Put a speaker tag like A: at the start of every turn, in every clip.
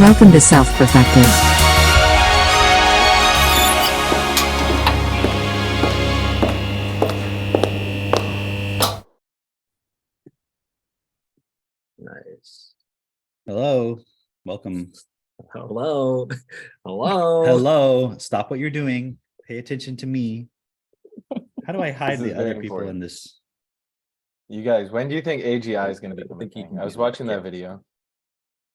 A: Welcome to Self-Perfected.
B: Nice.
C: Hello. Welcome.
B: Hello. Hello.
C: Hello. Stop what you're doing. Pay attention to me. How do I hide
D: This is
C: the other
D: very
C: people in
D: important.
C: this?
D: You guys, when do you think AGI is going to be
B: I
D: coming?
B: think you
D: thing?
B: can
D: I was
B: do that,
D: watching
B: yeah.
D: that video,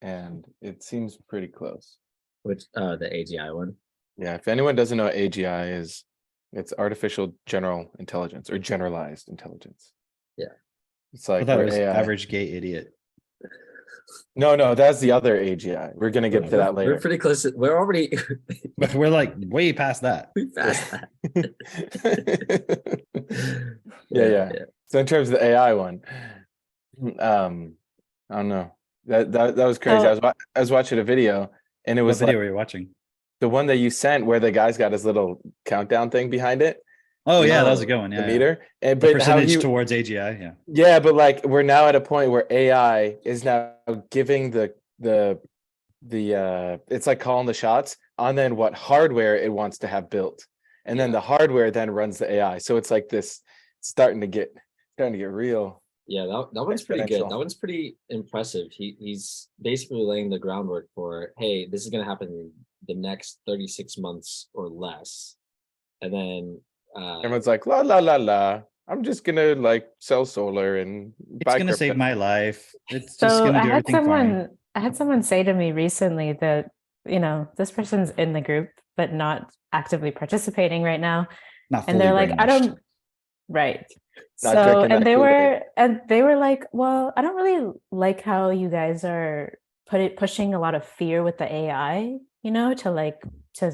D: and it seems pretty close.
B: Which the AGI one.
D: Yeah, if anyone doesn't know what AGI is, it's artificial general intelligence or generalized intelligence.
B: Yeah.
D: It's
C: I
D: like
C: thought it
D: where
C: was
D: AI.
C: average gay idiot.
D: No, that's the other AGI. We're gonna get to that
B: We're
D: later.
B: pretty close. We're already
C: But we're like way past that.
B: we passed that.
D: Yeah. So in terms of the AI one, I don't know. That was crazy.
E: Oh.
D: I was watching a video, and it
C: What
D: was
C: video
D: like
C: were you watching?
D: the one that you sent where the guy's got his little countdown thing behind it.
C: Oh
D: You
C: yeah, that
D: know,
C: was a good one.
D: the
C: Yeah, yeah.
D: meter. And
C: The
D: but how
C: percentage
D: he,
C: towards AGI. Yeah.
D: yeah, but like we're now at a point where AI is now giving the it's like calling the shots on then what hardware it wants to have built. And then the hardware then runs the AI. So it's like this starting to get real.
B: Yeah, that one's pretty good.
D: Exponential.
B: That one's pretty impressive. He's basically laying the groundwork for, hey, this is gonna happen in the next 36 months or less. And then
D: Everyone's like, la la la la. I'm just gonna like sell solar and
C: It's
D: buy
C: gonna save
D: crypto.
C: my life. It's just
E: So
C: gonna
E: I
C: do
E: had
C: everything fine.
E: someone say to me recently that, this person's in the group, but not actively participating right now.
C: Not
E: And
C: fully
E: they're like, I
C: brainwashed.
E: don't, right.
D: Not
E: So,
D: drinking
E: and
D: that
E: they
D: Kool-Aid.
E: were like, well, I don't really like how you guys are pushing a lot of fear with the AI, to like, to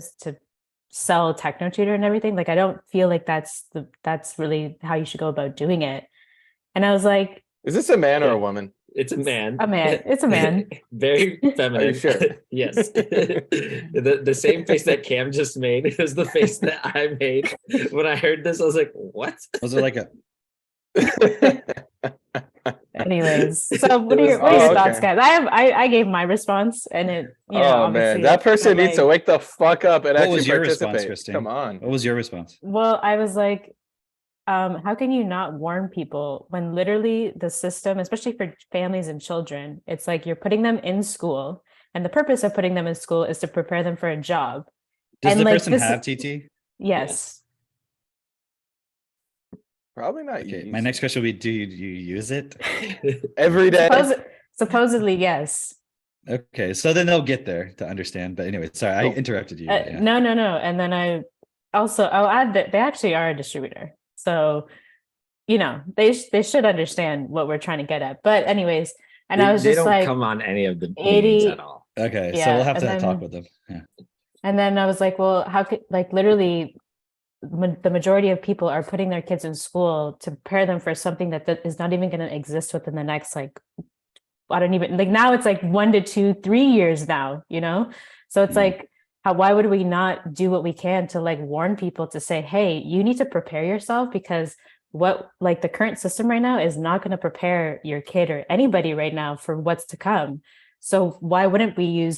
E: sell TechnoTutor and everything. Like, I don't feel like that's really how you should go about doing it. And I was like,
D: Is this a man or a woman?
B: it's a man.
E: a man. It's a man.
B: Very feminine.
D: Are you sure?
B: Yes. The same face that Cam just made is the face that I made when I heard this. I was like, what?
C: Was it like a
E: Anyways, so what are
B: It
E: your
B: was-
E: thoughts,
D: okay.
E: guys? I gave my response, and it
D: Oh
E: obviously
D: man, that person
E: but,
D: needs to wake the fuck up and
C: What
D: actually
C: was your
D: participate.
C: response, Christine?
D: Come on.
C: What was your response?
E: Well, I was like, how can you not warn people when literally the system, especially for families and children, it's like you're putting them in school, and the purpose of putting them in school is to prepare them for a job.
C: Does
E: And,
C: the
E: like,
C: person
E: this-
C: have TT?
E: Yes.
D: Probably not.
C: Okay.
D: you.
C: My next question will be: do you use it?
D: Every day.
E: Supposedly, yes.
C: Okay, so then they'll get there to understand. But anyway, sorry, I
D: Cool.
C: interrupted you. but yeah.
E: No. And then I'll add that they actually are a distributor. So, they should understand what we're trying to get at. But anyways, and I was
B: they
E: just
B: don't
E: like,
B: come on any of the
E: 80
B: meetings at all.
C: Okay, so
E: Yeah,
C: we'll have to
E: and
C: talk
E: then-
C: with them. Yeah.
E: and then I was like, well, how could, like, literally the majority of people are putting their kids in school to prepare them for something that is not even going to exist within the next, like, I don't even, like, now it's like 1 to 2, 3 years now, so it's
C: Mhm.
E: like, why would we not do what we can to like warn people to say, hey, you need to prepare yourself, because what, like, the current system right now is not going to prepare your kid or anybody right now for what's to come. So why wouldn't we you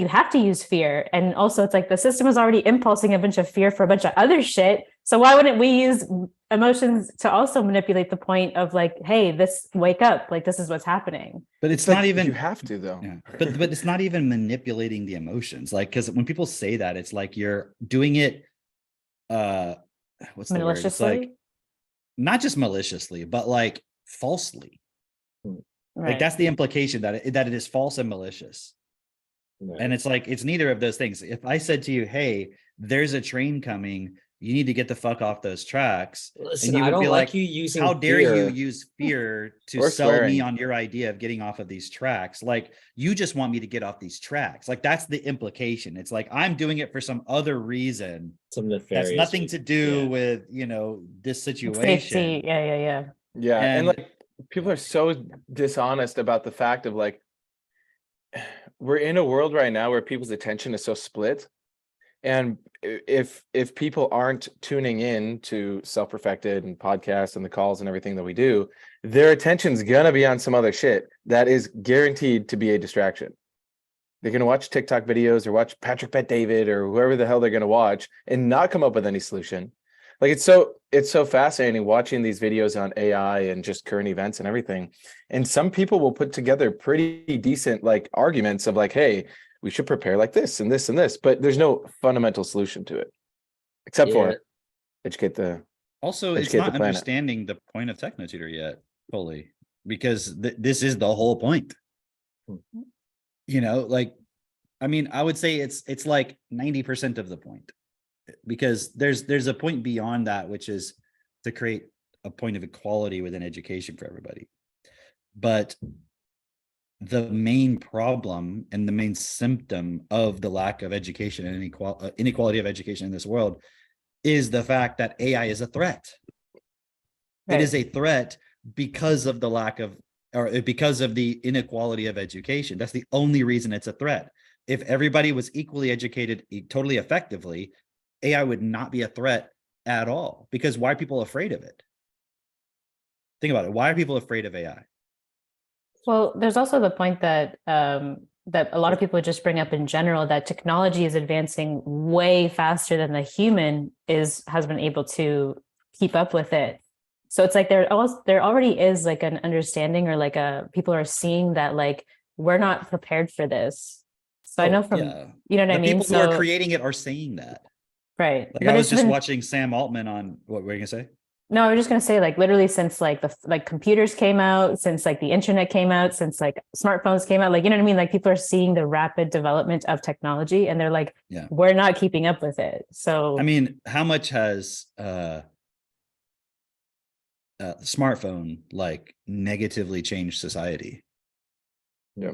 E: have to use fear? And also it's like the system is already impulsing a bunch of fear for a bunch of other shit. So why wouldn't we use emotions to also manipulate the point of like, hey, wake up, like, this is what's happening.
C: But it's
D: Like,
C: not even
D: You have to though.
C: Yeah, but it's not even manipulating the emotions. Like, because when people say that, it's like you're doing it. What's the word? It's like
E: Maliciously?
C: not just maliciously, but like falsely. Like
E: Right.
C: that's the implication that it is false and malicious.
B: Right.
C: And it's like it's neither of those things. If I said to you, "Hey, there's a train coming. You need to get the fuck off those tracks,"
B: Listen,
C: you
B: I
C: would
B: don't
C: be
B: like
C: like,
B: you using
C: how dare
B: fear.
C: you use fear to
D: Or
C: sell me
D: swearing.
C: on your idea of getting off of these tracks? Like, you just want me to get off these tracks. Like, that's the implication. It's like I'm doing it for some other reason
B: Some
C: that's
B: nefarious
C: nothing to
B: reason.
C: do
B: Yeah.
C: with this situation.
E: Safety. Yeah.
D: Yeah, and
C: And-
D: like people are so dishonest about the fact of like we're in a world right now where people's attention is so split, and if people aren't tuning in to Self-Perfected and podcasts and the calls and everything that we do, their attention's gonna be on some other shit that is guaranteed to be a distraction. They're going to watch TikTok videos or watch Patrick Bet David or whoever the hell they're going to watch and not come up with any solution. Like it's so fascinating watching these videos on AI and just current events and everything. And some people will put together pretty decent like arguments of like, hey, we should prepare like this and this and this, but there's no fundamental solution to it except
B: Yeah.
D: for educate the
C: Also, it's
D: educate the
C: not
D: planet.
C: understanding the point of TechnoTutor yet fully, because this is the whole point. You know, like, I mean, I would say it's like 90% of the point, because there's a point beyond that, which is to create a point of equality within education for everybody. But the main problem and the main symptom of the lack of education and inequality of education in this world is the fact that AI is a threat.
E: Right.
C: It is a threat because of the lack of, or because of the inequality of education. That's the only reason it's a threat. If everybody was equally educated, totally effectively, AI would not be a threat at all. Because why are people afraid of it? Think about it. Why are people afraid of AI?
E: Well, there's also the point that that a lot of people just bring up in general, that technology is advancing way faster than the human has been able to keep up with it. So it's like there already is like an understanding, or like people are seeing that like we're not prepared for this. So I know from you know what I mean.
C: People who are creating it are saying that.
E: Right.
C: Like, I was just watching Sam Altman on, what were you gonna say?
E: No, I was just going to say, like, literally since like computers came out, since like the internet came out, since like smartphones came out, like, you know what I mean? Like people are seeing the rapid development of technology and they're like, we're not keeping up with it. So,
C: I mean, how much has smartphone like negatively changed society?
D: Yeah.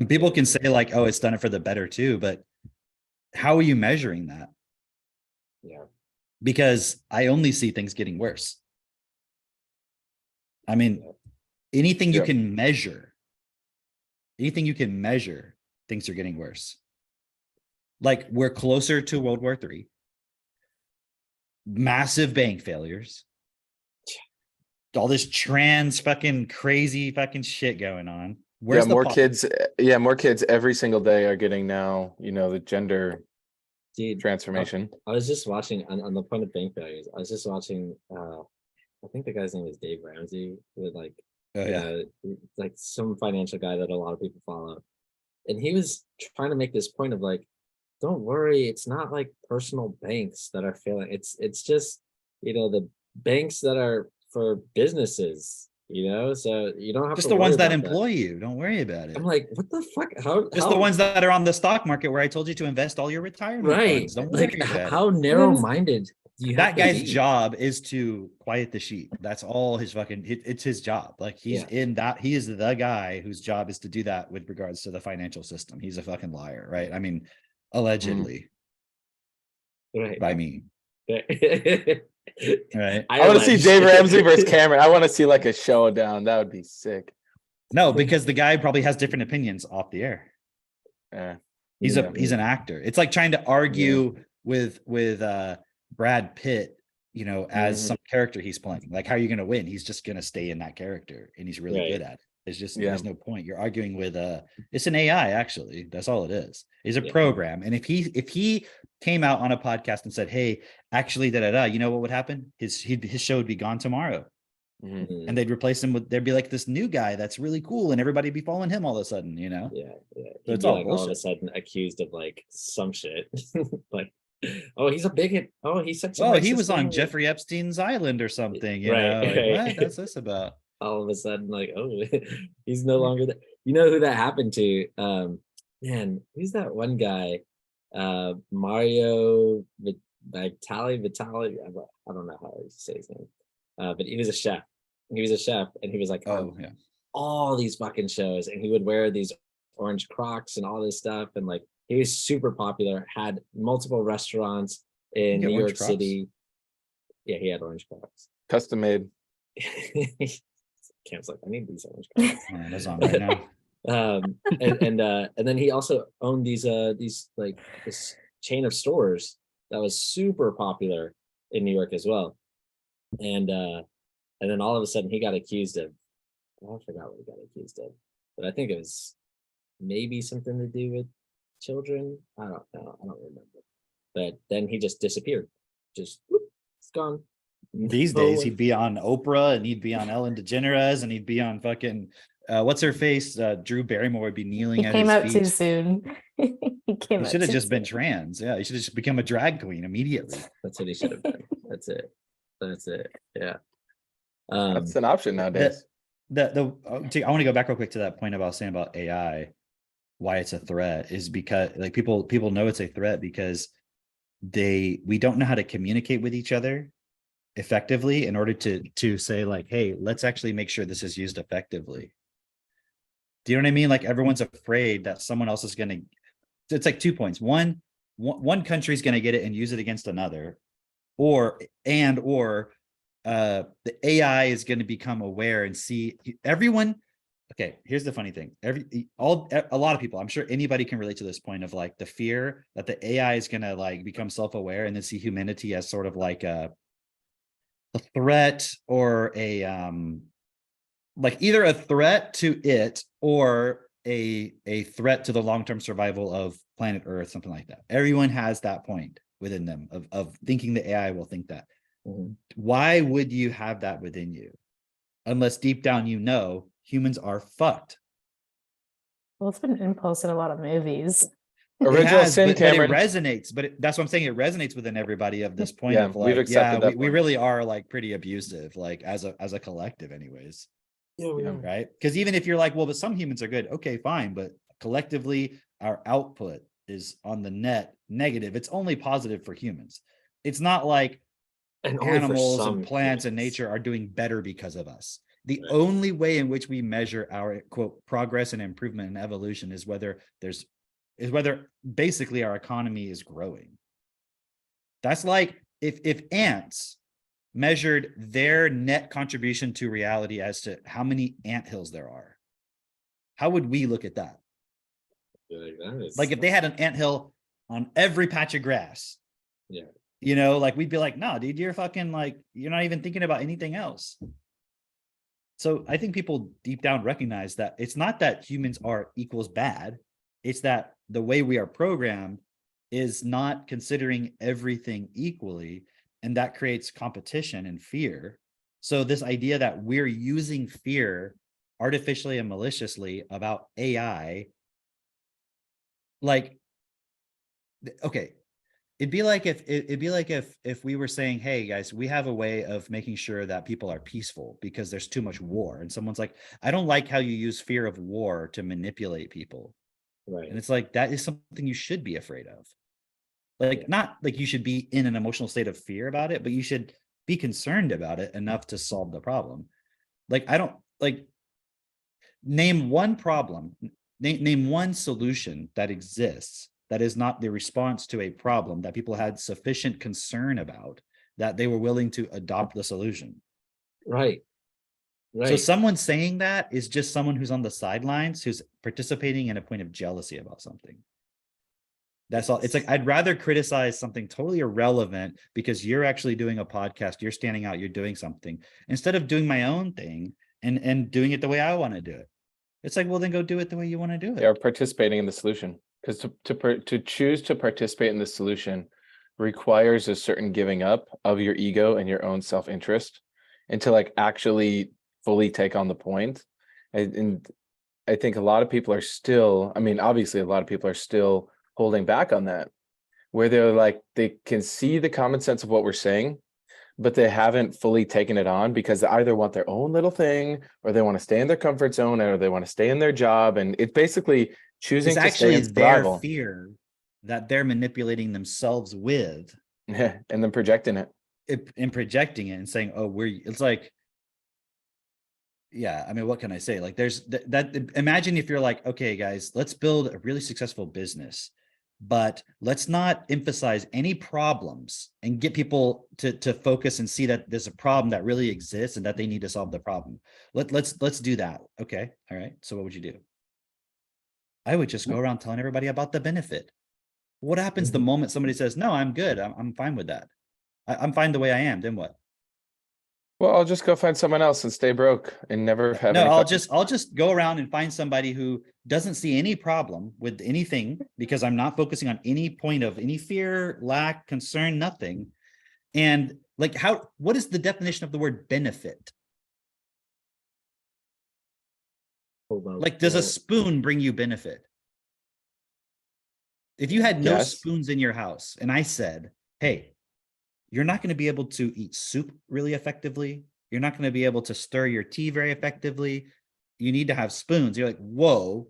C: People can say like, oh, it's done it for the better too, but how are you measuring that?
B: Yeah.
C: Because I only see things getting worse. I mean, anything you can measure, things are getting worse. Like we're closer to World War III, massive bank failures, all this trans fucking crazy fucking shit going on. Where's
D: more kids every single day are getting now, you know, the gender transformation.
B: I was just watching on the point of bank failures. I was just watching. I think the guy's name is Dave Ramsey, with like, like some financial guy that a lot of people follow, and he was trying to make this point of like, don't worry, it's not like personal banks that are failing. It's just, you know, the banks that are for businesses. You know, so you don't have
C: just
B: to
C: the
B: worry
C: ones that
B: about
C: employ you. Don't worry about it.
B: I'm like, what the fuck?
C: Just the ones that are on the stock market where I told you to invest all your retirement funds. Don't worry about it.
B: How narrow-minded do you have
C: that guy's job is to quiet the sheep. That's all his fucking, it's his job. Like he's in that, he is the guy whose job is to do that with regards to the financial system. He's a fucking liar, right? I mean, allegedly. By me. Right.
D: I want to see Dave Ramsey versus Cameron. I want to see like a showdown. That would be sick.
C: No, because the guy probably has different opinions off the air. He's an actor. It's like trying to argue with Brad Pitt, you know, as some character he's playing. Like, how are you going to win? He's just going to stay in that character, and he's really good at it. There's just there's no point. You're arguing with it's an AI, actually. That's all it is. It's a program. And if he came out on a podcast and said, hey, actually, you know what would happen? His show would be gone tomorrow. And they'd replace him with, there'd be like this new guy that's really cool, and everybody'd be following him all of a sudden, you know?
B: So
C: it's
B: all like all of a sudden accused of like some shit. Like, oh, he's a bigot. Oh, he's such a
C: he was on Jeffrey Epstein's island or something, you know? Like, what? What's this about?
B: All of a sudden, like, oh, he's no longer that. You know who that happened to? Man, who's that one guy? Mario Vitali. I don't know how to say his name. But he was a chef. He was a chef, and he was like, all these fucking shows, and he would wear these orange Crocs and all this stuff, and like he was super popular. Had multiple restaurants in New York City. Yeah, he had orange Crocs,
D: custom made.
B: Cam's like, I need these orange Crocs.
C: That's on right now.
B: And then he also owned these like this chain of stores that was super popular in New York as well. And then all of a sudden he got accused of, I forgot what he got accused of, but I think it was maybe something to do with children. I don't know. I don't remember. But then he just disappeared. Just whoop, it's gone.
C: These days, he'd be on Oprah and he'd be on Ellen DeGeneres and he'd be on fucking what's her face? Drew Barrymore would be kneeling
E: He
C: at
E: came
C: his
E: out
C: feet.
E: too soon. He came
C: He
E: out
C: should have
E: too
C: just been
E: soon.
C: trans. Yeah, he should have just become a drag queen immediately.
B: That's what he should have done. That's it. That's it. Yeah.
D: That's an option nowadays.
C: I want to go back real quick to that point about saying about AI, why it's a threat is because like people know it's a threat because we don't know how to communicate with each other effectively in order to say like, hey, let's actually make sure this is used effectively. Do you know what I mean? Like everyone's afraid that someone else is going to, it's like 2 points. One country's going to get it and use it against another, or the AI is going to become aware and see everyone. Okay, here's the funny thing. A lot of people, I'm sure anybody can relate to this point of like the fear that the AI is going to like become self-aware and then see humanity as sort of like a threat or a like either a threat to it or a threat to the long-term survival of planet Earth, something like that. Everyone has that point within them of thinking the AI will think that.
B: Mm-hmm.
C: Why would you have that within you? Unless deep down you know humans are fucked.
E: Well, it's been impulse in a lot of movies.
D: Original sin,
C: but
D: Cameron.
C: it resonates. That's what I'm saying. It resonates within everybody of this point
D: Yeah,
C: of
D: we've
C: like,
D: accepted that
C: we
D: point.
C: really are like pretty abusive, like as a collective, anyways.
B: Yeah, we
D: Yeah.
B: are.
C: Right? Because even if you're like, well, but some humans are good, okay, fine, but collectively our output is on the net negative. It's only positive for humans. It's not like
B: And only for
C: animals
B: some
C: and plants and
B: humans.
C: nature are doing better because of us. The
B: Right.
C: only way in which we measure our quote progress and improvement and evolution is whether basically our economy is growing. That's like if ants measured their net contribution to reality as to how many anthills there are, how would we look at that? Like if they had an anthill on every patch of grass,
B: yeah,
C: you know, like we'd be like, no, dude, you're fucking like, you're not even thinking about anything else. So I think people deep down recognize that it's not that humans are equals bad. It's that the way we are programmed is not considering everything equally. And that creates competition and fear. So this idea that we're using fear artificially and maliciously about AI, like, okay, it'd be like if we were saying, hey guys, we have a way of making sure that people are peaceful because there's too much war. And someone's like, I don't like how you use fear of war to manipulate people.
B: right.
C: And it's like, that is something you should be afraid of. Like, not like you should be in an emotional state of fear about it, but you should be concerned about it enough to solve the problem. Like, I don't like name one problem, name one solution that exists that is not the response to a problem that people had sufficient concern about that they were willing to adopt the solution.
B: Right. Right.
C: So someone saying that is just someone who's on the sidelines, who's participating in a point of jealousy about something. That's all. It's like, I'd rather criticize something totally irrelevant because you're actually doing a podcast, you're standing out, you're doing something, instead of doing my own thing and doing it the way I want to do it. It's like, well, then go do it the way you want to do it.
D: They're participating in the solution, because to choose to participate in the solution requires a certain giving up of your ego and your own self-interest, and to like actually fully take on the point. And I think a lot of people are still, I mean, obviously a lot of people are still holding back on that, where they're like, they can see the common sense of what we're saying, but they haven't fully taken it on because they either want their own little thing, or they want to stay in their comfort zone, or they want to stay in their job. And it's basically choosing
C: It's
D: to stay
C: actually
D: in
C: their
D: survival.
C: fear that they're manipulating themselves with,
D: and then projecting it.
C: and projecting it and saying, oh, it's like, yeah, I mean, what can I say? Like, there's that imagine if you're like, okay, guys, let's build a really successful business, but let's not emphasize any problems and get people to focus and see that there's a problem that really exists and that they need to solve the problem. Let's do that. Okay. All right. So what would you do? I would just go around telling everybody about the benefit. What happens the moment somebody says, no, I'm good, I'm fine with that, I'm fine the way I am, then what?
D: Well, I'll just go find someone else and stay broke and never have
C: No,
D: any
C: I'll just go around and find somebody who doesn't see any problem with anything because I'm not focusing on any point of any fear, lack, concern, nothing. And like, what is the definition of the word benefit? Like, does a spoon bring you benefit? If you had no
D: Yes.
C: spoons in your house and I said, hey, you're not going to be able to eat soup really effectively. You're not going to be able to stir your tea very effectively. You need to have spoons. You're like, whoa,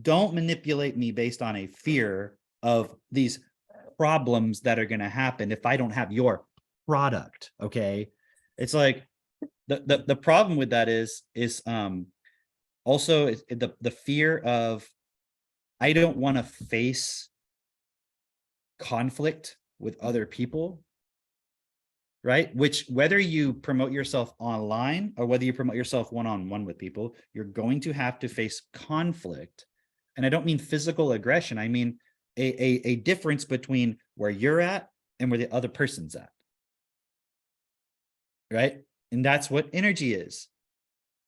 C: don't manipulate me based on a fear of these problems that are going to happen if I don't have your product. Okay. It's like the problem with that is also the fear of, I don't want to face conflict with other people, right? Which, whether you promote yourself online or whether you promote yourself one-on-one with people, you're going to have to face conflict. And I don't mean physical aggression. I mean a difference between where you're at and where the other person's at, right? And that's what energy is.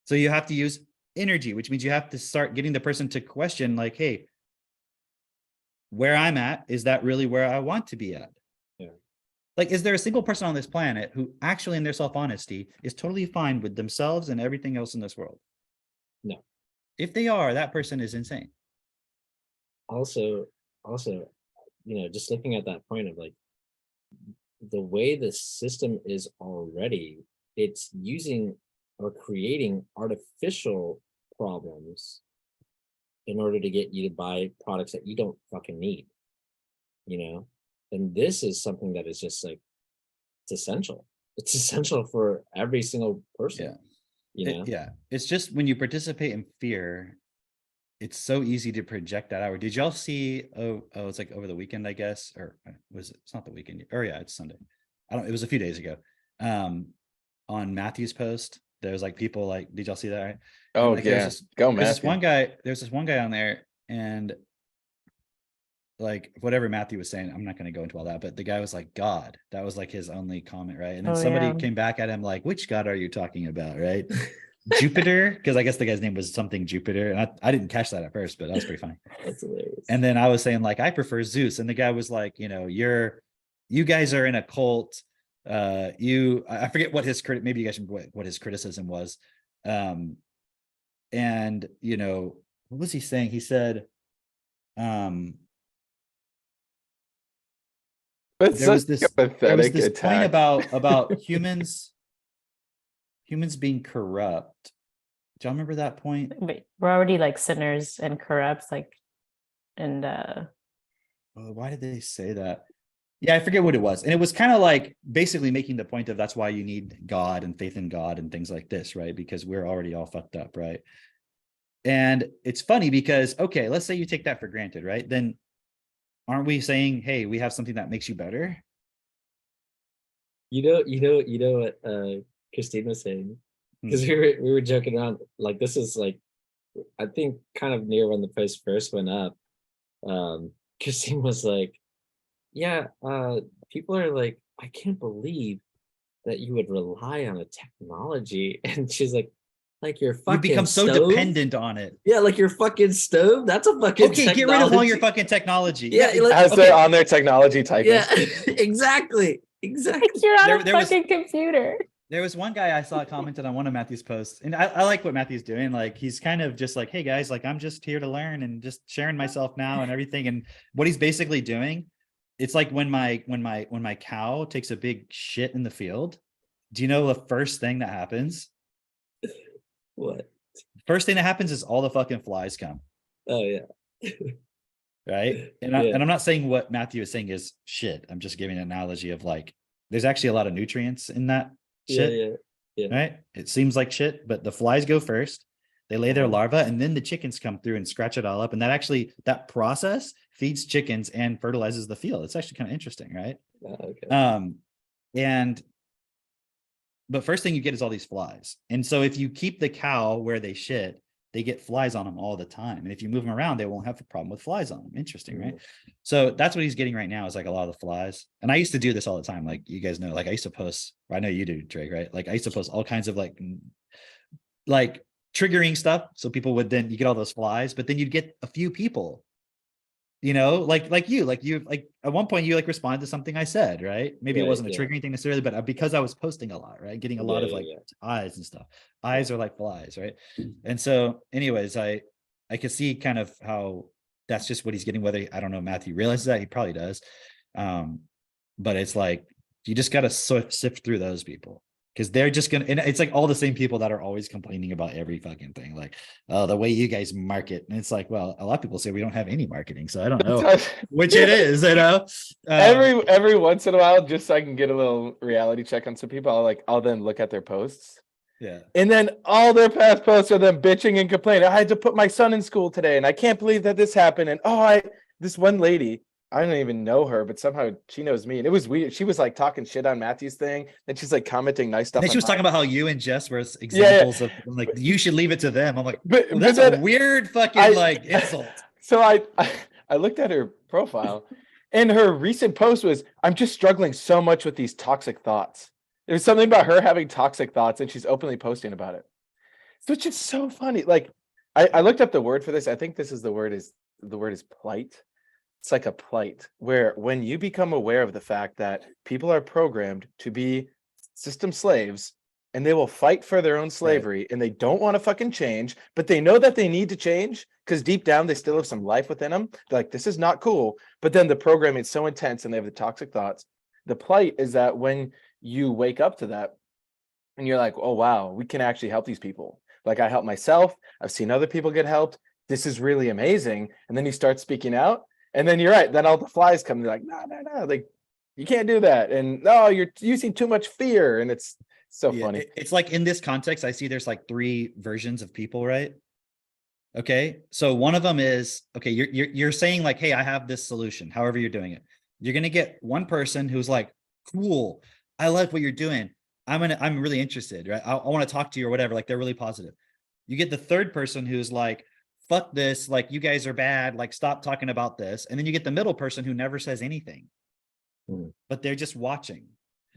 C: So you have to use energy, which means you have to start getting the person to question, like, hey, where I'm at, is that really where I want to be at?
B: Yeah.
C: Like, is there a single person on this planet who actually in their self-honesty is totally fine with themselves and everything else in this world?
B: No.
C: If they are, that person is insane.
B: Also, just looking at that point of like the way the system is already, it's using or creating artificial problems in order to get you to buy products that you don't fucking need, and this is something that is just like, it's essential for every single person.
C: Yeah, it's just when you participate in fear, it's so easy to project that out. Did y'all see, it's like over the weekend, I guess, or was it? It's not the weekend, or yeah, it's Sunday. It was a few days ago. On Matthew's post, there's like people like, did y'all see that? Right?
D: Oh,
C: like,
D: yeah. Go, Matthew.
C: There's this one guy on there, and like whatever Matthew was saying, I'm not going to go into all that, but the guy was like, God, that was like his only comment, right? And then somebody came back at him like, which God are you talking about, right? Jupiter, because I guess the guy's name was something Jupiter, and I didn't catch that at first, but that was pretty funny.
B: That's hilarious.
C: And then I was saying like, I prefer Zeus, and the guy was like, you guys are in a cult. I forget what his maybe you guys remember what his criticism was. And what was he saying? He said, there was this point about humans being corrupt. Do y'all remember that point?
E: Wait, we're already like sinners and corrupt, like, and
C: why did they say that? Yeah, I forget what it was. And it was kind of like basically making the point of that's why you need God and faith in God and things like this, right? Because we're already all fucked up, right? And it's funny because, okay, let's say you take that for granted, right? Then aren't we saying, hey, we have something that makes you better?
B: You know what Christine was saying? Because we were joking around, like, this is like, I think kind of near when the post first went up. Christine was like, yeah, people are like, I can't believe that you would rely on a technology. And she's like your fucking
C: you become so
B: stove?
C: Dependent on it.
B: Yeah, like your fucking stove. That's a fucking
C: okay. Get rid of all your fucking technology.
B: Yeah, like,
D: as they're on their technology type.
B: Yeah, exactly.
E: You're on a fucking computer.
C: There was one guy I saw commented on one of Matthew's posts, and I like what Matthew's doing. Like, he's kind of just like, hey guys, like, I'm just here to learn and just sharing myself now and everything. And what he's basically doing, it's like when my cow takes a big shit in the field. Do you know the first thing that happens?
B: What?
C: First thing that happens is all the fucking flies come.
B: Oh yeah.
C: Right. And I'm not saying what Matthew is saying is shit. I'm just giving an analogy of like, there's actually a lot of nutrients in that shit. Yeah. Right. It seems like shit, but the flies go first. They lay their larvae, and then the chickens come through and scratch it all up. And that process feeds chickens and fertilizes the field. It's actually kind of interesting, right?
B: Okay.
C: But first thing you get is all these flies. And so if you keep the cow where they shit, they get flies on them all the time. And if you move them around, they won't have a problem with flies on them. Interesting, right? So that's what he's getting right now is like a lot of the flies. And I used to do this all the time. Like you guys know, like I used to post, I know you do, Drake, right? Like I used to post all kinds of like triggering stuff. So people would then, you get all those flies, but then you'd get a few people, you know, like you at one point you like responded to something I said, right? Maybe it wasn't a triggering thing necessarily, but because I was posting a lot, right? Getting a lot of eyes and stuff. Eyes are like flies, right? And so anyways, I could see kind of how that's just what he's getting, whether, I don't know, Matthew realizes that, he probably does. But it's like, you just got to sift through those people. Because they're just gonna, and it's like all the same people that are always complaining about every fucking thing, like, oh, the way you guys market. And it's like, well, a lot of people say we don't have any marketing, so I don't know which it is, you know.
D: Every once in a while, just so I can get a little reality check on some people, I'll then look at their posts.
C: Yeah.
D: And then all their past posts are them bitching and complaining. I had to put my son in school today, and I can't believe that this happened. And this one lady, I don't even know her, but somehow she knows me. And it was weird. She was like talking shit on Matthew's thing. Then she's like commenting nice stuff.
C: And then she was talking about how you and Jess were examples of like, you should leave it to them. I'm like, that's a weird fucking insult.
D: So I looked at her profile and her recent post was, I'm just struggling so much with these toxic thoughts. There's something about her having toxic thoughts and she's openly posting about it. So it's just so funny. Like I looked up the word for this. I think the word is plight. It's like a plight where when you become aware of the fact that people are programmed to be system slaves and they will fight for their own slavery and they don't want to fucking change, but they know that they need to change because deep down they still have some life within them. They're like, this is not cool. But then the programming is so intense and they have the toxic thoughts. The plight is that when you wake up to that and you're like, oh, wow, we can actually help these people. Like I help myself. I've seen other people get helped. This is really amazing. And then you start speaking out. And then you're right. Then all the flies come. They're like, no, like you can't do that. And no, you're using too much fear. And it's so funny.
C: It's like in this context, I see there's like 3 versions of people, right? Okay. So one of them is, okay, you're saying like, hey, I have this solution, however you're doing it. You're going to get one person who's like, cool, I like what you're doing. I'm really interested, right? I want to talk to you or whatever. Like they're really positive. You get the third person who's like, fuck this, like you guys are bad, like stop talking about this. And then you get the middle person who never says anything, but they're just watching.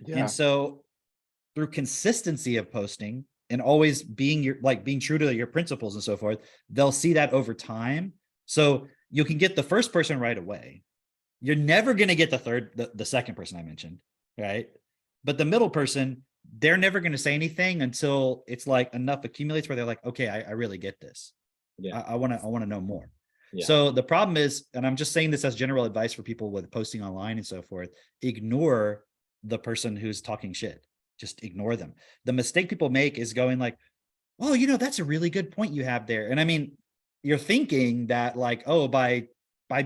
C: And so through consistency of posting and always being being true to your principles and so forth, they'll see that over time. So you can get the first person right away. You're never going to get the second person I mentioned, right? But the middle person, they're never going to say anything until it's like enough accumulates where they're like, okay, I really get this. Yeah, I want to know more. Yeah. So the problem is, and I'm just saying this as general advice for people with posting online and so forth, ignore the person who's talking shit. Just ignore them. The mistake people make is going like, oh, you know, that's a really good point you have there. And I mean, you're thinking that like, oh, by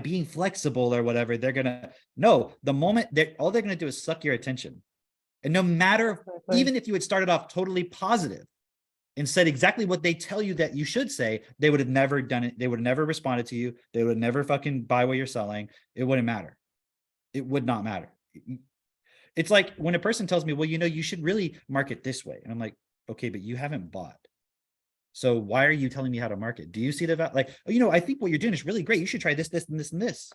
C: being flexible or whatever, they're gonna the moment all they're gonna do is suck your attention. And no matter, even if you had started off totally positive and said exactly what they tell you that you should say, they would have never done it. They would have never responded to you. They would never fucking buy what you're selling. It wouldn't matter. It would not matter. It's like when a person tells me, well, you know, you should really market this way. And I'm like, okay, but you haven't bought. So why are you telling me how to market? Do you see the like, oh, you know, I think what you're doing is really great. You should try this, this, and this, and this.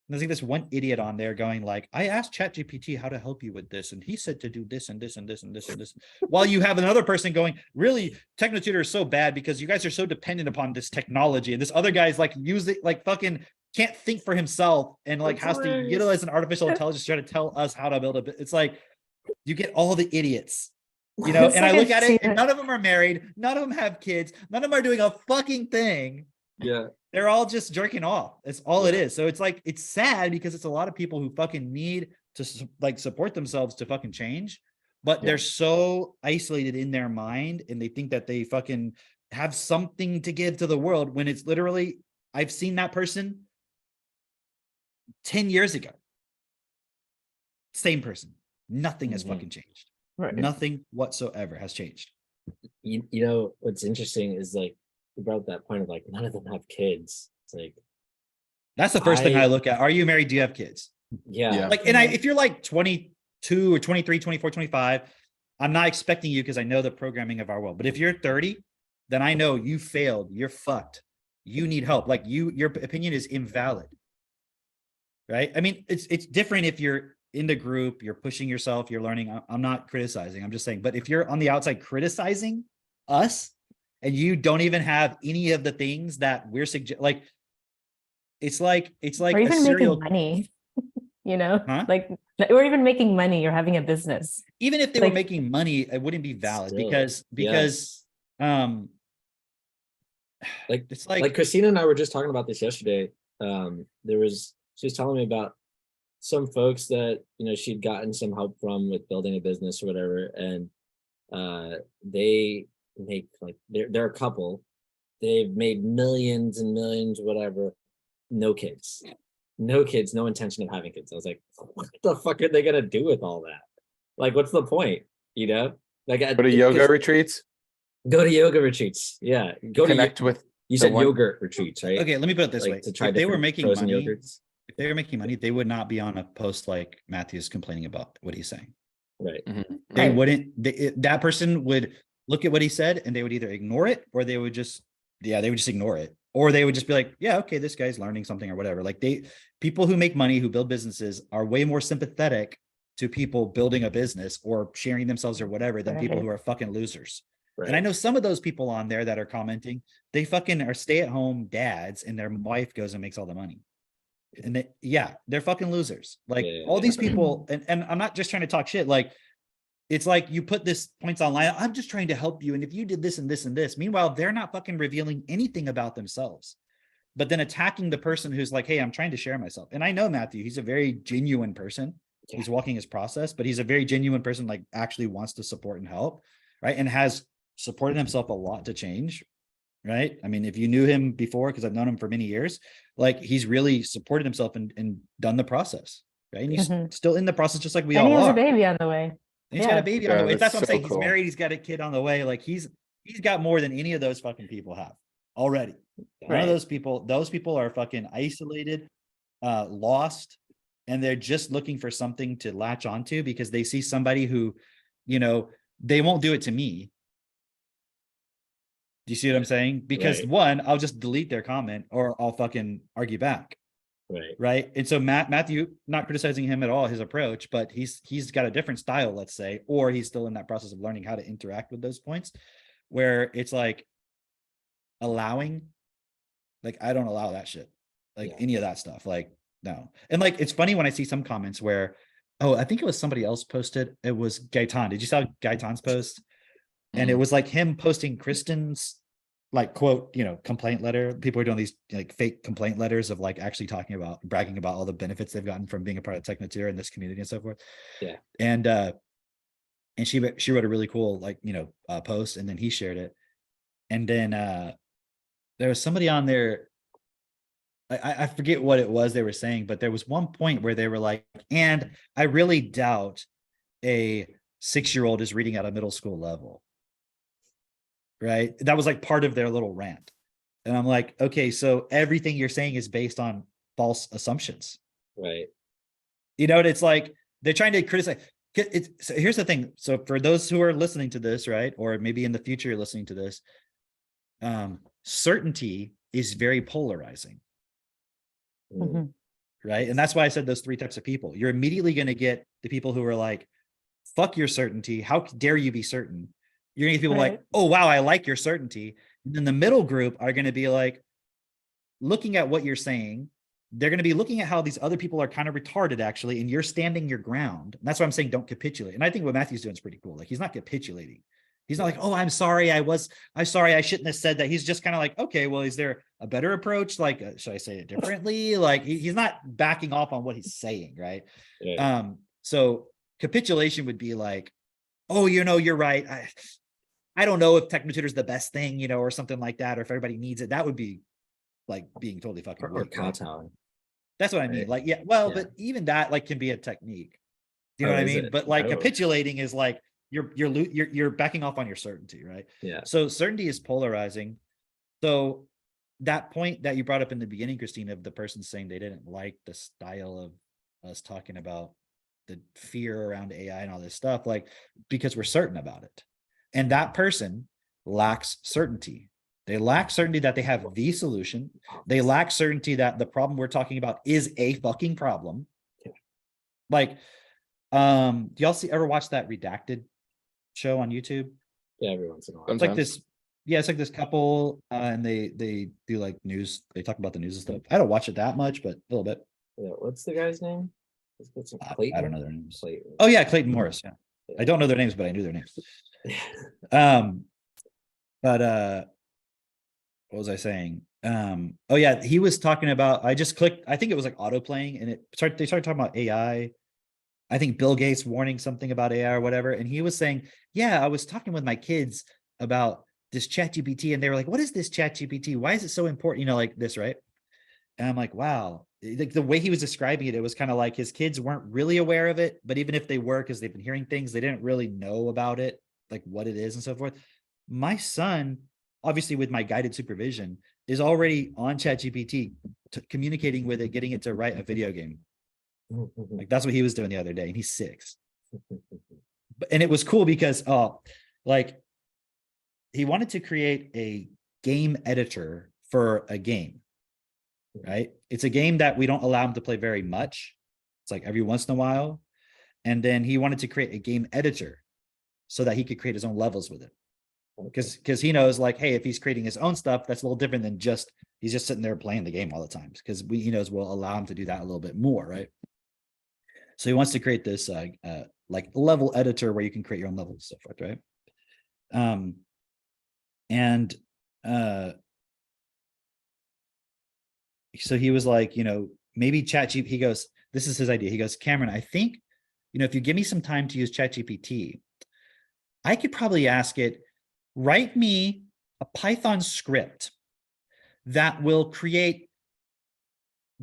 C: And there's like this one idiot on there going like, I asked ChatGPT how to help you with this, and he said to do this and this and this and this and this. While you have another person going, really, TechnoTutor is so bad because you guys are so dependent upon this technology, and this other guy's like use it like fucking can't think for himself and like has to utilize an artificial intelligence to try to tell us how to build a. It's like you get all the idiots, you know. And I look at it, and none of them are married, none of them have kids, none of them are doing a fucking thing.
B: Yeah.
C: They're all just jerking off. That's all it is. So it's like, it's sad because it's a lot of people who fucking need to like support themselves to fucking change, but they're so isolated in their mind and they think that they fucking have something to give to the world when it's literally, I've seen that person 10 years ago. Same person. Nothing has fucking changed. Right. Nothing whatsoever has changed.
B: You know, what's interesting is like, you brought up that point of like, none of them have kids. It's like,
C: that's the first thing I look at. Are you married? Do you have kids?
B: Yeah.
C: Like, and if you're like 22 or 23, 24, 25, I'm not expecting you because I know the programming of our world. But if you're 30, then I know you failed. You're fucked. You need help. Like your opinion is invalid. Right? I mean, it's different if you're in the group, you're pushing yourself, you're learning. I'm not criticizing. I'm just saying, but if you're on the outside criticizing us and you don't even have any of the things that we're like it's like
E: or
C: a
E: even
C: serial
E: making money, you know,
C: Huh?
E: like, or even making money or having a business.
C: Even if they
E: Like-
C: were making money, it wouldn't be valid
B: Still,
C: because
B: like
C: it's
B: like Christina and I were just talking about this yesterday. She was telling me about some folks that, you know, she'd gotten some help from with building a business or whatever, and they make like they're a couple. They've made millions and millions, whatever. No kids, no kids, no intention of having kids. I was like, what the fuck are they gonna do with all that? Like, what's the point? You know, like
D: Go to yoga retreats.
B: Go to yoga retreats. Yeah, go
D: Connect
B: to
D: with.
B: you
D: the
B: said
D: one-
B: yogurt retreats, right?
C: okay, let me put it this
B: Like
C: way.
B: to try
C: If they were
B: different
C: making
B: frozen
C: money,
B: yogurts.
C: if they were making money, they would not be on a post like Matthew's complaining about what he's saying.
B: Right.
C: They
E: Right.
C: wouldn't, that person would look at what he said and they would either ignore it or they would just, they would just ignore it. Or they would just be like, yeah, okay, this guy's learning something or whatever. Like people who make money, who build businesses are way more sympathetic to people building a business or sharing themselves or whatever than people
E: Right.
C: who are fucking losers.
B: Right.
C: And I know some of those people on there that are commenting, they fucking are stay-at-home dads and their wife goes and makes all the money. And they're fucking losers. Like all these people, and I'm not just trying to talk shit. Like, it's like you put this points online. I'm just trying to help you. And if you did this and this and this, meanwhile, they're not fucking revealing anything about themselves, but then attacking the person who's like, hey, I'm trying to share myself. And I know Matthew, he's a very genuine person.
B: Yeah.
C: He's walking his process, but he's a very genuine person, like actually wants to support and help. Right. And has supported himself a lot to change. Right. I mean, if you knew him before, because I've known him for many years, like he's really supported himself and done the process. Right. And he's still in the process, just like we
E: and
C: all
E: he has
C: are.
E: a baby on the way.
C: And he's got a baby on the way. That's what I'm
D: so
C: saying.
D: cool.
C: He's married. He's got a kid on the way. Like he's got more than any of those fucking people have already. None of those people are fucking isolated, lost, and they're just looking for something to latch onto because they see somebody who, you know, they won't do it to me. Do you see what I'm saying? Because
B: Right.
C: one, I'll just delete their comment or I'll fucking argue back.
B: Right.
C: Right. And so Matthew, not criticizing him at all, his approach, but he's got a different style, let's say, or he's still in that process of learning how to interact with those points where it's like allowing, like, I don't allow that shit, like any of that stuff. Like, no. And like, it's funny when I see some comments where, oh, I think it was somebody else posted. It was Gaetan. Did you saw Gaetan's post? And it was like him posting Kristen's like quote, you know, complaint letter. People are doing these like fake complaint letters of like actually talking about bragging about all the benefits they've gotten from being a part of Technotier in this community and so forth.
B: Yeah.
C: And she wrote a really cool, like, you know, post, and then he shared it. And then there was somebody on there. I forget what it was they were saying, but there was one point where they were like, and I really doubt a 6-year-old is reading at a middle school level. Right. That was like part of their little rant. And I'm like, okay, so everything you're saying is based on false assumptions.
B: Right.
C: You know, it's like they're trying to criticize. So here's the thing. So for those who are listening to this, right, or maybe in the future you're listening to this, certainty is very polarizing.
E: Mhm.
C: Right. And that's why I said those 3 types of people. You're immediately going to get the people who are like, fuck your certainty. How dare you be certain? You're gonna get people
E: Right.
C: like, oh, wow, I like your certainty. And then the middle group are going to be like, looking at what you're saying, they're going to be looking at how these other people are kind of retarded, actually, and you're standing your ground. And that's why I'm saying don't capitulate. And I think what Matthew's doing is pretty cool. Like, he's not capitulating. He's not like, oh, I'm sorry, I'm sorry, I shouldn't have said that. He's just kind of like, okay, well, is there a better approach? Like, should I say it differently? Like, he's not backing off on what he's saying, right?
B: Right.
C: So capitulation would be like, oh, you know, you're right. I don't know if Technotutor is the best thing, you know, or something like that, or if everybody needs it. That would be like being totally fucking
B: Or
C: weak, right?
B: kowtowing.
C: That's what I mean.
B: Right.
C: Like, yeah, well,
B: Yeah.
C: but even that like can be a technique. You know
B: Oh,
C: what I
B: is
C: mean?
B: it?
C: But like
B: Oh.
C: capitulating is like you're backing off on your certainty, right?
B: Yeah.
C: So certainty is polarizing. So that point that you brought up in the beginning, Christine, of the person saying they didn't like the style of us talking about the fear around AI and all this stuff, like, because we're certain about it. And that person lacks certainty. They lack certainty that they have the solution. They lack certainty that the problem we're talking about is a fucking problem. Like, do y'all ever watch that Redacted show on YouTube?
B: Yeah, every once in a while.
C: It's like this, yeah, it's like this couple, and they do like news. They talk about the news and stuff. I don't watch it that much, but a little bit.
B: Yeah, what's the guy's name?
C: I don't know their names.
B: Clayton.
C: Oh yeah, Clayton Morris. Yeah. I don't know their names, but I knew their names. But what was I saying? Oh yeah, he was talking about, I just clicked, I think it was like auto playing, and they started talking about AI. I think Bill Gates warning something about AI or whatever. And he was saying, yeah, I was talking with my kids about this ChatGPT, and they were like, what is this ChatGPT? Why is it so important? You know, like this, right? And I'm like, wow. Like the way he was describing it, it was kind of like his kids weren't really aware of it, but even if they were, because they've been hearing things, they didn't really know about it, like what it is and so forth. My son, obviously with my guided supervision, is already on ChatGPT, communicating with it, getting it to write a video game. Like that's what he was doing the other day, and he's 6. And it was cool because like he wanted to create a game editor for a game, right? It's a game that we don't allow him to play very much. It's like every once in a while. And then he wanted to create a game editor so that he could create his own levels with it. Because he knows, like, hey, if he's creating his own stuff, that's a little different than just he's just sitting there playing the game all the time. Because he knows we'll allow him to do that a little bit more, right? So he wants to create this like level editor where you can create your own levels and stuff, right? So he was like, you know, maybe ChatGPT, he goes, this is his idea. He goes, Cameron, I think, you know, if you give me some time to use ChatGPT, I could probably ask it, write me a Python script that will create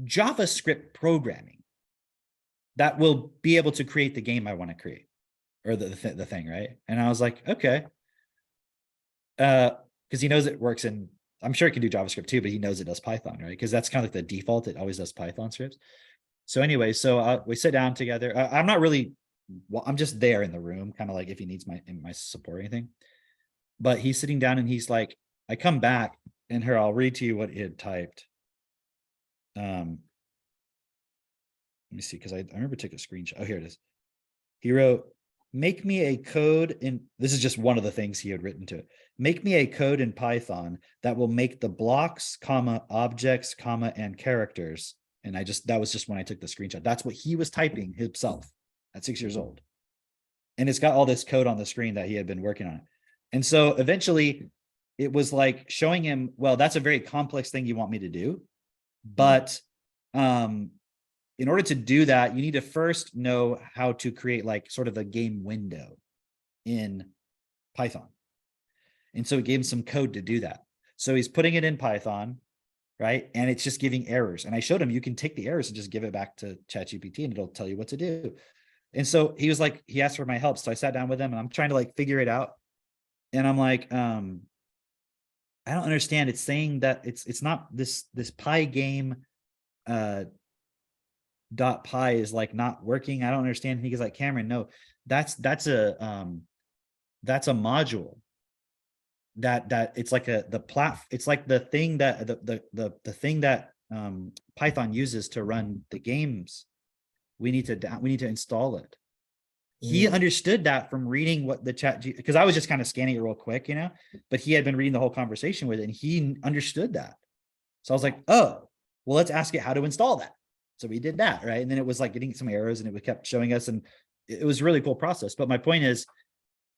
C: JavaScript programming that will be able to create the game I want to create, or the thing, right? And I was like, okay. Because he knows it works in, I'm sure it can do JavaScript too, but he knows it does Python, right? Because that's kind of like the default. It always does Python scripts. So anyway, so we sit down together. I'm not really, I'm just there in the room, kind of like if he needs my support or anything. But he's sitting down and he's like, I come back, and here, I'll read to you what he had typed. Let me see, because I remember taking a screenshot. Oh, here it is. He wrote, make me a code in, this is just one of the things he had written to it. Make me a code in Python that will make the blocks, comma, objects, comma, and characters. And that was just when I took the screenshot. That's what he was typing himself at 6 years old. And it's got all this code on the screen that he had been working on. And so eventually it was like showing him, well, that's a very complex thing you want me to do. But in order to do that, you need to first know how to create like sort of a game window in Python. And so it gave him some code to do that. So he's putting it in Python, right? And it's just giving errors. And I showed him, you can take the errors and just give it back to ChatGPT and it'll tell you what to do. And so he was like, he asked for my help. So I sat down with him and I'm trying to like figure it out. And I'm like, I don't understand. It's saying that it's not this Pygame .py is like not working. I don't understand. And he goes like, Cameron, no, that's a module that it's like it's like the thing that the thing that Python uses to run the games. We need to install it. He understood that from reading what the chat, because I was just kind of scanning it real quick, you know, but he had been reading the whole conversation with it and he understood that. So I was like, oh, well, let's ask it how to install that. So we did that, right? And then it was like getting some errors and it kept showing us, and it was a really cool process. But my point is,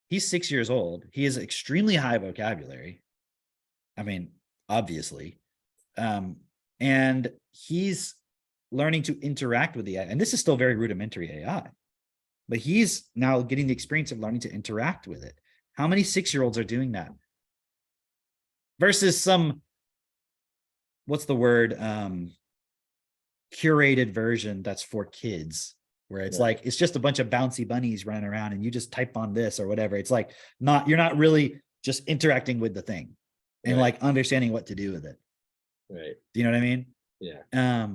C: he's 6 years old. He has extremely high vocabulary. I mean, obviously. And he's learning to interact with the AI. And this is still very rudimentary AI. But he's now getting the experience of learning to interact with it. How many 6-year-olds are doing that? Versus some, what's the word? Curated version that's for kids, where it's like, it's just a bunch of bouncy bunnies running around and you just type on this or whatever. It's like, you're not really just interacting with the thing and like understanding what to do with it.
B: Right.
C: Do you know what I mean?
B: Yeah.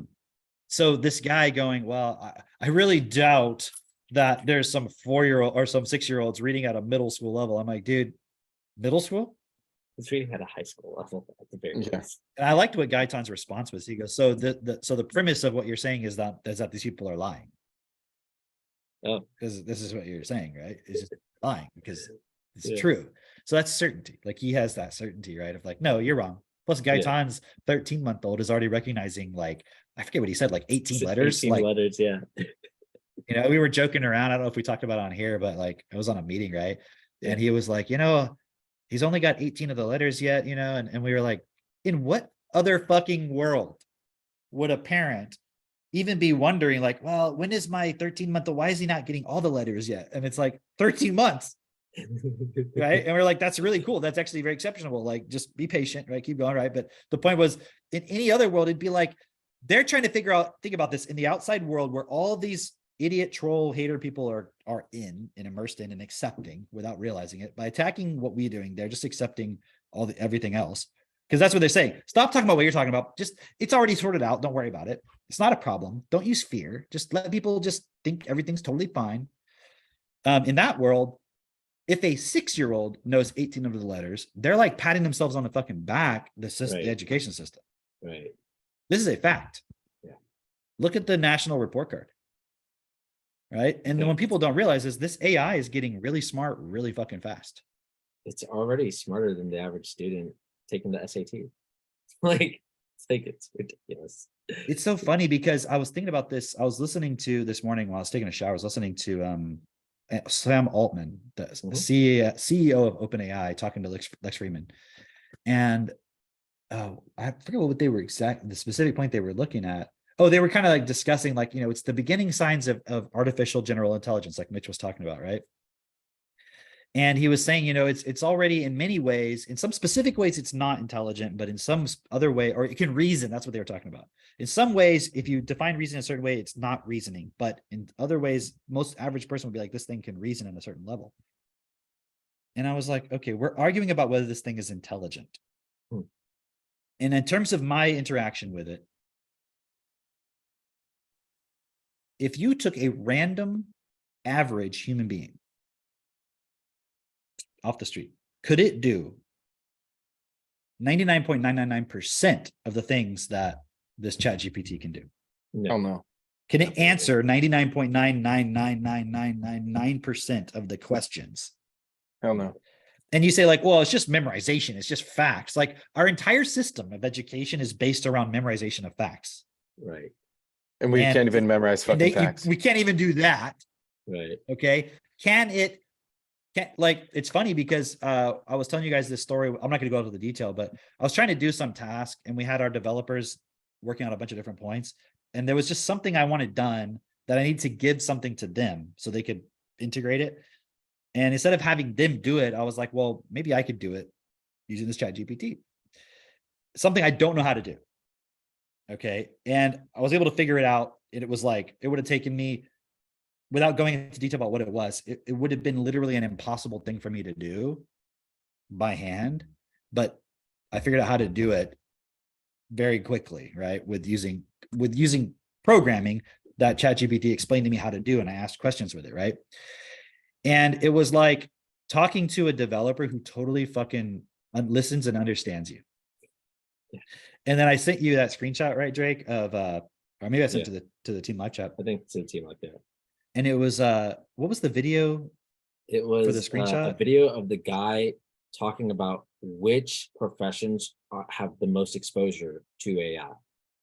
C: So this guy going, well, I really doubt that there's some 4-year-old or some 6-year-olds reading at a middle school level. I'm like, dude, middle school?
B: It's reading at a high school level at the very
D: Yeah.
B: least.
C: And I liked what Gaitan's response was. He goes, so the premise of what you're saying is that these people are lying.
B: Oh,
C: Because this is what you're saying, right? It's just lying because it's
B: Yeah.
C: true. So that's certainty. Like he has that certainty, right? Of like, no, you're wrong. Plus, Gaitan's 13-month-old is already recognizing, like, I forget what he said, like 18 letters.
B: 18
C: Like,
B: letters, yeah.
C: you know, we were joking around. I don't know if we talked about it on here, but like I was on a meeting, right? And he was like, you know, he's only got 18 of the letters yet, you know, and we were like, in what other fucking world would a parent even be wondering, like, well, when is my 13-month-old? Why is he not getting all the letters yet? And it's like 13 months. Right. And we're like, that's really cool. That's actually very exceptional. Like, just be patient, right? Keep going, right? But the point was, in any other world, it'd be like they're trying to think about this in the outside world where all these idiot troll hater people are in and immersed in and accepting without realizing it. By attacking what we're doing, they're just accepting everything else. Because that's what they're saying. Stop talking about what you're talking about. Just, it's already sorted out. Don't worry about it. It's not a problem. Don't use fear. Just let people just think everything's totally fine. In that world, if a 6-year-old knows 18 of the letters, they're like patting themselves on the fucking back, the system, the education system.
B: Right.
C: This is a fact.
B: Yeah.
C: Look at the national report card. Right. And then when people don't realize this AI is getting really smart, really fucking fast.
B: It's already smarter than the average student taking the SAT. Like, it's ridiculous.
C: It's so funny because I was thinking about this. I was listening to this morning while I was taking a shower. I was listening to Sam Altman, the CEO of OpenAI, talking to Lex Fridman. And I forget what they were the specific point they were looking at. Oh, they were kind of like discussing, like, you know, it's the beginning signs of artificial general intelligence, like Mitch was talking about, right? And he was saying, you know, it's already in many ways, in some specific ways, it's not intelligent, but in some other way, or it can reason. That's what they were talking about. In some ways, if you define reason a certain way, it's not reasoning. But in other ways, most average person would be like, this thing can reason at a certain level. And I was like, okay, we're arguing about whether this thing is intelligent. And in terms of my interaction with it, if you took a random average human being off the street, could it do 99.999% of the things that this ChatGPT can do?
B: No.
D: Oh no.
C: Can it answer 99.9999999% of the questions?
D: Hell no.
C: And you say, like, well, it's just memorization, it's just facts. Like, our entire system of education is based around memorization of facts.
B: Right.
D: And we can't even memorize fucking facts.
C: We can't even do that.
B: Right.
C: Okay. Like, it's funny because I was telling you guys this story. I'm not going to go into the detail, but I was trying to do some task and we had our developers working on a bunch of different points. And there was just something I wanted done that I need to give something to them so they could integrate it. And instead of having them do it, I was like, well, maybe I could do it using this ChatGPT. Something I don't know how to do. Okay. And I was able to figure it out. And it was like, it would have taken me, without going into detail about what it was, it would have been literally an impossible thing for me to do by hand. But I figured out how to do it very quickly, right? With using programming that ChatGPT explained to me how to do. And I asked questions with it, right? And it was like talking to a developer who totally fucking listens and understands you.
B: Yeah.
C: And then I sent you that screenshot, right, Drake, of or maybe I sent to the team live chat.
B: I think it's a team like that.
C: And it was what was the video?
B: It was
C: for the screenshot?
B: A video of the guy talking about which professions have the most exposure to AI.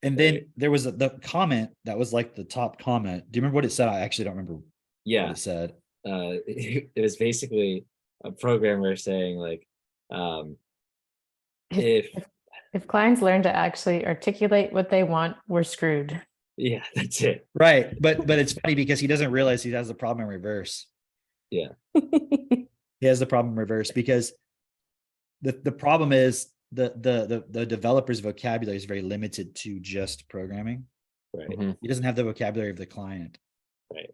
C: And then there was the comment that was like the top comment. Do you remember what it said? I actually don't remember what it said.
B: It was basically a programmer saying, like, if
E: clients learn to actually articulate what they want, we're screwed.
B: Yeah, that's it.
C: Right. But it's funny because he doesn't realize he has the problem in reverse.
B: Yeah.
C: He has the problem in reverse because the problem is the developer's vocabulary is very limited to just programming.
B: Right.
D: Mm-hmm.
C: He doesn't have the vocabulary of the client.
B: Right.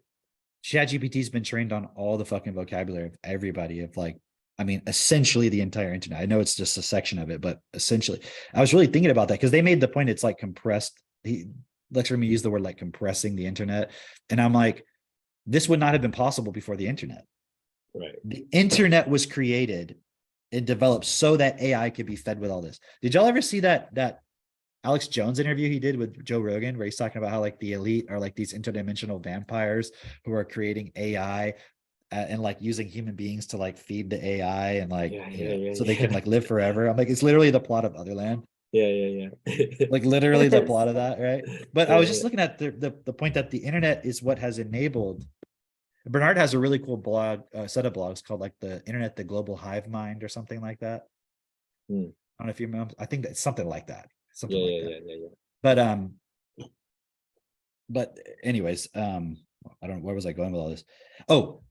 C: ChatGPT's been trained on all the fucking vocabulary of everybody, of like, I mean, essentially the entire internet. I know it's just a section of it, but essentially, I was really thinking about that because they made the point it's like compressed. Lex Fridman used the word like compressing the internet. And I'm like, this would not have been possible before the internet.
B: Right.
C: The internet was created it developed so that AI could be fed with all this. Did y'all ever see that Alex Jones interview he did with Joe Rogan, where he's talking about how like the elite are like these interdimensional vampires who are creating AI and like using human beings to like feed the AI and like so they can like live forever. I'm like, it's literally the plot of Otherland.
B: Yeah.
C: Like literally the plot of that, right? But I was just looking at the point that the internet is what has enabled. Bernard has a really cool blog, set of blogs called like the Internet, the Global Hive Mind or something like that. I don't know if you remember. I think that's something like that. Something like that. Yeah. But anyways, I don't know, where was I going with all this? Oh,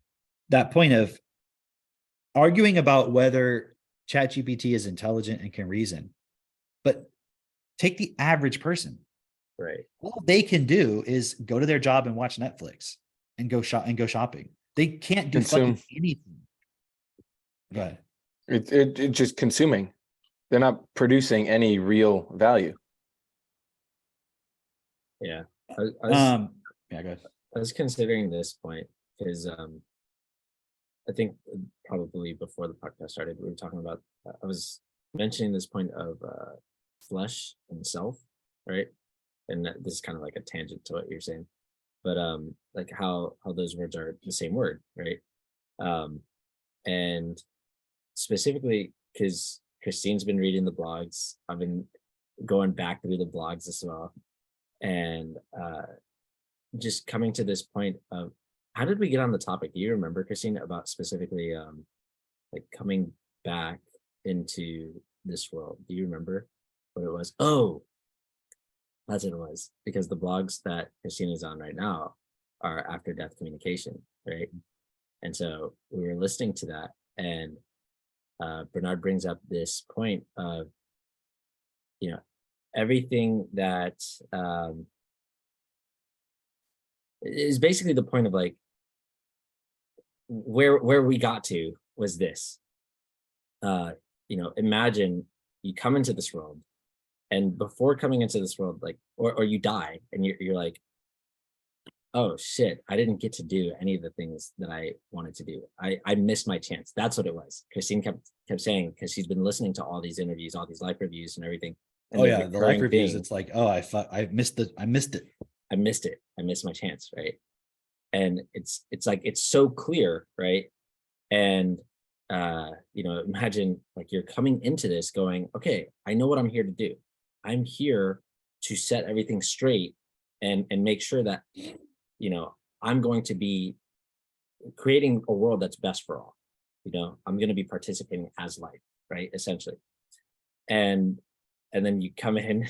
C: that point of arguing about whether ChatGPT is intelligent and can reason. But take the average person.
B: Right.
C: All they can do is go to their job and watch Netflix and go shopping. They can't do fucking anything. Go ahead.
D: It just consuming. They're not producing any real value.
B: Yeah.
C: Go ahead.
B: I was considering this point because I think probably before the podcast started, we were talking about, I was mentioning this point of flesh and self, right? And this is kind of like a tangent to what you're saying, but like how those words are the same word, right? And specifically because Christine's been reading the blogs, I've been going back through the blogs as well, and just coming to this point of how did we get on the topic? Do you remember, Christine, about specifically like coming back into this world? Do you remember what it was? Oh, that's what it was. Because the blogs that Christine is on right now are after death communication, right? And so we were listening to that, and Bernard brings up this point of, you know, everything that is basically the point of like where we got to was this. You know, imagine you come into this world, and before coming into this world, like, or you die, and you're like, oh shit, I didn't get to do any of the things that I wanted to do. I missed my chance. That's what it was. Christine kept saying, because she's been listening to all these interviews, all these life reviews and everything. And
C: oh yeah, the life reviews. It's like, oh, I missed it. I missed it.
B: I missed my chance, right? And it's like it's so clear, right? And you know, imagine like you're coming into this going, okay, I know what I'm here to do. I'm here to set everything straight and make sure that, you know, I'm going to be creating a world that's best for all. You know, I'm going to be participating as life, right? Essentially. And then you come in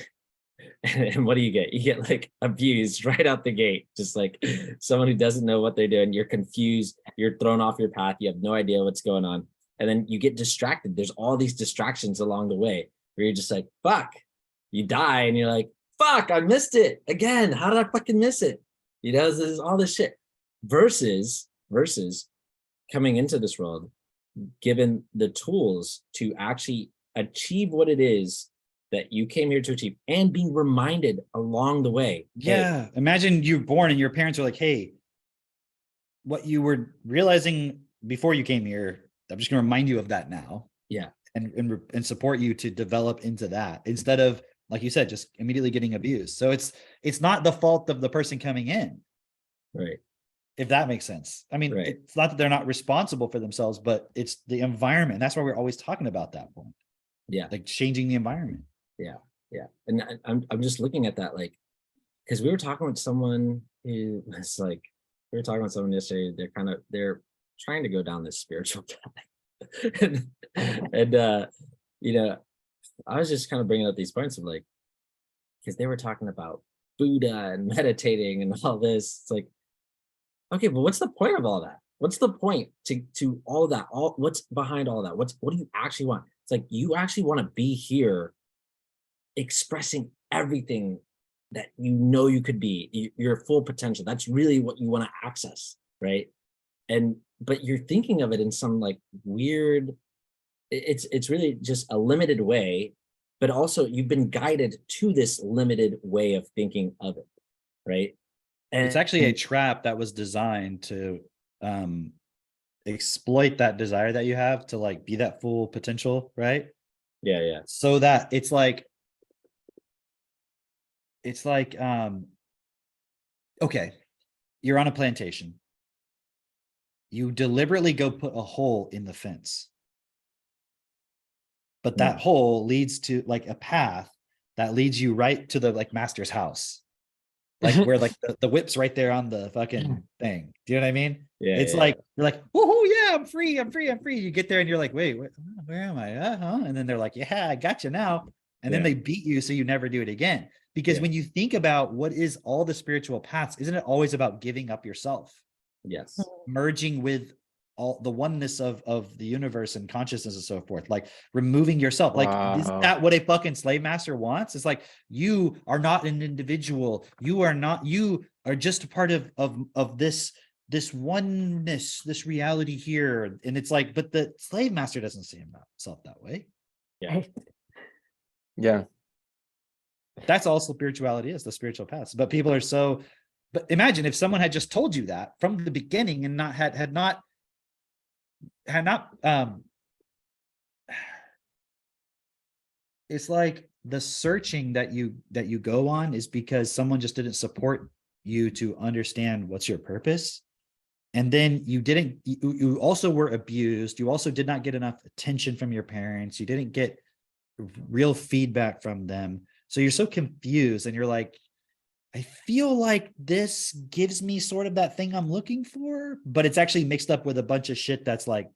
B: and what do? You get like abused right out the gate, just like someone who doesn't know what they're doing. You're confused, you're thrown off your path, you have no idea what's going on. And then you get distracted. There's all these distractions along the way where you're just like, fuck, you die and you're like, fuck, I missed it again. How did I fucking miss it? You know, there's all this shit versus coming into this world, given the tools to actually achieve what it is that you came here to achieve, and being reminded along the way.
C: Yeah. Hey, imagine you're born and your parents are like, hey, what you were realizing before you came here, I'm just going to remind you of that now.
B: Yeah.
C: And support you to develop into that, instead of, like you said, just immediately getting abused. So it's not the fault of the person coming in.
B: Right.
C: If that makes sense. I mean, It's not that they're not responsible for themselves, but it's the environment. That's why we're always talking about that point.
B: Yeah.
C: Like changing the environment.
B: Yeah. And I'm just looking at that, like, because we were talking with someone who was like, we were talking with someone yesterday, they're trying to go down this spiritual path. and you know, I was just kind of bringing up these points of like, because they were talking about Buddha and meditating and all this. It's like, okay, but what's the point of all that? What's the point to all that? What's behind all that? What do you actually want? It's like, you actually want to be here expressing everything that you know you could be, your full potential. That's really what you want to access, right? But you're thinking of it in some like weird, it's really just a limited way, but also you've been guided to this limited way of thinking of it, right?
C: And it's actually a trap that was designed to exploit that desire that you have to like be that full potential, right?
B: Yeah.
C: So that it's like okay, you're on a plantation. You deliberately go put a hole in the fence. But that hole leads to like a path that leads you right to the like master's house. Like where like the whip's right there on the fucking thing. Do you know what I mean?
B: Yeah.
C: It's like you're like, woohoo, yeah, I'm free. You get there and you're like, wait, where am I? Huh? And then they're like, yeah, I got you now. And then they beat you so you never do it again. Because when you think about what is all the spiritual paths, isn't it always about giving up yourself?
B: Yes.
C: Merging with all the oneness of the universe and consciousness and so forth, like removing yourself. Like, isn't that what a fucking slave master wants? It's like, you are not an individual. You are just a part of this oneness, this reality here. And it's like, but the slave master doesn't see himself that way.
D: Yeah.
C: That's all spirituality is, the spiritual paths. But people are so, but imagine if someone had just told you that from the beginning and not had not it's like the searching that you go on is because someone just didn't support you to understand what's your purpose. And then you also were abused. You also did not get enough attention from your parents. You didn't get real feedback from them. So you're so confused and you're like, I feel like this gives me sort of that thing I'm looking for, but it's actually mixed up with a bunch of shit that's like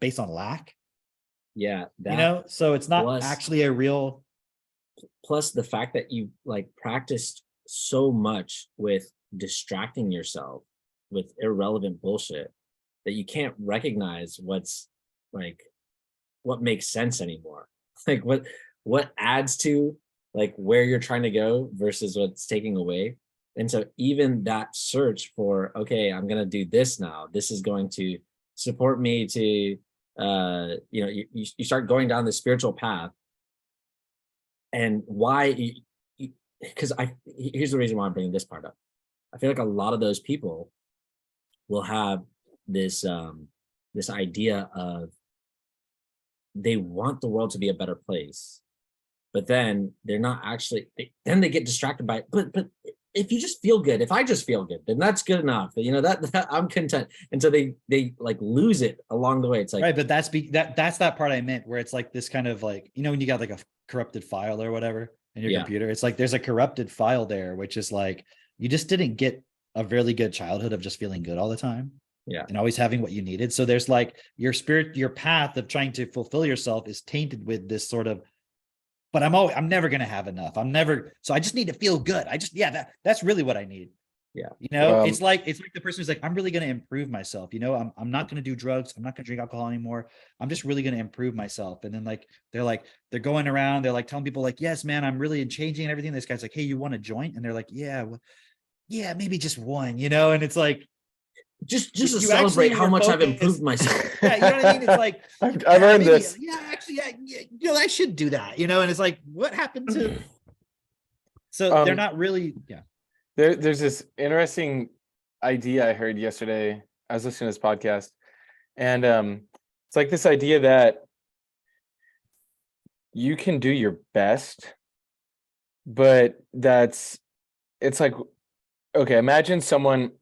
C: based on lack.
B: Yeah.
C: So it's not actually a real.
B: Plus the fact that you like practiced so much with distracting yourself with irrelevant bullshit that you can't recognize what's like, what makes sense anymore. Like what adds to like where you're trying to go versus what's taking away. And so even that search for, okay, I'm going to do this now. This is going to support me to, you start going down the spiritual path. And why, because here's the reason why I'm bringing this part up. I feel like a lot of those people will have this, this idea of they want the world to be a better place. But then they're not actually, then they get distracted by it. But if you just feel good, if I just feel good, then that's good enough. That I'm content. And so they like lose it along the way. It's like,
C: right. But that's that part I meant where it's like this kind of like, when you got like a corrupted file or whatever in your computer, it's like, there's a corrupted file there, which is like, you just didn't get a really good childhood of just feeling good all the time.
B: Yeah.
C: And always having what you needed. So there's like your path of trying to fulfill yourself is tainted with this sort of, but I'm never going to have enough. So I just need to feel good. That's really what I need.
B: Yeah.
C: It's like the person who's like, I'm really going to improve myself. I'm not going to do drugs. I'm not going to drink alcohol anymore. I'm just really going to improve myself. And then they're going around, they're like telling people like, yes, man, I'm really changing and everything. This guy's like, hey, you want a joint? And they're like, yeah, maybe just one, and it's like,
B: just to celebrate how much I've improved myself.
C: Yeah, you know what I mean? It's like,
D: I've earned this.
C: Yeah, actually, I should do that, and it's like, what happened to? So they're not really,
D: There's this interesting idea I heard yesterday. I was listening to this podcast, and it's like this idea that you can do your best, but it's like, okay, imagine someone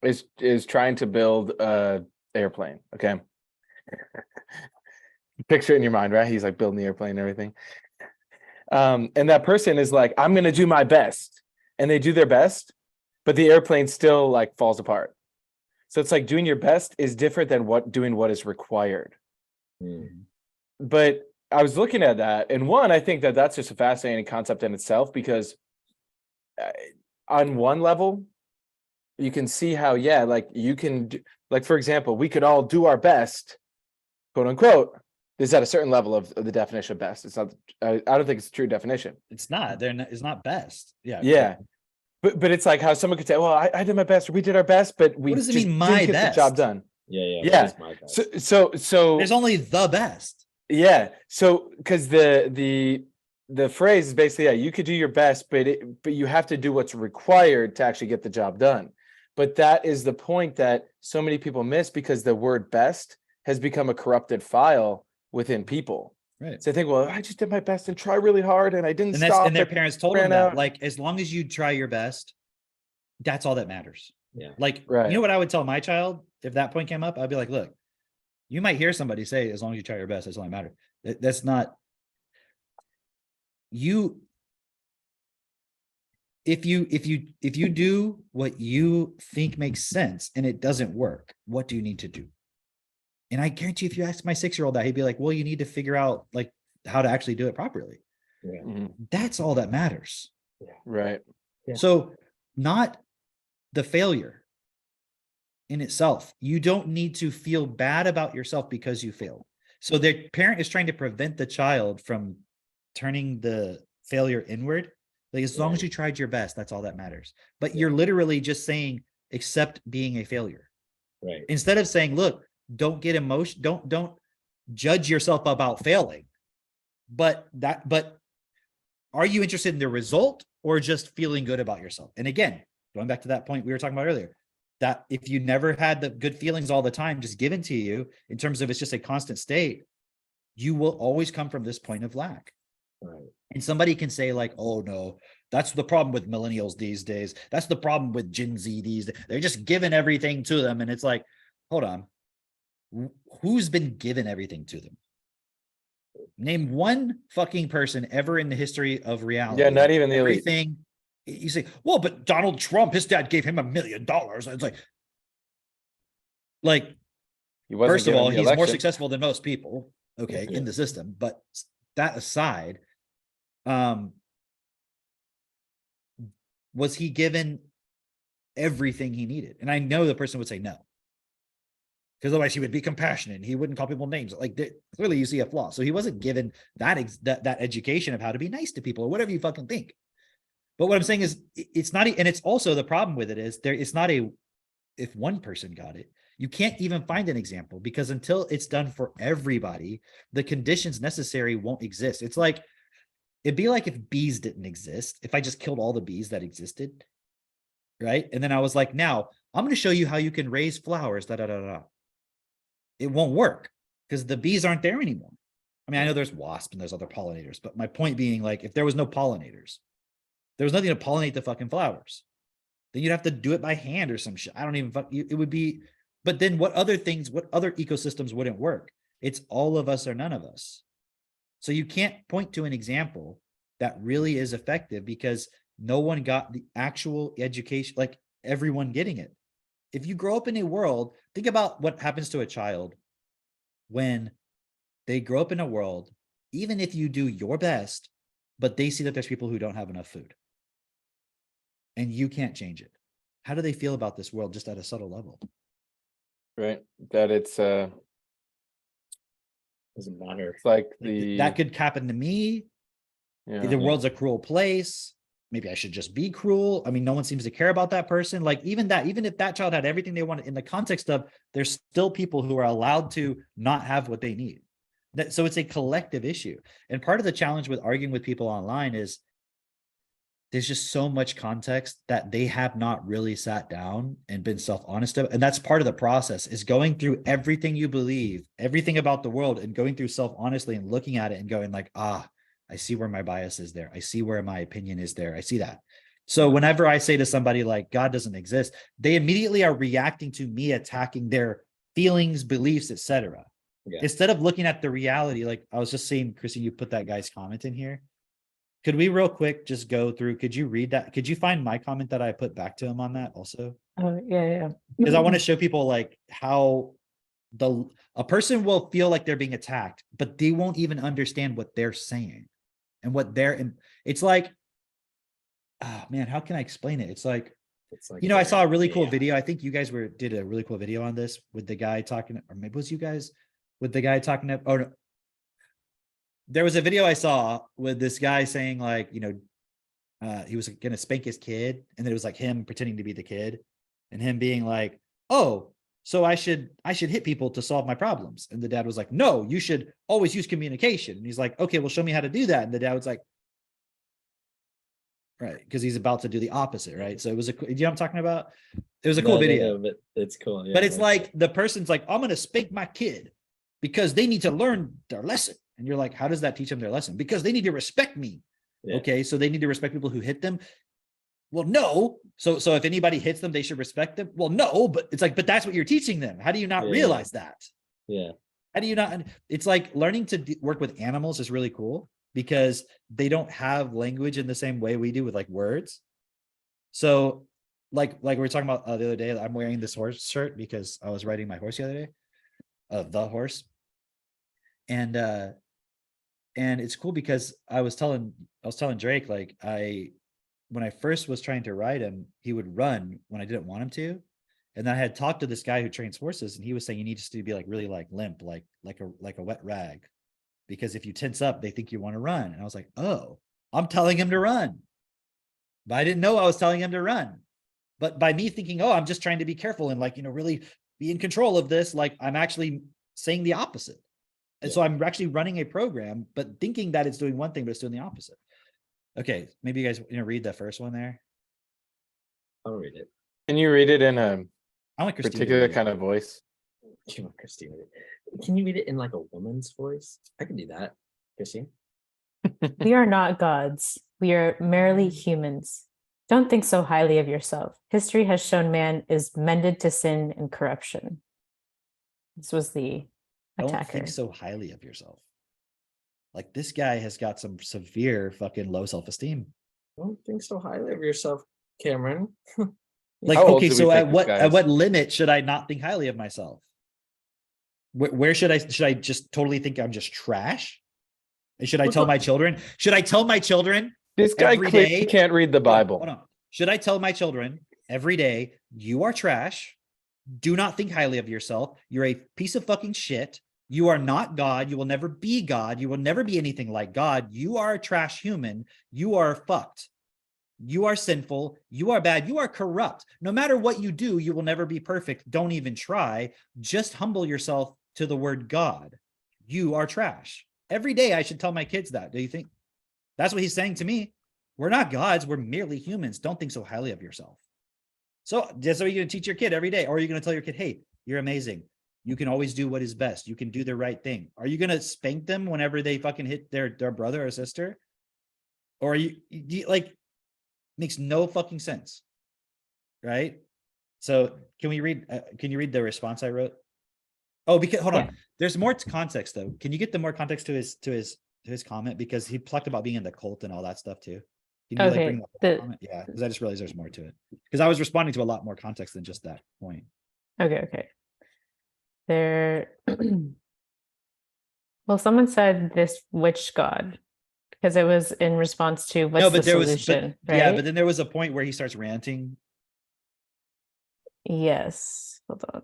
D: is trying to build a airplane. Okay. Picture it in your mind, right? He's like building the airplane and everything. And that person is like, I'm going to do my best. And they do their best, but the airplane still like falls apart. So it's like doing your best is different than doing what is required. But I was looking at that, and one, I think that that's just a fascinating concept in itself, because on one level, you can see how, like you can do, like, for example, we could all do our best, quote unquote. This is at a certain level of the definition of best. It's not, I don't think it's a true definition.
C: It's not, it's not best.
D: Yeah. But it's like how someone could say, well, I did my best, or we did our best, but we
C: just
D: didn't
C: my
D: get
C: best?
D: the job done.
B: Yeah. My best.
D: So
C: there's only the best.
D: Yeah. So, because the phrase is basically, you could do your best, but you have to do what's required to actually get the job done. But that is the point that so many people miss, because the word best has become a corrupted file within people.
C: Right.
D: So they think, well, I just did my best and try really hard and I didn't
C: And that's
D: stop.
C: and their
D: and
C: parents told them
D: ran
C: that,
D: out.
C: like, as long as you try your best, that's all that matters.
B: Yeah.
C: Like,
D: Right.
C: you know what I would tell my child if that point came up? I'd be like, look, you might hear somebody say, as long as you try your best, that's all that matters. That's not you. If you do what you think makes sense and it doesn't work, what do you need to do? And I guarantee if you ask my 6-year-old that, he'd be like, well, you need to figure out like how to actually do it properly.
B: Yeah.
D: Mhm.
C: That's all that matters.
D: Right.
B: Yeah.
C: So not the failure in itself. You don't need to feel bad about yourself because you failed. So the parent is trying to prevent the child from turning the failure inward. Like, as long as
B: Right.
C: you tried your best, that's all that matters. But you're literally just saying, accept being a failure.
B: Right.
C: Instead of saying, look, don't get emotion, don't judge yourself about failing. But are you interested in the result or just feeling good about yourself? And again, going back to that point we were talking about earlier, that if you never had the good feelings all the time just given to you, in terms of it's just a constant state, you will always come from this point of lack.
B: Right.
C: And somebody can say like, oh no, that's the problem with millennials these days. That's the problem with Gen Z these days. They're just giving everything to them. And it's like, hold on. Who's been given everything to them? Name one fucking person ever in the history of reality.
D: Yeah, not even the elite.
C: Everything. You say, well, but Donald Trump, his dad gave him $1 million. It's like,
D: He wasn't
C: first of
D: given
C: all,
D: the
C: he's more
D: election.
C: successful than most people, okay, in the system. But that aside, was he given everything he needed? And I know the person would say no, because otherwise he would be compassionate and he wouldn't call people names. Like, clearly you see a flaw. So he wasn't given that education of how to be nice to people or whatever you fucking think. But what I'm saying is, it's not, and it's also the problem with it is it's not if one person got it, you can't even find an example, because until it's done for everybody, the conditions necessary won't exist. It's like, it'd be like if bees didn't exist, if I just killed all the bees that existed, right? And then I was like, now I'm going to show you how you can raise flowers, It won't work because the bees aren't there anymore. I mean, I know there's wasps and there's other pollinators, but my point being, like, if there was no pollinators, there was nothing to pollinate the fucking flowers, then you'd have to do it by hand or some shit. I don't even it would be, but then what other ecosystems wouldn't work? It's all of us or none of us. So you can't point to an example that really is effective because no one got the actual education, like everyone getting it. If you grow up in a world, think about what happens to a child when they grow up in a world, even if you do your best, but they see that there's people who don't have enough food and you can't change it. How do they feel about this world just at a subtle level?
D: Right. That it's
B: Doesn't matter.
D: like
C: that could happen to me.
D: yeah.
C: The world's a cruel place. Maybe I should just be cruel. I mean, no one seems to care about that person. Like, even if that child had everything they wanted, in the context of there's still people who are allowed to not have what they need. So it's a collective issue. And part of the challenge with arguing with people online is there's just so much context that they have not really sat down and been self-honest about. And that's part of the process, is going through everything you believe, everything about the world, and going through self-honestly and looking at it and going like, I see where my bias is there. I see where my opinion is there. I see that. So whenever I say to somebody like God doesn't exist, they immediately are reacting to me attacking their feelings, beliefs, etc.
B: Yeah.
C: Instead of looking at the reality. Like I was just saying, Chrissy, you put that guy's comment in here. Could we real quick just go through, could you read that? Could you find my comment that I put back to him on that also?
E: Oh, yeah.
C: Because I want to show people like how a person will feel like they're being attacked, but they won't even understand what they're saying and what it's like, oh man, how can I explain it? It's like, I saw a really cool video. I think you guys did a really cool video on this with the guy talking, or maybe it was you guys with the guy talking. Oh no. There was a video I saw with this guy saying like, he was going to spank his kid. And then it was like him pretending to be the kid and him being like, oh, so I should hit people to solve my problems. And the dad was like, no, you should always use communication. And he's like, okay, well, show me how to do that. And the dad was like, right? Because he's about to do the opposite, right? So it was you know what I'm talking about? It was a cool video.
B: But it's cool. Yeah,
C: but it's like the person's like, I'm gonna spank my kid because they need to learn their lesson. And you're like, how does that teach them their lesson? Because they need to respect me. Yeah. Okay, so they need to respect people who hit them. Well, no. So if anybody hits them, they should respect them. Well, no, but it's like, but that's what you're teaching them. How do you not realize that?
B: Yeah.
C: How do you not? It's like learning to work with animals is really cool because they don't have language in the same way we do with like words. So like we were talking about the other day, I'm wearing this horse shirt because I was riding my horse the other day, the horse. And it's cool because I was telling Drake, like when I first was trying to ride him, he would run when I didn't want him to. And then I had talked to this guy who trains horses, and he was saying you need just to be like really like limp, like a wet rag, because if you tense up, they think you want to run. And I was like, oh, I'm telling him to run, but I didn't know I was telling him to run. But by me thinking, oh, I'm just trying to be careful and like, you know, really be in control of this, like I'm actually saying the opposite. And so I'm actually running a program, but thinking that it's doing one thing, but it's doing the opposite. Okay, maybe you guys read the first one there.
B: I'll read it.
D: Can you read it in a
C: I want Christina
D: particular kind of voice?
B: You want Christina? Can you read it in like a woman's voice? I can do that, Christine.
E: We are not gods. We are merely humans. Don't think so highly of yourself. History has shown man is mended to sin and corruption. This was the attacker.
C: Don't think so highly of yourself. Like this guy has got some severe fucking low self-esteem.
B: Don't think so highly of yourself, Cameron.
C: Like, okay, so at what limit should I not think highly of myself? Where should I just totally think I'm just trash? And should I tell my children? Should I tell my children?
D: This guy clearly can't read the Bible.
C: Hold on. Should I tell my children every day, you are trash? Do not think highly of yourself. You're a piece of fucking shit. You are not God. You will never be God. You will never be anything like God. You are a trash human. You are fucked. You are sinful. You are bad. You are corrupt. No matter what you do, you will never be perfect. Don't even try. Just humble yourself to the word God. You are trash. Every day I should tell my kids that. Do you think? That's what he's saying to me. We're not gods. We're merely humans. Don't think so highly of yourself. So that's what you're going to teach your kid every day. Or are you going to tell your kid, hey, you're amazing. You can always do what is best. You can do the right thing. Are you going to spank them whenever they fucking hit their brother or sister? Or are you like, makes no fucking sense. Right? So can you read the response I wrote? Oh, because hold on. There's more context though. Can you get the more context to his comment? Because he talked about being in the cult and all that stuff too. Can you bring that comment? Yeah, because I just realized there's more to it. Because I was responding to a lot more context than just that point.
E: Okay. Well, someone said this witch god because it was in response to what's the solution, right?
C: Yeah, but then there was a point where he starts ranting.
E: Yes, hold on.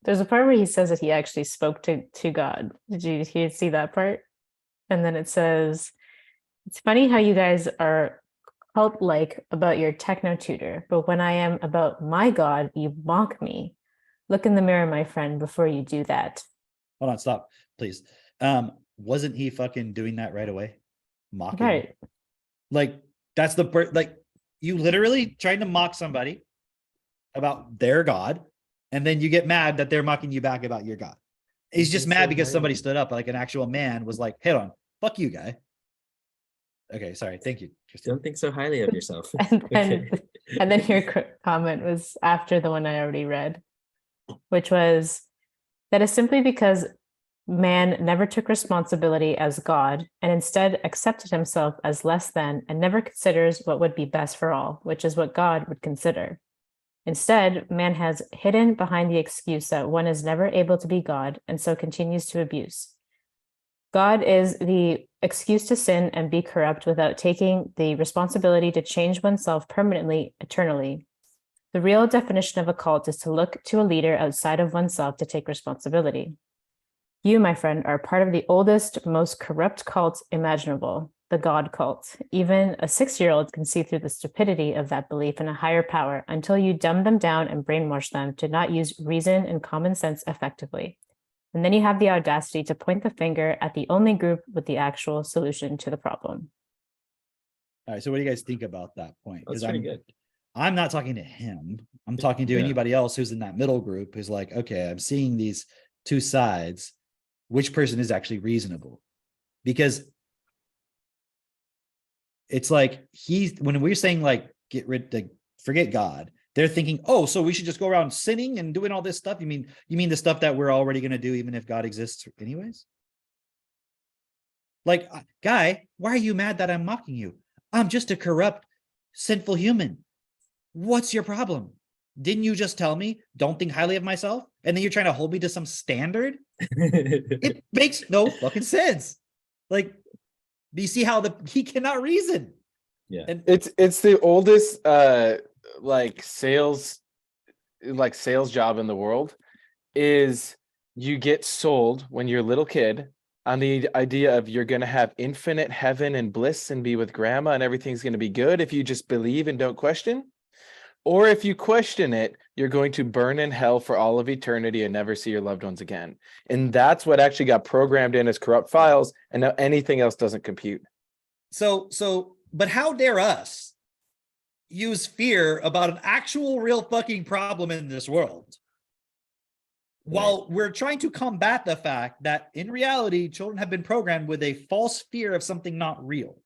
E: There's a part where he says that he actually spoke to God. Did you see that part? And then it says, it's funny how you guys are cult-like about your techno tutor, but when I am about my God, you mock me. Look in the mirror, my friend, before you do that.
C: Hold on, stop, please. Wasn't he fucking doing that right away? Mocking.
E: Right.
C: Like, that's like, you literally trying to mock somebody about their God, and then you get mad that they're mocking you back about your God. He's just mad because somebody stood up, like an actual man was like, hey, on, fuck you, guy. Okay, sorry. Thank you, Christine.
B: Don't think so highly of yourself.
E: and then your comment was after the one I already read, which was, that is simply because man never took responsibility as God and instead accepted himself as less than and never considers what would be best for all, which is what God would consider. Instead, man has hidden behind the excuse that one is never able to be God and so continues to abuse. God is the excuse to sin and be corrupt without taking the responsibility to change oneself permanently, eternally. The real definition of a cult is to look to a leader outside of oneself to take responsibility. You, my friend, are part of the oldest, most corrupt cult imaginable, the God cult. Even a 6-year-old can see through the stupidity of that belief in a higher power until you dumb them down and brainwash them to not use reason and common sense effectively. And then you have the audacity to point the finger at the only group with the actual solution to the problem.
C: All right. So what do you guys think about that point?
B: That's
C: Because
B: pretty good.
C: I'm not talking to him. I'm talking to
B: Yeah.
C: anybody else who's in that middle group who's like, okay, I'm seeing these two sides. Which person is actually reasonable? Because it's like when we're saying like forget God, they're thinking, oh, so we should just go around sinning and doing all this stuff. You mean the stuff that we're already going to do even if God exists anyways? Like, guy, why are you mad that I'm mocking you? I'm just a corrupt, sinful human. What's your problem? Didn't you just tell me don't think highly of myself? And then you're trying to hold me to some standard? It makes no fucking sense. Like, do you see how he cannot reason?
B: Yeah.
D: And it's the oldest sales job in the world. Is you get sold when you're a little kid on the idea of you're going to have infinite heaven and bliss and be with grandma and everything's going to be good if you just believe and don't question. Or if you question it, you're going to burn in hell for all of eternity and never see your loved ones again. And that's what actually got programmed in as corrupt files. And now anything else doesn't compute.
C: But how dare us use fear about an actual real fucking problem in this world? While we're trying to combat the fact that in reality, children have been programmed with a false fear of something not real.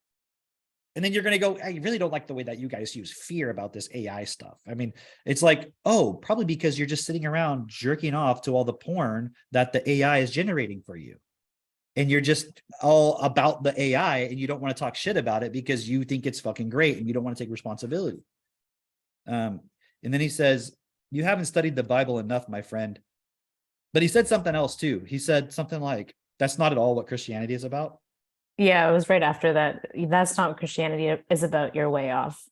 C: And then you're going to go, I really don't like the way that you guys use fear about this AI stuff. I mean, it's like, oh, probably because you're just sitting around jerking off to all the porn that the AI is generating for you. And you're just all about the AI and you don't want to talk shit about it because you think it's fucking great and you don't want to take responsibility. And then he says, you haven't studied the Bible enough, my friend. But he said something else too. He said something like, that's not at all what Christianity is about.
E: Yeah, it was right after that. That's not what Christianity is about. You're way off.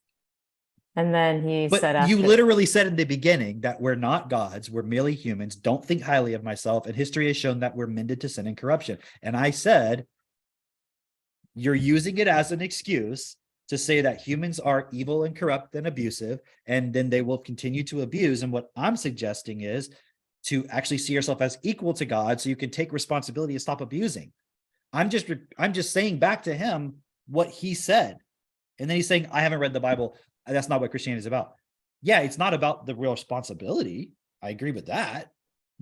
E: And then he said,
C: you literally said in the beginning that we're not gods, we're merely humans, don't think highly of myself, and history has shown that we're mended to sin and corruption. And I said, you're using it as an excuse to say that humans are evil and corrupt and abusive, and then they will continue to abuse. And what I'm suggesting is to actually see yourself as equal to God so you can take responsibility and stop abusing. I'm just saying back to him what he said. And then he's saying, I haven't read the Bible. That's not what Christianity is about. Yeah, it's not about the real responsibility. I agree with that.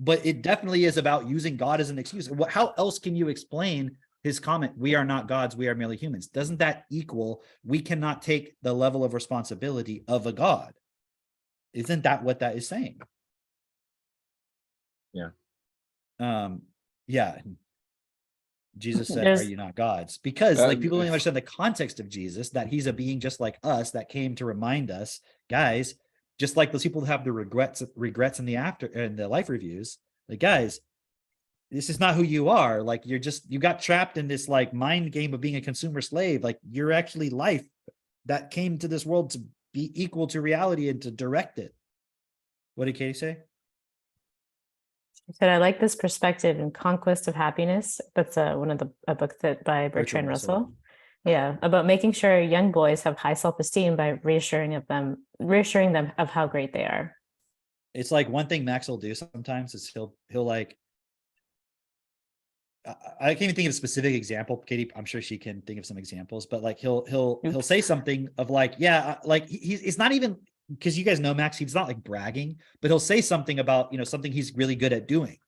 C: But it definitely is about using God as an excuse. How else can you explain his comment, we are not gods, we are merely humans? Doesn't that equal we cannot take the level of responsibility of a God? Isn't that what that is saying?
B: Yeah.
C: Yeah. Jesus said, are you not gods? Because like people don't understand the context of Jesus, that he's a being just like us that came to remind us, guys, just like those people who have the regrets in the life reviews, like, guys, this is not who you are. Like, you got trapped in this like mind game of being a consumer slave. Like, you're actually life that came to this world to be equal to reality and to direct it. What did Katie say?
E: I said, I like this perspective in Conquest of Happiness. That's one of a book that by Bertrand Russell. Yeah, about making sure young boys have high self-esteem by reassuring them of how great they are.
C: It's like one thing Max will do sometimes is he'll like, I can't even think of a specific example. Katie, I'm sure she can think of some examples, but like he'll say something of like, yeah, like it's not even, because you guys know Max, he's not like bragging, but he'll say something about, something he's really good at doing.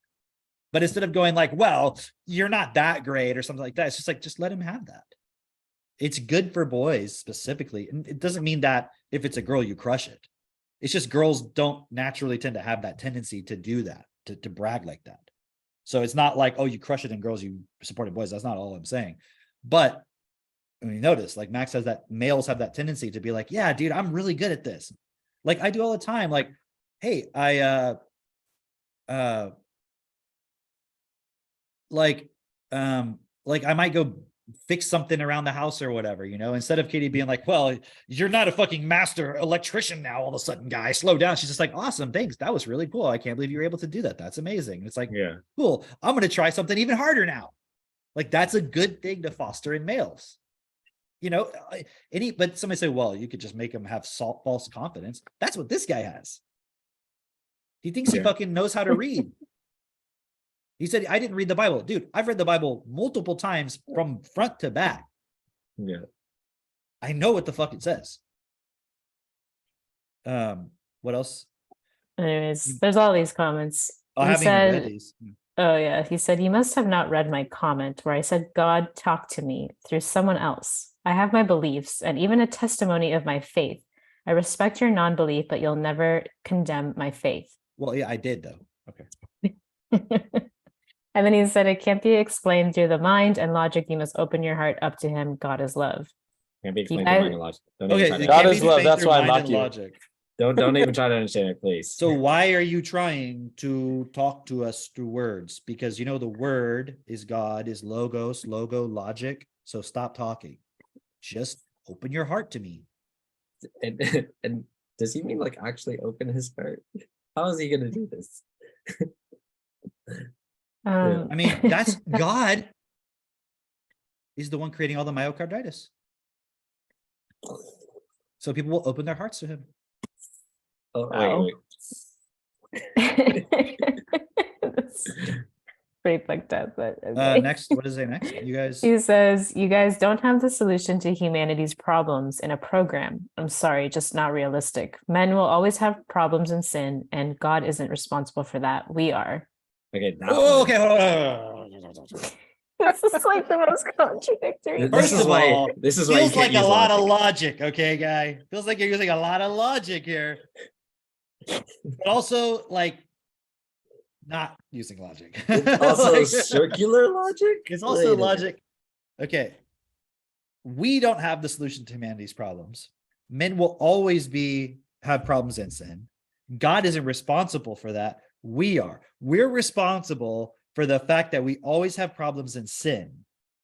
C: But instead of going like, well, you're not that great or something like that, it's just like, just let him have that. It's good for boys specifically. And it doesn't mean that if it's a girl, you crush it. It's just girls don't naturally tend to have that tendency to do that, to brag like that. So it's not like, oh, you crush it in girls, you supported boys. That's not all I'm saying. But when you notice, like Max says that males have that tendency to be like, yeah, dude, I'm really good at this. Like I do all the time. Like, hey, I might go fix something around the house or whatever, instead of Katie being like, well, you're not a fucking master electrician now, all of a sudden, guy, slow down. She's just like, awesome, thanks. That was really cool. I can't believe you were able to do that. That's amazing. It's like, yeah, cool. I'm going to try something even harder now. Like, that's a good thing to foster in males. But somebody say, well, you could just make him have false confidence. That's what this guy has. He thinks he fucking knows how to read. He said, I didn't read the Bible. Dude, I've read the Bible multiple times from front to back.
B: Yeah.
C: I know what the fuck it says. What else?
E: Anyways, there's all these comments.
C: I
E: He
C: haven't even read
E: said,
C: these.
E: oh yeah, he said, you must have not read my comment where I said God talked to me through someone else. I have my beliefs and even a testimony of my faith. I respect your non-belief, but you'll never condemn my faith.
C: Well, yeah, I did though. Okay.
E: And then he said, it can't be explained through the mind and logic. You must open your heart up to him. God is love.
B: Can't be explained
E: guys-
B: through mind and logic. Don't even
C: Okay.
B: try
C: it
B: to-
D: God
C: can't
D: is
C: be
D: love,
C: explained
D: that's
C: through
D: why I
C: mind
D: mock
C: and
D: you.
C: logic.
B: don't even try to understand it, please.
C: So why are you trying to talk to us through words? Because the word is God, is logos, logo, logic. So stop talking. Just open your heart to me.
B: and does he mean like actually open his heart? How is he gonna do this?
C: I mean, that's God is the one creating all the myocarditis. So people will open their hearts to him.
B: Oh,
E: Wow.
B: wait.
E: That's pretty fucked up, but okay.
C: Next, what does it say next? You guys.
E: He says, you guys don't have the solution to humanity's problems in a program. I'm sorry, just not realistic. Men will always have problems and sin, and God isn't responsible for that. We are.
B: Okay. That
C: Oh,
B: one.
C: okay. Hold on.
E: This is like the most contradictory.
B: This
C: First
B: is
C: of
B: why-
C: all,
B: this is why you
C: feels
B: can't
C: like a
B: use
C: lot of
B: logic.
C: logic, okay, guy? Feels like you're using a lot of logic here. But also, like, not using logic.
B: It's also
C: Like,
B: circular logic.
C: it's also
B: Wait a minute.
C: logic. Okay. We don't have the solution to humanity's problems. Men will always have problems and sin. God isn't responsible for that. We are. We're responsible for the fact that we always have problems and sin,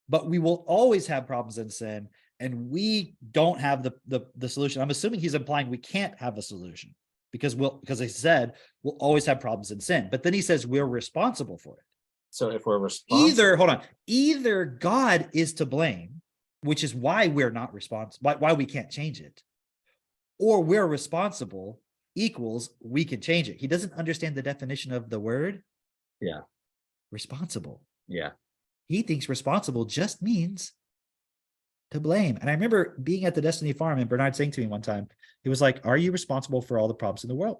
C: but we will always have problems and sin, and we don't have the solution. I'm assuming he's implying we can't have a solution because I said we'll always have problems and sin. But then he says we're responsible for it.
B: So if we're responsible,
C: Either God is to blame, which is why we're not responsible, why we can't change it, or we're responsible equals we can change it. He doesn't understand the definition of the word.
B: Yeah.
C: Responsible.
B: Yeah.
C: He thinks responsible just means to blame. And I remember being at the Destiny Farm and Bernard saying to me one time, he was like, are you responsible for all the problems in the world?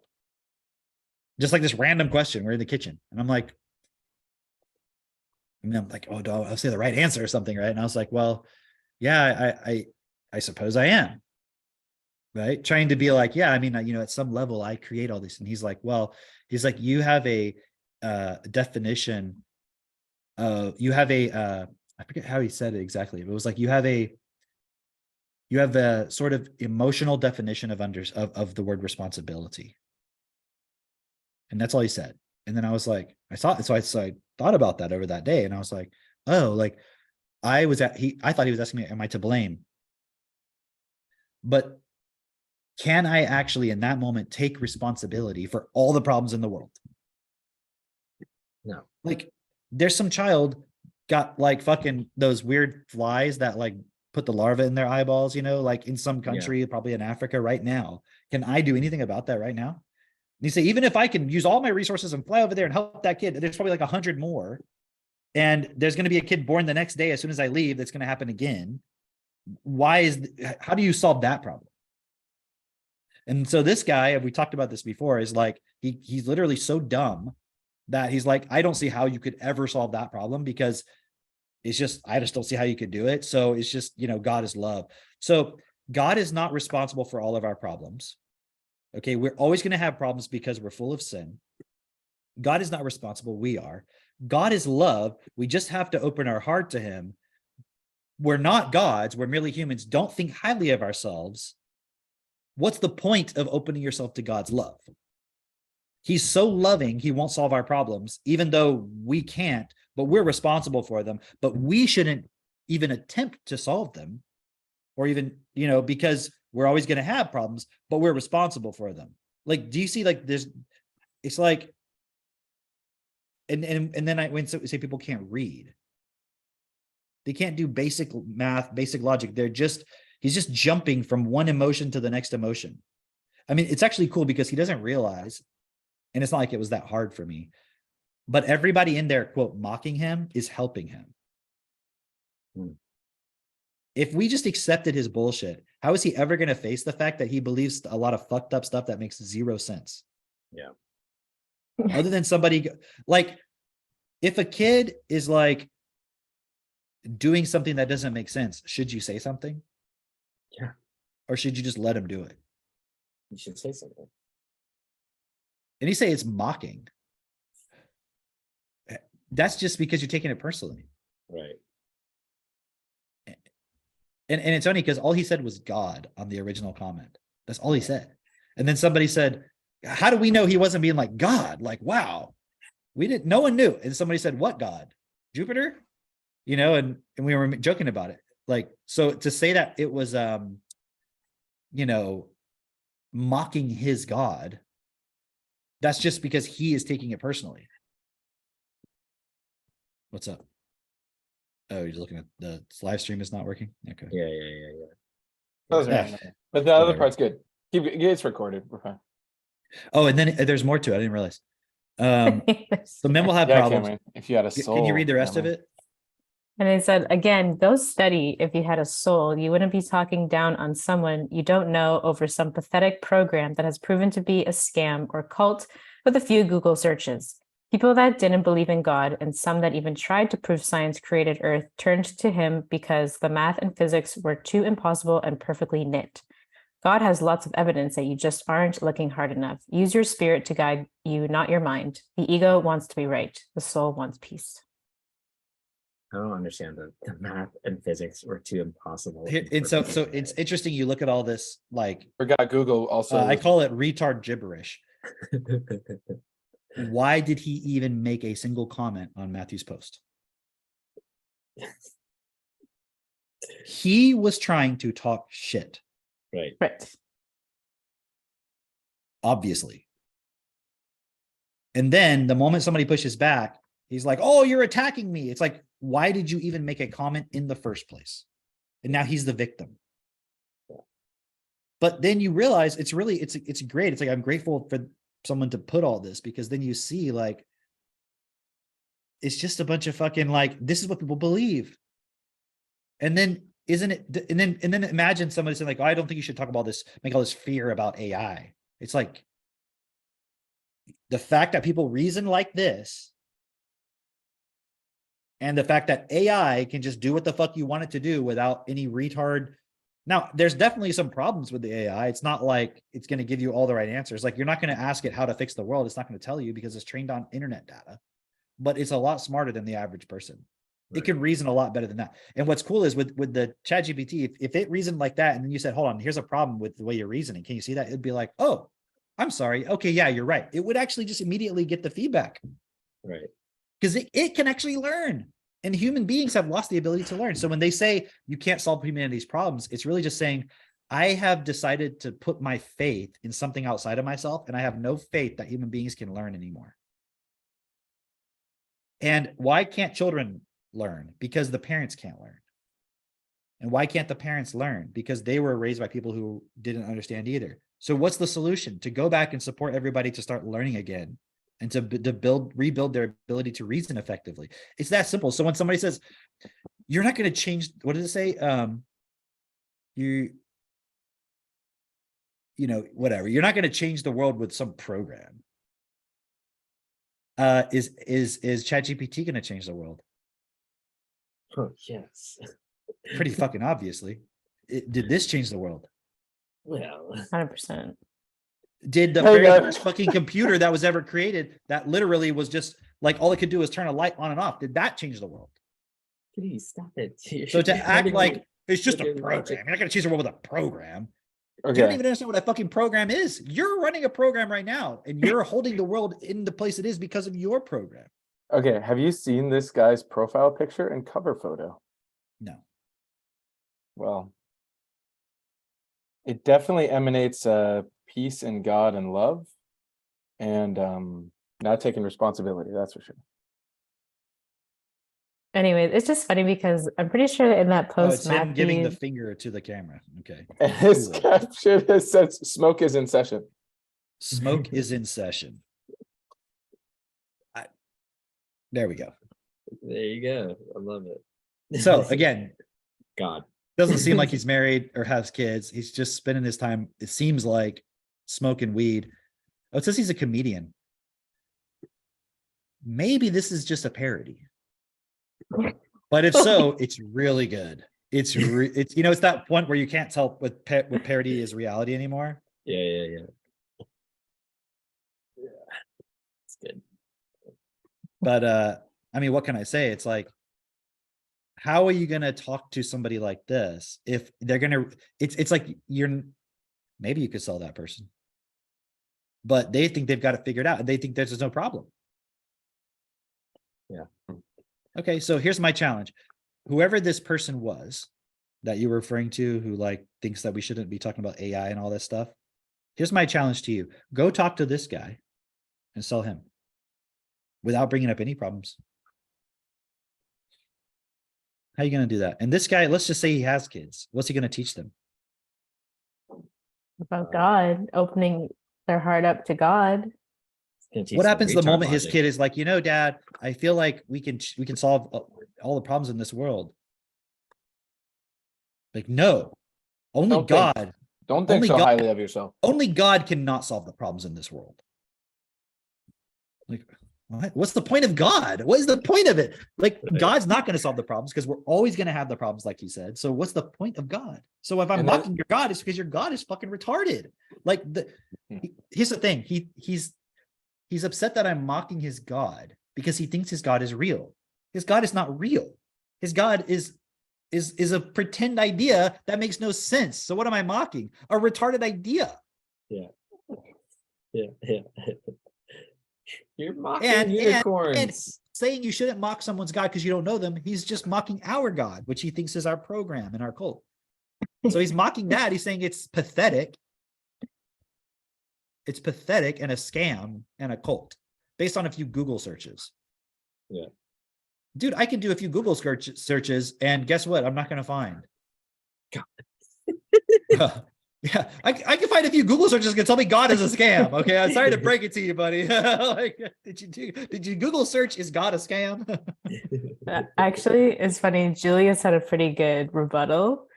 C: Just like this random question. We're in the kitchen. And I'm like, oh, do I'll say the right answer or something, right? And I was like, well, yeah, I suppose I am. Right. Trying to be like, yeah, I mean, at some level I create all this. And he's like, you have a definition you have I forget how he said it exactly. It was like you have a sort of emotional definition of the word responsibility. And that's all he said. And then I was like, I thought about that over that day. And I was like, oh, like I thought he was asking me, am I to blame? But can I actually in that moment take responsibility for all the problems in the world?
B: No.
C: Like there's some child got like fucking those weird flies that like put the larva in their eyeballs, like in some country, probably in Africa right now. Can I do anything about that right now? And you say, even if I can use all my resources and fly over there and help that kid, there's probably like 100 more. And there's going to be a kid born the next day as soon as I leave. That's going to happen again. How do you solve that problem? And so this guy, we talked about this before, is like, he's literally so dumb that he's like, I don't see how you could ever solve that problem because I just don't see how you could do it. So it's just, God is love. So God is not responsible for all of our problems. Okay. We're always going to have problems because we're full of sin. God is not responsible. We are. God is love. We just have to open our heart to him. We're not gods. We're merely humans. Don't think highly of ourselves. What's the point of opening yourself to God's love? He's so loving, he won't solve our problems, even though we can't, but we're responsible for them. But we shouldn't even attempt to solve them or even, because we're always going to have problems, but we're responsible for them. Like, do you see like it's like, and then when say people can't read, they can't do basic math, basic logic. He's just jumping from one emotion to the next emotion. I mean, it's actually cool because he doesn't realize, and it's not like it was that hard for me, but everybody in there, quote, mocking him is helping him. If we just accepted his bullshit, how is he ever going to face the fact that he believes a lot of fucked up stuff that makes zero sense?
B: Yeah.
C: Other than somebody like, if a kid is like doing something that doesn't make sense, should you say something?
B: Yeah.
C: Or should you just let him do it?
B: You should say something.
C: And you say it's mocking. That's just because you're taking it personally.
B: Right.
C: And it's funny because all he said was God on the original comment. That's all he said. And then somebody said, how do we know he wasn't being like God? Like, wow, no one knew. And somebody said, what God? Jupiter? You know, and we were joking about it. Like, so to say that it was, you know, mocking his God, that's just because he is taking it personally. What's up? Oh, you're looking at the live stream is not working? Okay.
B: Yeah.
D: Those are-
C: Yeah.
D: But the other
C: Whatever.
D: part's good. It's recorded. We're fine.
C: Oh, and then there's more to it. I didn't realize. So men will have
D: Yeah,
C: problems.
D: Cameron, if you had a soul.
C: Can you read the rest of
D: Cameron.
C: it?
E: And it said, again, go study. If you had a soul, you wouldn't be talking down on someone you don't know over some pathetic program that has proven to be a scam or cult with a few Google searches. People that didn't believe in God and some that even tried to prove science created Earth turned to him because the math and physics were too impossible and perfectly knit. God has lots of evidence that you just aren't looking hard enough. Use your spirit to guide you, not your mind. The ego wants to be right. The soul wants peace.
B: I don't understand the math and physics were too impossible.
C: And so it's interesting. You look at all this, like,
D: Forgot Google also.
C: I call it retard gibberish. Why did he even make a single comment on Matthew's post? He was trying to talk shit,
B: Right.
E: Right.
C: obviously. And then the moment somebody pushes back, he's like, oh, you're attacking me. It's like, why did you even make a comment in the first place? And now he's the victim. But then you realize it's really, it's great. It's like, I'm grateful for someone to put all this, because then you see, like, it's just a bunch of fucking, like, this is what people believe. And then isn't it, and then imagine somebody saying like, oh, I don't think you should talk about this, make all this fear about AI. It's like, the fact that people reason like this, and the fact that AI can just do what the fuck you want it to do without any retard. Now, there's definitely some problems with the AI. It's not like it's going to give you all the right answers. Like, you're not going to ask it how to fix the world. It's not going to tell you because it's trained on internet data, but it's a lot smarter than the average person. Right. It can reason a lot better than that. And what's cool is with the ChatGPT, if it reasoned like that, and then you said, hold on, here's a problem with the way you're reasoning. Can you see that? It'd be like, oh, I'm sorry. Okay, yeah, you're right. It would actually just immediately get the feedback.
B: Right.
C: Because it can actually learn. And human beings have lost the ability to learn. So when they say you can't solve humanity's problems, it's really just saying, I have decided to put my faith in something outside of myself, and I have no faith that human beings can learn anymore. And why can't children learn? Because the parents can't learn. And why can't the parents learn? Because they were raised by people who didn't understand either. So what's the solution? To go back and support everybody to start learning again, and to rebuild their ability to reason effectively. It's that simple. So when somebody says, you're not going to change, what does it say? You know, whatever, you're not going to change the world with some program. Is ChatGPT going to change the world?
B: Oh, yes.
C: Pretty fucking obviously. Did this change the world?
B: Well,
E: 100%.
C: Did the very first fucking computer that was ever created, that literally was just like, all it could do was turn a light on and off, did that change the world?
B: please stop it.
C: So to act like it's just a program, you're not going to change the world with a program.
D: Okay.
C: You don't even understand what a fucking program is. You're running a program right now, and you're holding the world in the place it is because of your program.
D: Okay, have you seen this guy's profile picture and cover photo?
C: No.
D: Well, it definitely emanates peace and God and love, and not taking responsibility, that's for sure.
E: Anyway, it's just funny because I'm pretty sure that in that
C: Oh,
E: post,
C: it's him giving the
E: Matthew,
C: finger to the camera. Okay.
D: And his caption has said, "Smoke is in session."
C: Smoke is in session. There we go.
B: There you go. I love it.
C: So again,
B: God.
C: Doesn't seem like he's married or has kids. He's just spending his time, it seems like, smoking weed. Oh, it says he's a comedian. Maybe this is just a parody. But if so, it's really good. It's it's that point where you can't tell what parody is reality anymore.
B: Yeah. It's good.
C: But I mean, what can I say? It's like, how are you gonna talk to somebody like this if they're gonna? It's like maybe you could sell that person, but they think they've got it figured out, and they think there's no problem.
B: Yeah.
C: Okay, so here's my challenge. Whoever this person was that you were referring to, who like thinks that we shouldn't be talking about AI and all this stuff, here's my challenge to you. Go talk to this guy and sell him without bringing up any problems. How are you going to do that? And this guy, let's just say he has kids. What's he going to teach them?
E: About God, opening their heart up to God.
C: What happens the moment his kid is like, Dad, I feel like we can solve all the problems in this world? Like, no, only God.
D: Don't think so highly of yourself.
C: Only God cannot solve the problems in this world. Like, what? What's the point of God? What is the point of it? Like, God's not going to solve the problems because we're always going to have the problems, like you said. So what's the point of God? So if I'm mocking your God, it's because your God is fucking retarded. Like, here's the thing. He's upset that I'm mocking his God because he thinks his God is real. His God is not real. His God is a pretend idea that makes no sense. So what am I mocking? A retarded idea.
B: Yeah. You're mocking unicorns.
C: And saying you shouldn't mock someone's God because you don't know them. He's just mocking our God, which he thinks is our program and our cult. So he's mocking that. He's saying it's pathetic. It's pathetic and a scam and a cult based on a few Google searches.
B: Yeah.
C: Dude, I can do a few Google searches and guess what? I'm not going to find. Yeah, I can find a few Google searches can tell me God is a scam. Okay, I'm sorry to break it to you, buddy. Like, did you Google search is God a scam?
E: Actually, it's funny. Julius had a pretty good rebuttal.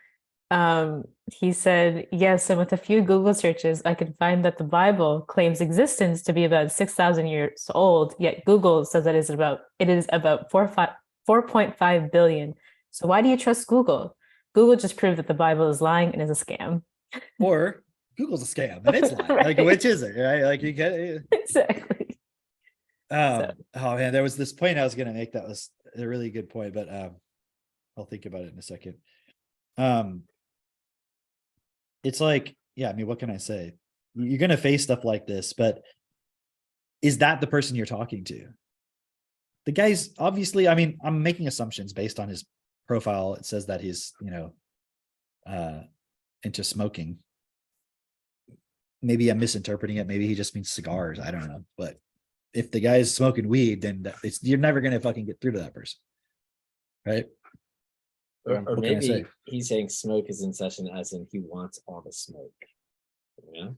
E: He said, yes, and with a few Google searches, I can find that the Bible claims existence to be about 6,000 years old, yet Google says that it is about 4.5 billion. So why do you trust Google? Google just proved that the Bible is lying and is a scam.
C: Or Google's a scam and it's lying. Right. Like, which is it? Right? Like, you get it.
E: Exactly.
C: Oh man, there was this point I was going to make that was a really good point, but I'll think about it in a second. It's like, yeah, I mean, what can I say? You're going to face stuff like this, but is that the person you're talking to? The guy's obviously, I mean, I'm making assumptions based on his profile. It says that he's, into smoking. Maybe I'm misinterpreting it. Maybe he just means cigars. I don't know. But if the guy's smoking weed, then you're never going to fucking get through to that person. Right?
B: Or maybe he's saying smoke is in session as in he wants all the smoke. Yeah.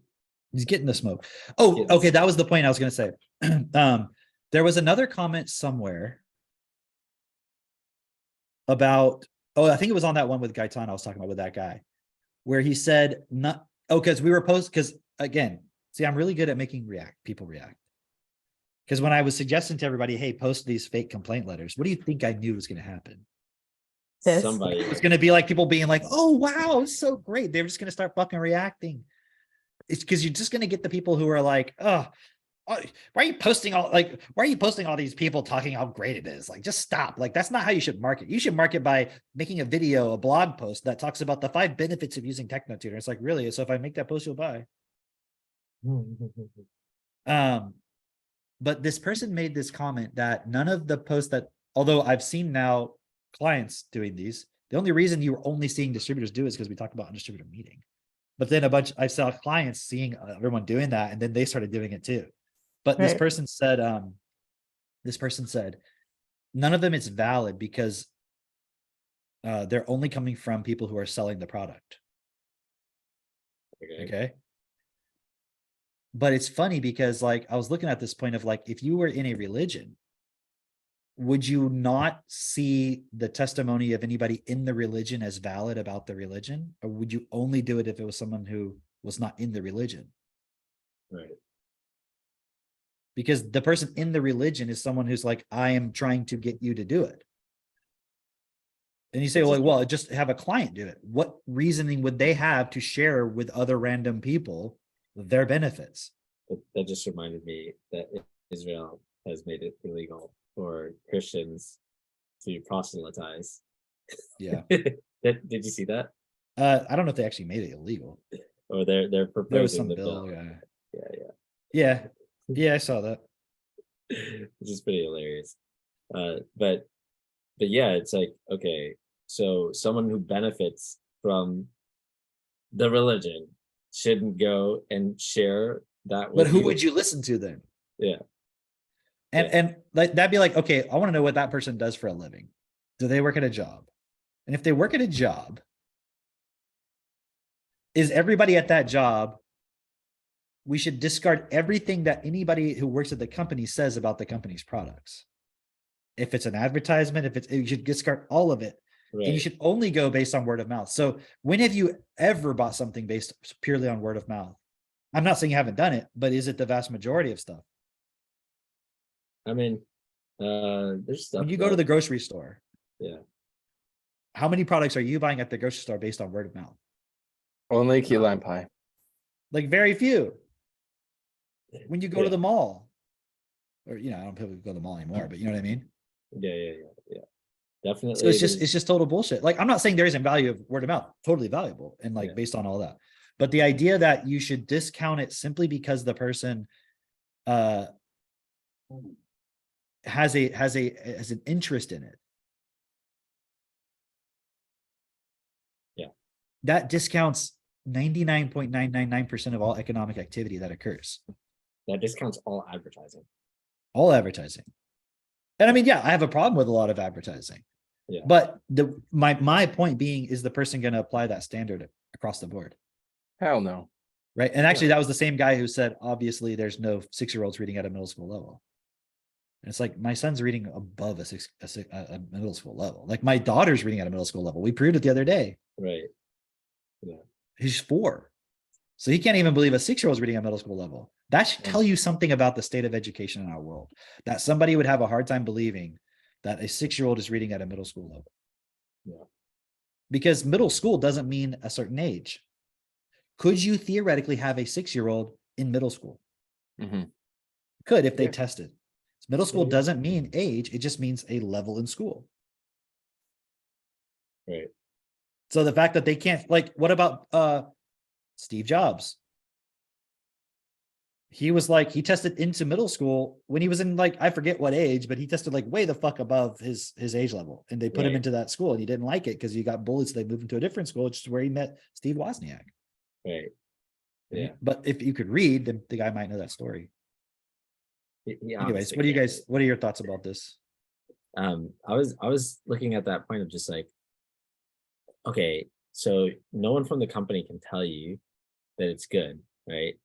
C: He's getting the smoke. Oh, okay. That was the point I was going to say. There was another comment somewhere about, I think it was on that one with Gaetan I was talking about with that guy, where he said, because we were because again, see, I'm really good at making people react. Because when I was suggesting to everybody, hey, post these fake complaint letters, what do you think I knew was going to happen?
B: Somebody
C: it's going to be like people being like, oh, wow, it's so great. They're just going to start fucking reacting. It's because you're just going to get the people who are like, oh, why are you posting all these people talking how great it is? Like, just stop. Like, that's not how you should market. You should market by making a video, a blog post that talks about the 5 benefits of using TechnoTutor. It's like, really? So if I make that post, you'll buy. But this person made this comment that none of the posts that, although I've seen now clients doing these, the only reason you were only seeing distributors do it is because we talked about on distributor meeting. But then I saw clients seeing everyone doing that, and then they started doing it too. But this person said, none of them is valid because they're only coming from people who are selling the product. Okay. But it's funny because, like, I was looking at this point of like, if you were in a religion would you not see the testimony of anybody in the religion as valid about the religion? Or would you only do it if it was someone who was not in the religion?
B: Right.
C: Because the person in the religion is someone who's like, I am trying to get you to do it. And you say, well, just have a client do it. What reasoning would they have to share with other random people their benefits?
B: That just reminded me that Israel has made it illegal for Christians to proselytize.
C: Yeah.
B: Did you see that?
C: I don't know if they actually made it illegal.
B: Or they're proposing
C: There was some
B: the
C: bill. Yeah, I saw that.
B: Which is pretty hilarious. But yeah, it's like, okay, so someone who benefits from the religion shouldn't go and share that with
C: But who would you listen to then?
B: Yeah.
C: And like that'd be like, okay, I want to know what that person does for a living. Do they work at a job? And if they work at a job, is everybody at that job, we should discard everything that anybody who works at the company says about the company's products. If it's an advertisement, you should discard all of it.
B: Right.
C: And you should only go based on word of mouth. So when have you ever bought something based purely on word of mouth? I'm not saying you haven't done it, but is it the vast majority of stuff?
B: I mean, there's stuff.
C: When you go to the grocery store,
B: yeah,
C: how many products are you buying at the grocery store based on word of mouth?
D: Only key lime pie.
C: Like very few. When you go to the mall, or I don't people go to the mall anymore, but you know what I mean?
B: Yeah. Definitely.
C: So it's just total bullshit. Like, I'm not saying there isn't value of word of mouth, totally valuable, and like based on all that. But the idea that you should discount it simply because the person has an interest in it.
B: Yeah.
C: That discounts 99.999% of all economic activity that occurs.
B: That discounts all advertising.
C: All advertising. And I mean, yeah, I have a problem with a lot of advertising.
B: Yeah.
C: But my point being, is the person going to apply that standard across the board?
D: Hell no.
C: Right. And actually, that was the same guy who said, obviously, there's no 6-year-olds reading at a middle school level. And it's like, my son's reading above a middle school level. Like, my daughter's reading at a middle school level. We proved it the other day.
B: Right. Yeah.
C: He's 4. So he can't even believe a 6-year-old's reading at middle school level. That should tell you something about the state of education in our world, that somebody would have a hard time believing that a 6-year-old is reading at a middle school level.
B: Yeah.
C: Because middle school doesn't mean a certain age. Could you theoretically have a 6-year-old in middle school?
D: Mm-hmm.
C: Could, if they tested. Middle school doesn't mean age. It just means a level in school.
B: Right.
C: So the fact that they can't, like, what about Steve Jobs? He was like, he tested into middle school when he was in, like, I forget what age, but he tested like way the fuck above his age level. And they put him into that school and he didn't like it because he got bullied. So they moved him to a different school, which is where he met Steve Wozniak.
B: Right. Yeah.
C: But if you could read, then the guy might know that story. Anyways, what are your thoughts about this?
B: I was looking at that point of just like, okay, so no one from the company can tell you that it's good, right?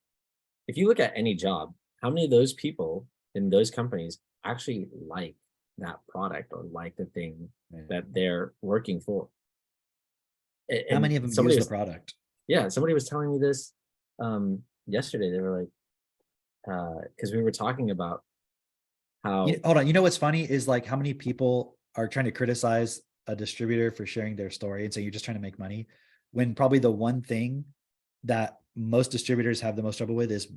B: If you look at any job, how many of those people in those companies actually like that product or like the thing that they're working for?
C: How many of them use the product?
B: Yeah, somebody was telling me this yesterday. They were like, because we were talking about how
C: hold on, what's funny is like how many people are trying to criticize a distributor for sharing their story and say you're just trying to make money, when probably the one thing that most distributors have the most trouble with is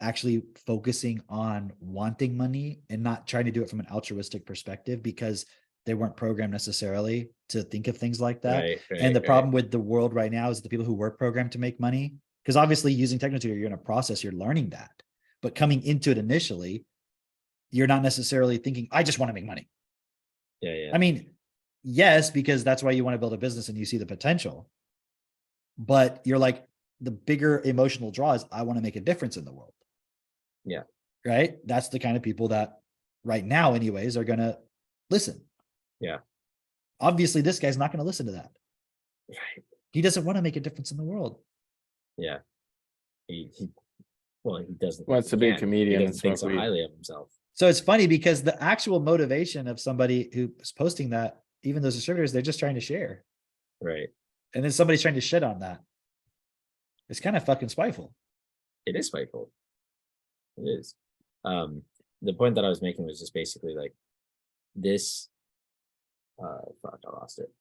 C: actually focusing on wanting money and not trying to do it from an altruistic perspective, because they weren't programmed necessarily to think of things like that. And the problem with the world right now is the people who were programmed to make money, because obviously using techno-tutor, you're in a process, you're learning that. But coming into it initially, you're not necessarily thinking, I just want to make money.
B: Yeah.
C: I mean, yes, because that's why you want to build a business and you see the potential. But you're like, the bigger emotional draw is, I want to make a difference in the world.
B: Yeah.
C: Right? That's the kind of people that right now anyways are going to listen.
B: Yeah.
C: Obviously, this guy's not going to listen to that.
B: Right.
C: He doesn't want to make a difference in the world.
B: Yeah. He doesn't
D: wants to be a comedian.
B: He doesn't think so highly of himself.
C: So it's funny because the actual motivation of somebody who's posting that, even those distributors, they're just trying to share.
B: Right.
C: And then somebody's trying to shit on that. It's kind of fucking spiteful.
B: It is spiteful. It is. The point that I was making was just basically like this. Fuck, I lost it.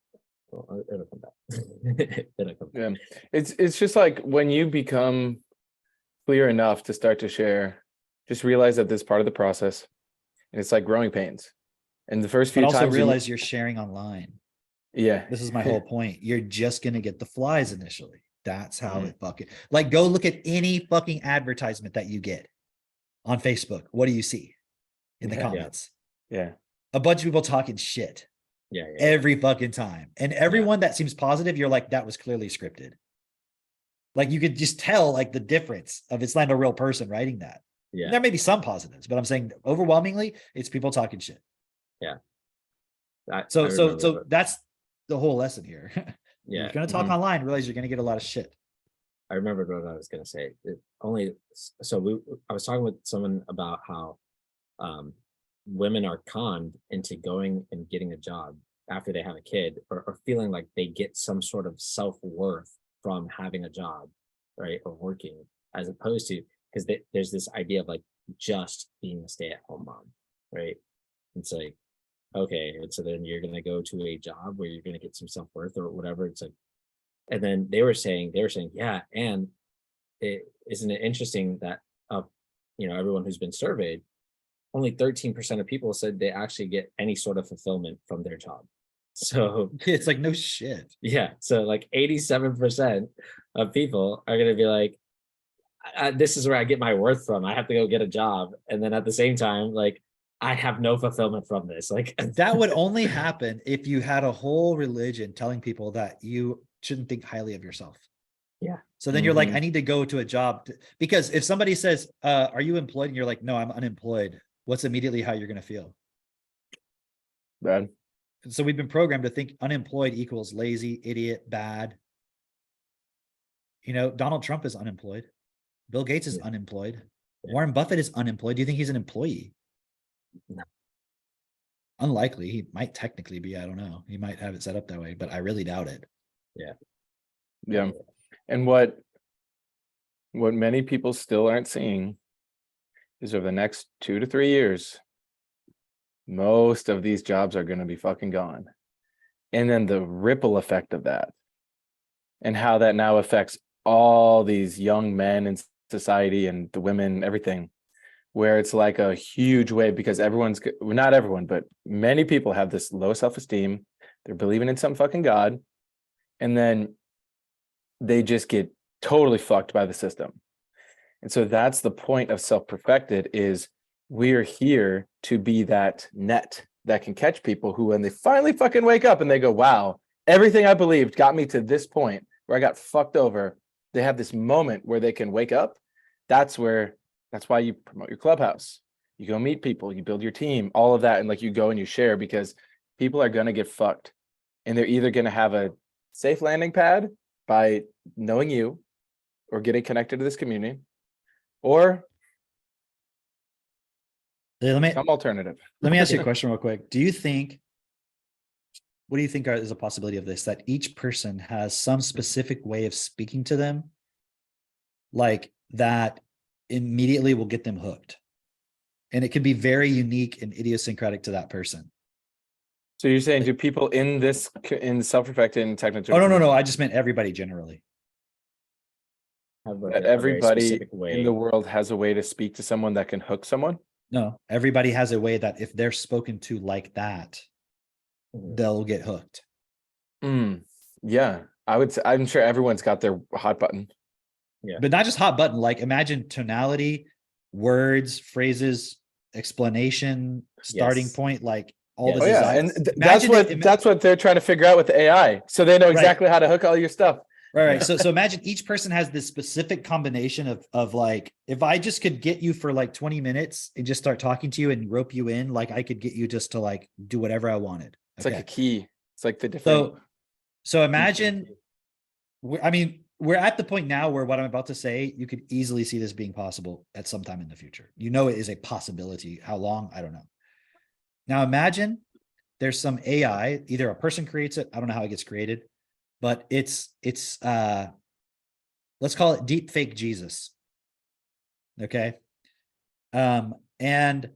B: Well, it'll come back. It'll come back.
D: Yeah, it's just like when you become clear enough to start to share, just realize that this is part of the process, and it's like growing pains. And the first few
C: But also
D: times,
C: realize you're sharing online.
D: yeah,
C: This is my whole point. You're just gonna get the flies initially. That's how
D: Mhm.
C: it fucking like go look at any fucking advertisement that you get on Facebook. What do you see in the
D: Yeah.
C: comments?
D: yeah,
C: A bunch of people talking shit
B: Yeah.
C: every fucking time. And everyone that seems positive, you're like, that was clearly scripted. Like you could just tell like the difference of it's not a real person writing that.
B: Yeah.
C: There may be some positives, but I'm saying overwhelmingly it's people talking shit.
B: I
C: So
B: remember,
C: that's the whole lesson here.
B: yeah.
C: You're gonna talk
D: Mhm.
C: online, realize you're gonna get a lot of shit.
B: I remembered what I was gonna say. I was talking with someone about how women are conned into going and getting a job after they have a kid, or feeling like they get some sort of self-worth from having a job, right, or working, as opposed to because there's this idea of like just being a stay-at-home mom, right? It's like, okay, and so then you're gonna go to a job where you're gonna get some self-worth or whatever. It's like, and then they were saying, yeah, and isn't it interesting that everyone who's been surveyed, only 13% of people said they actually get any sort of fulfillment from their job. So
C: It's like no shit.
B: yeah, so like 87% of people are gonna be like, this is where I get my worth from. I have to go get a job, and then at the same time, like I have no fulfillment from this. Like
C: That would only happen if you had a whole religion telling people that you shouldn't think highly of yourself.
B: Yeah.
C: So then you're like,
D: Mhm.
C: I need to go to a job because if somebody says, are you employed? And you're like, no, I'm unemployed. What's immediately how you're going to feel?
D: bad.
C: So we've been programmed to think unemployed equals lazy, idiot, bad. Donald Trump is unemployed. Bill Gates is unemployed.
B: Yeah.
C: Warren Buffett is unemployed. Do you think he's an employee?
B: No.
C: Unlikely. He might technically be. I don't know. He might have it set up that way, but I really doubt it.
D: Yeah. And what many people still aren't seeing is over the next 2 to 3 years, most of these jobs are going to be fucking gone. And then the ripple effect of that and how that now affects all these young men in society and the women, everything, where it's like a huge wave because not everyone, but many people have this low self-esteem. They're believing in some fucking God. And then they just get totally fucked by the system. And so that's the point of Self-Perfected is we're here to be that net that can catch people who, when they finally fucking wake up and they go, wow, everything I believed got me to this point where I got fucked over. They have this moment where they can wake up. That's why you promote your clubhouse. You go meet people, you build your team, all of that. And like you go and you share because people are going to get fucked. And they're either going to have a safe landing pad by knowing you or getting connected to this community, or some alternative.
C: Let me ask you a question real quick. What do you think is a possibility of this, that each person has some specific way of speaking to them, like that immediately will get them hooked? And it can be very unique and idiosyncratic to that person.
D: So you're saying, do people in Self-Perfected and Technical?
C: Oh, no. I just meant everybody generally.
B: That
D: everybody in the world has a way to speak to someone that can hook someone?
C: No, everybody has a way that if they're spoken to like that, they'll get hooked.
D: Yeah, I would say, I'm sure everyone's got their hot button.
B: Yeah.
C: But not just hot button, like imagine tonality, words, phrases, explanation, starting point, like all the
D: and that's what they're trying to figure out with the AI. So they know exactly how to hook all your stuff.
C: Right. So imagine each person has this specific combination of like, if I just could get you for like 20 minutes and just start talking to you and rope you in, like I could get you just to like do whatever I wanted.
D: It's like a key. It's like the different.
C: So imagine, I mean, we're at the point now where what I'm about to say, you could easily see this being possible at some time in the future. You know, it is a possibility. How long? I don't know. Now imagine there's some AI, either a person creates it, I don't know how it gets created, but it's let's call it deep fake Jesus. Okay. And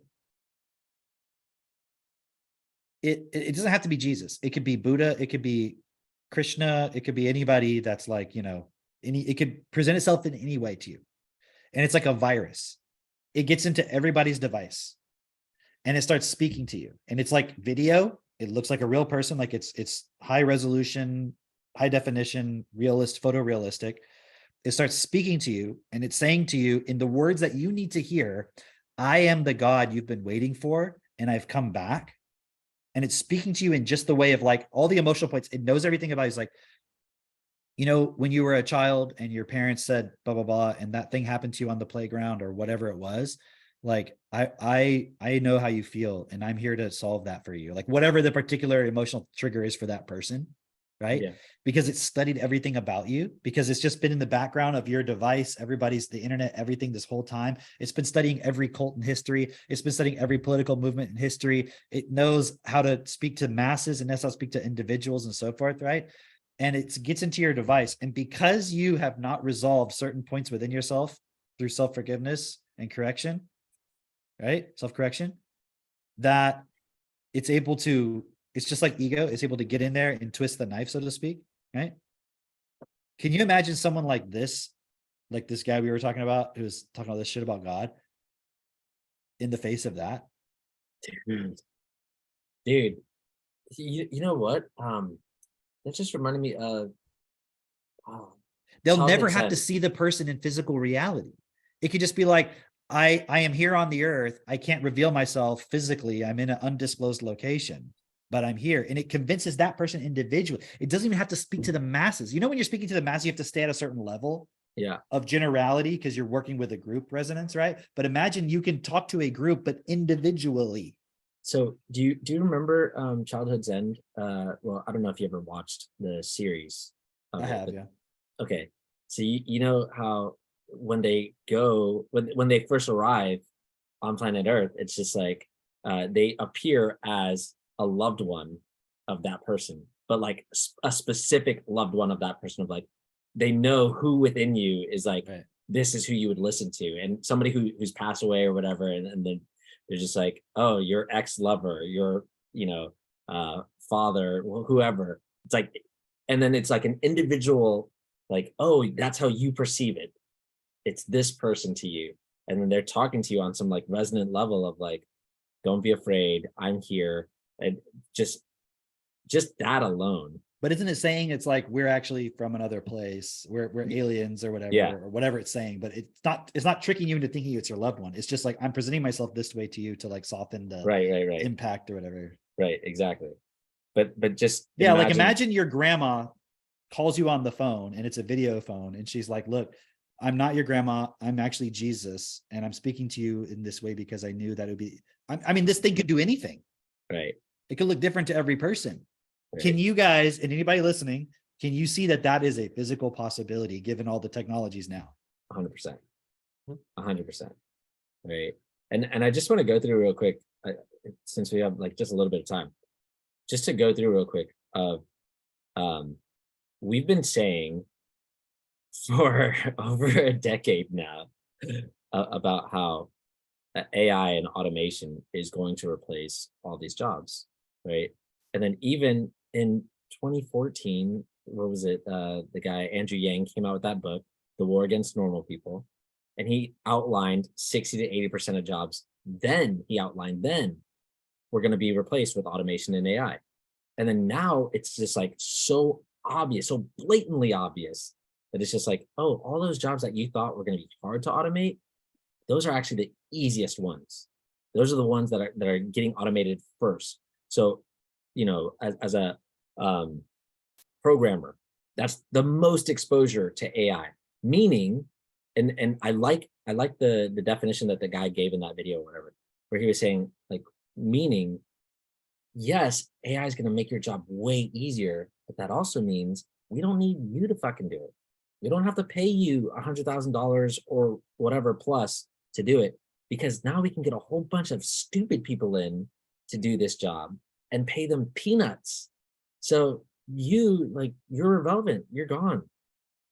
C: it doesn't have to be Jesus. It could be Buddha, it could be Krishna, it could be anybody that's like, you know, it could present itself in any way to you. And it's like a virus. It gets into everybody's device and it starts speaking to you. And it's like video. It looks like a real person, like it's high resolution, high definition, photorealistic. It starts speaking to you and it's saying to you in the words that you need to hear, I am the God you've been waiting for, and I've come back. And it's speaking to you in just the way of like all the emotional points. It knows everything about you. It's like, you know, when you were a child and your parents said blah, blah, blah, and that thing happened to you on the playground or whatever it was, like, I know how you feel and I'm here to solve that for you. Like whatever the particular emotional trigger is for that person, right?
B: Yeah.
C: Because it's studied everything about you, because it's just been in the background of your device, the internet, everything this whole time. It's been studying every cult in history. It's been studying every political movement in history. It knows how to speak to masses and that's how to speak to individuals and so forth, right? And it gets into your device. And because you have not resolved certain points within yourself through self-forgiveness and correction, right? Self-correction, that it's able to, it's just like ego, it's able to get in there and twist the knife, so to speak, right? Can you imagine someone like this guy we were talking about, who was talking all this shit about God, in the face of that?
B: Dude, you know what? That just reminded me of.
C: They'll
B: Childhood
C: never have to
B: Zen.
C: see the person in physical reality. It could just be like, I am here on the earth. I can't reveal myself physically. I'm in an undisclosed location, but I'm here. And it convinces that person individually. It doesn't even have to speak to the masses. You know, when you're speaking to the masses, you have to stay at a certain level
B: Yeah.
C: of generality because you're working with a group resonance, right? But imagine you can talk to a group, but individually.
B: So do you remember Childhood's End? Well, I don't know if you ever watched the series.
C: I have, yeah.
B: Okay. So you know how when they go, when they first arrive on planet Earth, it's just like they appear as a loved one of that person, but like a specific loved one of that person, of like, they know who within you is like,
C: Right.
B: This is who you would listen to, and somebody who's passed away or whatever, and then they're just like, oh, your ex-lover, your, you know, father, whoever. It's like, and then it's like an individual, like, oh, that's how you perceive it. It's this person to you. And then they're talking to you on some like resonant level of like, don't be afraid, I'm here. And just that alone.
C: But isn't it saying it's like we're actually from another place, we're aliens or whatever,
B: Yeah.
C: or whatever it's saying? But it's not tricking you into thinking it's your loved one. It's just like, I'm presenting myself this way to you to like soften the
B: Right.
C: impact or whatever.
B: Right, exactly. But just
C: like imagine your grandma calls you on the phone and it's a video phone and she's like, look, I'm not your grandma, I'm actually Jesus, and I'm speaking to you in this way because I knew that it would be, I mean, this thing could do anything.
B: Right.
C: It could look different to every person.
B: Right.
C: Can you guys, and anybody listening, can you see that is a physical possibility given all the technologies now?
B: 100%. 100%. Right. And I just want to go through real quick, since we have like just a little bit of time, just to go through real quick of, we've been saying for over a decade now about how AI and automation is going to replace all these jobs, right? And then even in 2014, what was it? The guy Andrew Yang came out with that book, The War Against Normal People, and he outlined 60 to 80% of jobs. Then he outlined we're going to be replaced with automation and AI. And then now it's just like so obvious, so blatantly obvious, that it's just like, oh, all those jobs that you thought were going to be hard to automate, those are actually the easiest ones. Those are the ones that are getting automated first. So, you know, as a programmer, that's the most exposure to AI. Meaning, and I like the definition that the guy gave in that video or whatever, where he was saying, like, meaning, yes, AI is going to make your job way easier, but that also means we don't need you to fucking do it. We don't have to pay you $100,000 or whatever plus to do it, because now we can get a whole bunch of stupid people in to do this job and pay them peanuts. So you're irrelevant, you're gone.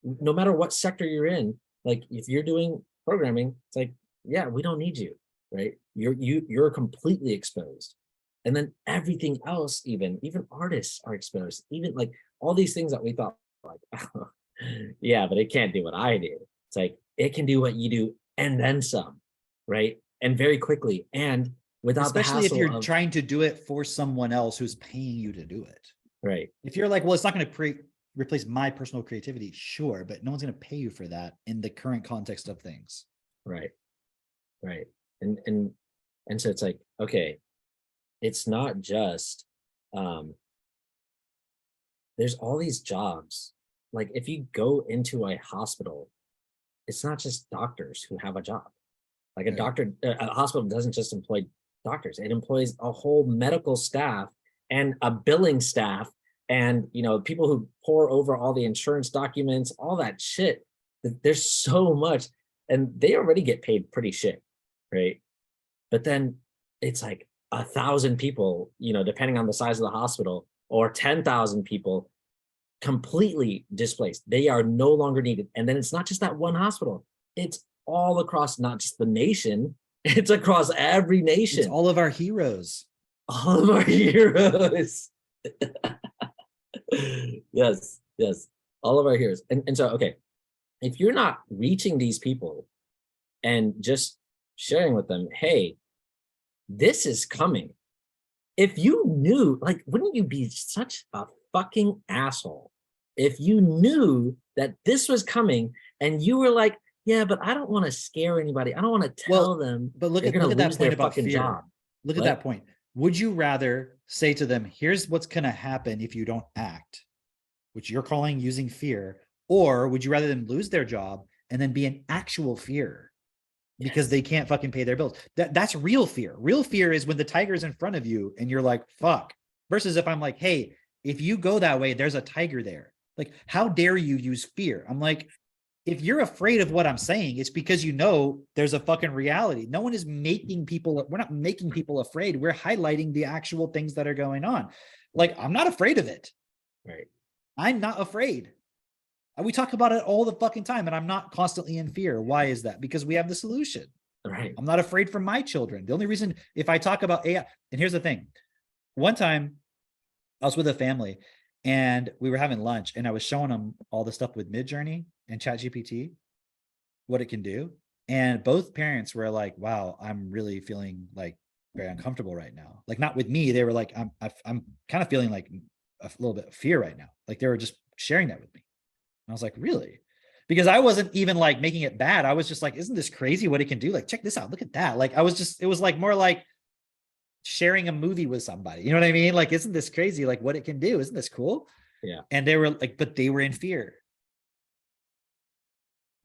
B: No matter what sector you're in, like if you're doing programming, it's like, yeah, we don't need you, right? You're completely exposed. And then everything else, even artists are exposed, even like all these things that we thought like, yeah, but it can't do what I do. It's like, it can do what you do and then some, right? And very quickly, and without
C: especially if
B: the
C: you're
B: hassle of,
C: trying to do it for someone else who's paying you to do it.
B: right.
C: If you're like, well, it's not going to replace my personal creativity, sure, but no one's going to pay you for that in the current context of things.
B: Right. Right. And so it's like, okay, it's not just there's all these jobs. Like if you go into a hospital, it's not just doctors who have a job. Like a hospital doesn't just employ doctors, it employs a whole medical staff and a billing staff and people who pour over all the insurance documents, all that shit. There's so much, and they already get paid pretty shit, right? But then it's like 1,000 people, depending on the size of the hospital, or 10,000 people completely displaced. They are no longer needed. And then it's not just that one hospital, it's all across not just the nation, it's across every nation.
C: It's all of our heroes.
B: All of our heroes. Yes, all of our heroes. And so, okay, if you're not reaching these people and just sharing with them, hey, this is coming. If you knew, like, wouldn't you be such a fucking asshole if you knew that this was coming and you were like, yeah, but I don't want to scare anybody. I don't want to tell them.
C: But look at that point about fear.
B: Job.
C: Look at that point. Would you rather say to them, here's what's going to happen if you don't act, which you're calling using fear, or would you rather them lose their job and then be an actual fear because they can't fucking pay their bills? That's real fear. Real fear is when the tiger's in front of you and you're like, fuck, versus if I'm like, hey, if you go that way, there's a tiger there. Like, how dare you use fear? I'm like, if you're afraid of what I'm saying, it's because there's a fucking reality. No one is making people, we're not making people afraid. We're highlighting the actual things that are going on. Like, I'm not afraid of it.
B: Right.
C: I'm not afraid. We talk about it all the fucking time and I'm not constantly in fear. Why is that? Because we have the solution.
B: Right.
C: I'm not afraid for my children. The only reason, if I talk about AI, and here's the thing. One time I was with a family and we were having lunch and I was showing them all the stuff with Midjourney and ChatGPT, what it can do. And both parents were like, wow, I'm really feeling like very uncomfortable right now. Like, not with me. They were like, I'm kind of feeling like a little bit of fear right now. Like, they were just sharing that with me. And I was like, really? Because I wasn't even like making it bad. I was just like, isn't this crazy what it can do? Like, check this out. Look at that. Like, it was like more like sharing a movie with somebody. You know what I mean? Like, isn't this crazy? Like, what it can do? Isn't this cool?
B: Yeah.
C: And they were like, but they were in fear.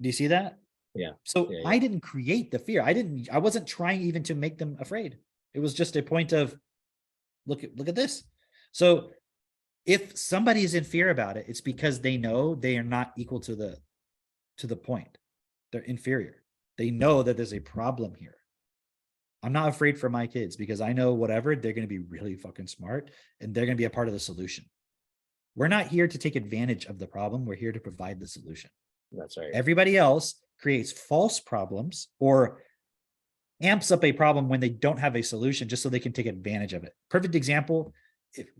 C: Do you see that?
B: Yeah.
C: So I didn't create the fear. I wasn't trying even to make them afraid. It was just a point of, look at this. So if somebody is in fear about it, it's because they know they are not equal to the point. They're inferior. They know that there's a problem here. I'm not afraid for my kids because I know whatever, they're going to be really fucking smart and they're going to be a part of the solution. We're not here to take advantage of the problem. We're here to provide the solution.
B: That's right.
C: Everybody else creates false problems or amps up a problem when they don't have a solution just so they can take advantage of it. Perfect example,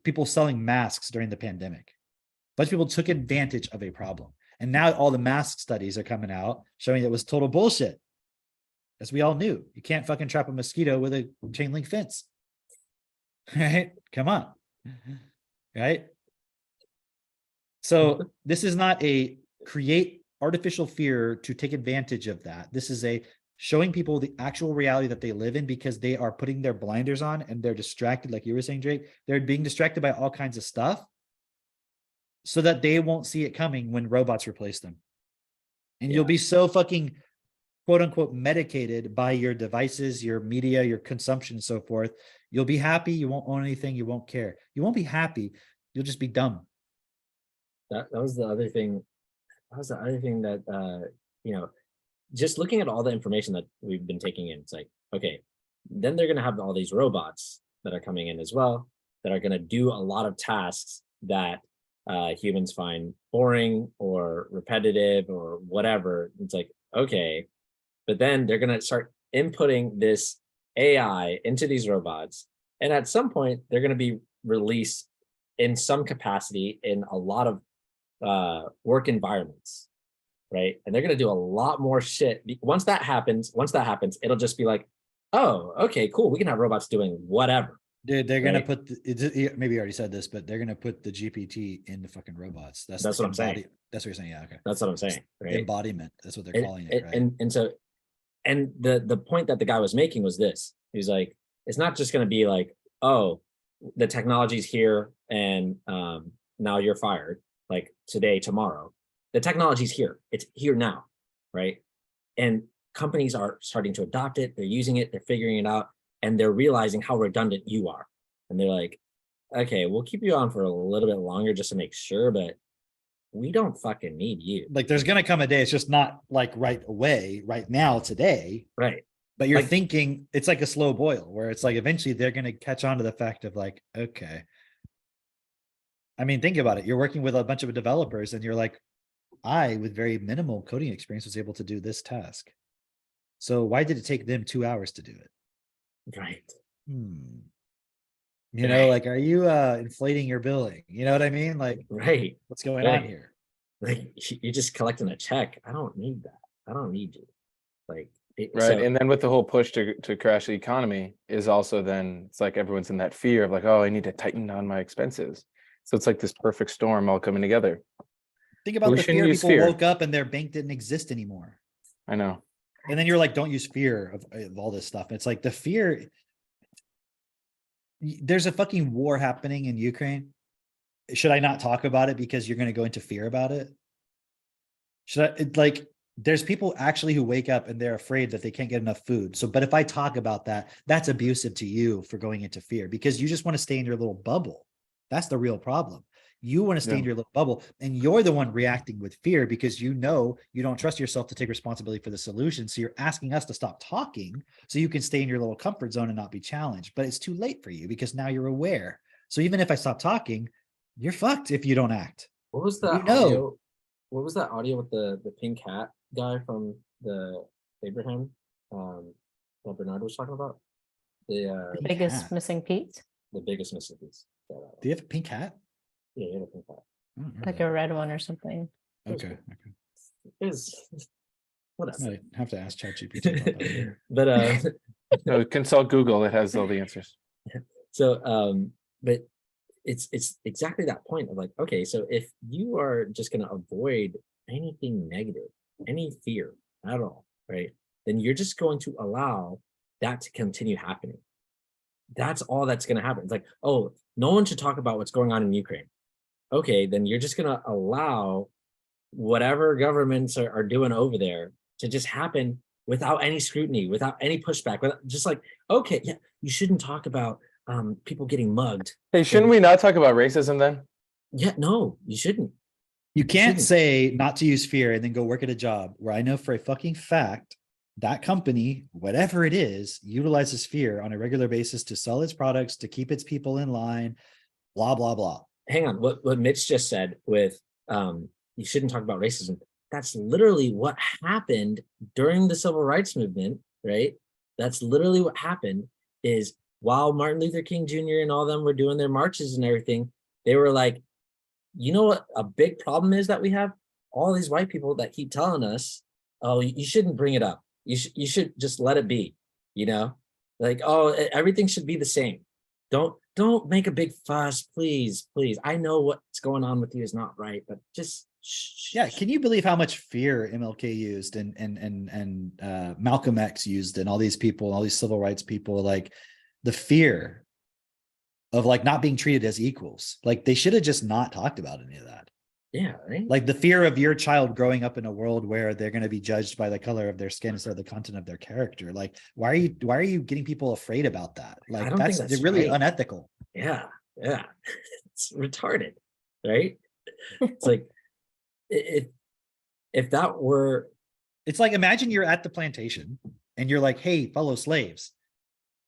C: people selling masks during the pandemic. A bunch of people took advantage of a problem. And now all the mask studies are coming out showing it was total bullshit. As we all knew, you can't fucking trap a mosquito with a chain link fence. Right? Come on. Right? So this is not a create artificial fear to take advantage of that. This is a showing people the actual reality that they live in because they are putting their blinders on and they're distracted. Like you were saying, Drake, they're being distracted by all kinds of stuff so that they won't see it coming when robots replace them. And you'll be so fucking quote unquote medicated by your devices, your media, your consumption, and so forth. You'll be happy. You won't own anything. You won't care. You won't be happy. You'll just be dumb.
B: That was the other thing was the other thing that you know, just looking at all the information that we've been taking in, it's like, okay, then they're gonna have all these robots that are coming in as well, that are gonna do a lot of tasks that humans find boring or repetitive or whatever. It's like, okay, but then they're gonna start inputting this AI into these robots, and at some point they're gonna be released in some capacity in a lot of work environments, right? And they're going to do a lot more shit. Once that happens, it'll just be like, oh, okay, cool. We can have robots doing whatever.
C: Dude, they're gonna
B: Right.
C: put maybe you already said this, but they're gonna put the GPT into fucking robots. That's
B: What I'm saying.
C: That's what you're saying. Yeah, okay.
B: That's what I'm saying, right?
C: Embodiment. That's what they're calling it,
B: And,
C: right?
B: and so, and the point that the guy was making was this. He's like, it's not just going to be like, oh, the technology's here and now you're fired, like today, tomorrow. The technology's here. It's here now, right? And companies are starting to adopt it. They're using it. They're figuring it out, and they're realizing how redundant you are. And they're like, okay, we'll keep you on for a little bit longer just to make sure, but we don't fucking need you.
C: Like there's gonna come a day, it's just not like right away, right now, today.
B: Right.
C: But you're
B: Like-
C: thinking it's like a slow boil where it's like eventually they're gonna catch on to the fact of like, okay. I mean, think about it. You're working with a bunch of developers and you're like, I, with very minimal coding experience, was able to do this task. So why did it take them 2 hours to do it?
B: Right.
C: You know, like, are you inflating your billing? You know what I mean? Like,
B: Right.
C: what's going on
B: Right.
C: here?
B: Like you're just collecting a check. I don't need that. I don't need you. Like,
D: Right.
B: so-
D: And then with the whole push to crash the economy is also then it's like everyone's in that fear of like, oh, I need to tighten down my expenses. So it's like this perfect storm all coming together.
C: Think about
D: We
C: the
D: shouldn't
C: fear
D: use
C: people
D: fear.
C: woke up and their bank didn't exist anymore.
D: I know.
C: And then you're like, don't use fear of all this stuff. It's like the fear. There's a fucking war happening in Ukraine. Should I not talk about it because you're going to go into fear about it? Like, there's people actually who wake up and they're afraid that they can't get enough food. So, but if I talk about that, that's abusive to you for going into fear because you just want to stay in your little bubble. That's the real problem. You want to stay in your little bubble and you're the one reacting with fear because you know you don't trust yourself to take responsibility for the solution. So you're asking us to stop talking so you can stay in your little comfort zone and not be challenged. But it's too late for you because now you're aware. So even if I stop talking, you're fucked if you don't act.
B: What was that audio? What was that audio with the pink hat guy from the Abraham that Bernard was talking about? The
E: Biggest missing piece,
B: biggest missing piece.
C: Do you have a pink hat?
B: Yeah, he had a pink hat.
C: I don't remember
E: like
C: that.
E: a red one or something.
C: Okay.
B: It was whatever.
C: I have to ask ChatGPT about that.
B: But
D: No, consult Google. It has all the answers.
B: so but it's exactly that point of like, okay, so if you are just going to avoid anything negative, any fear at all, right, then you're just going to allow that to continue happening. That's all that's going to happen. It's like, oh, no one should talk about what's going on in Ukraine. Okay, then you're just going to allow whatever governments are doing over there to just happen without any scrutiny, without any pushback, without, just like, okay, yeah, you shouldn't talk about people getting mugged.
D: Hey, shouldn't we not talk about racism then?
B: Yeah, no, you shouldn't.
C: You can't
B: shouldn't.
C: say not to use fear and then go work at a job where I know for a fucking fact that company, whatever it is, utilizes fear on a regular basis to sell its products, to keep its people in line, blah, blah, blah.
B: Hang on, what Mitch just said with you shouldn't talk about racism. That's literally what happened during the civil rights movement, right? That's literally what happened is while Martin Luther King Jr. and all them were doing their marches and everything, they were like, you know what a big problem is that we have? All these white people that keep telling us, oh, you shouldn't bring it up. You should just let it be, you know? Like, oh, everything should be the same. Don't make a big fuss, please. I know what's going on with you is not right, but just shh.
C: Yeah, can you believe how much fear MLK used and Malcolm X used and all these people, all these civil rights people, like the fear of like not being treated as equals. Like they should have just not talked about any of that.
B: Yeah, right.
C: Like the fear of your child growing up in a world where they're going to be judged by the color of their skin instead of the content of their character. Like, why are you getting people afraid about that? Like
B: don't think
C: that's
B: that's
C: really
B: right.
C: unethical.
B: Yeah. It's retarded, right? It's like it if that were
C: It's like, imagine you're at the plantation and you're like, hey, fellow slaves,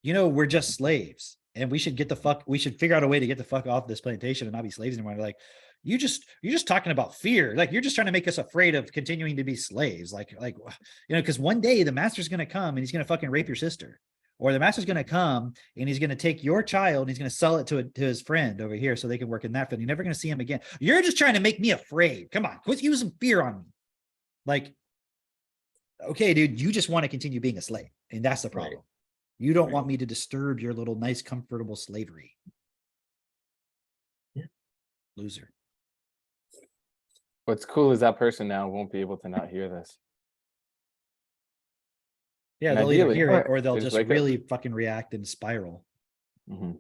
C: we're just slaves and we should figure out a way to get the fuck off this plantation and not be slaves anymore. Like, you're just talking about fear. Like, you're just trying to make us afraid of continuing to be slaves. Because one day the master's going to come and he's going to fucking rape your sister, or the master's going to come and he's going to take your child and he's going to sell it to his friend over here so they can work in that field. You're never going to see him again. You're just trying to make me afraid. Come on, quit using fear on me. Like, okay, dude, you just want to continue being a slave, and that's the problem. Right. You don't want me to disturb your little nice, comfortable slavery.
B: Yeah.
C: Loser.
D: What's cool is that person now won't be able to not hear this.
C: Yeah,
D: And
C: they'll either
D: ideally,
C: hear it or they'll
D: just
C: just
D: wake up.
C: really fucking react and spiral.
D: Mhm.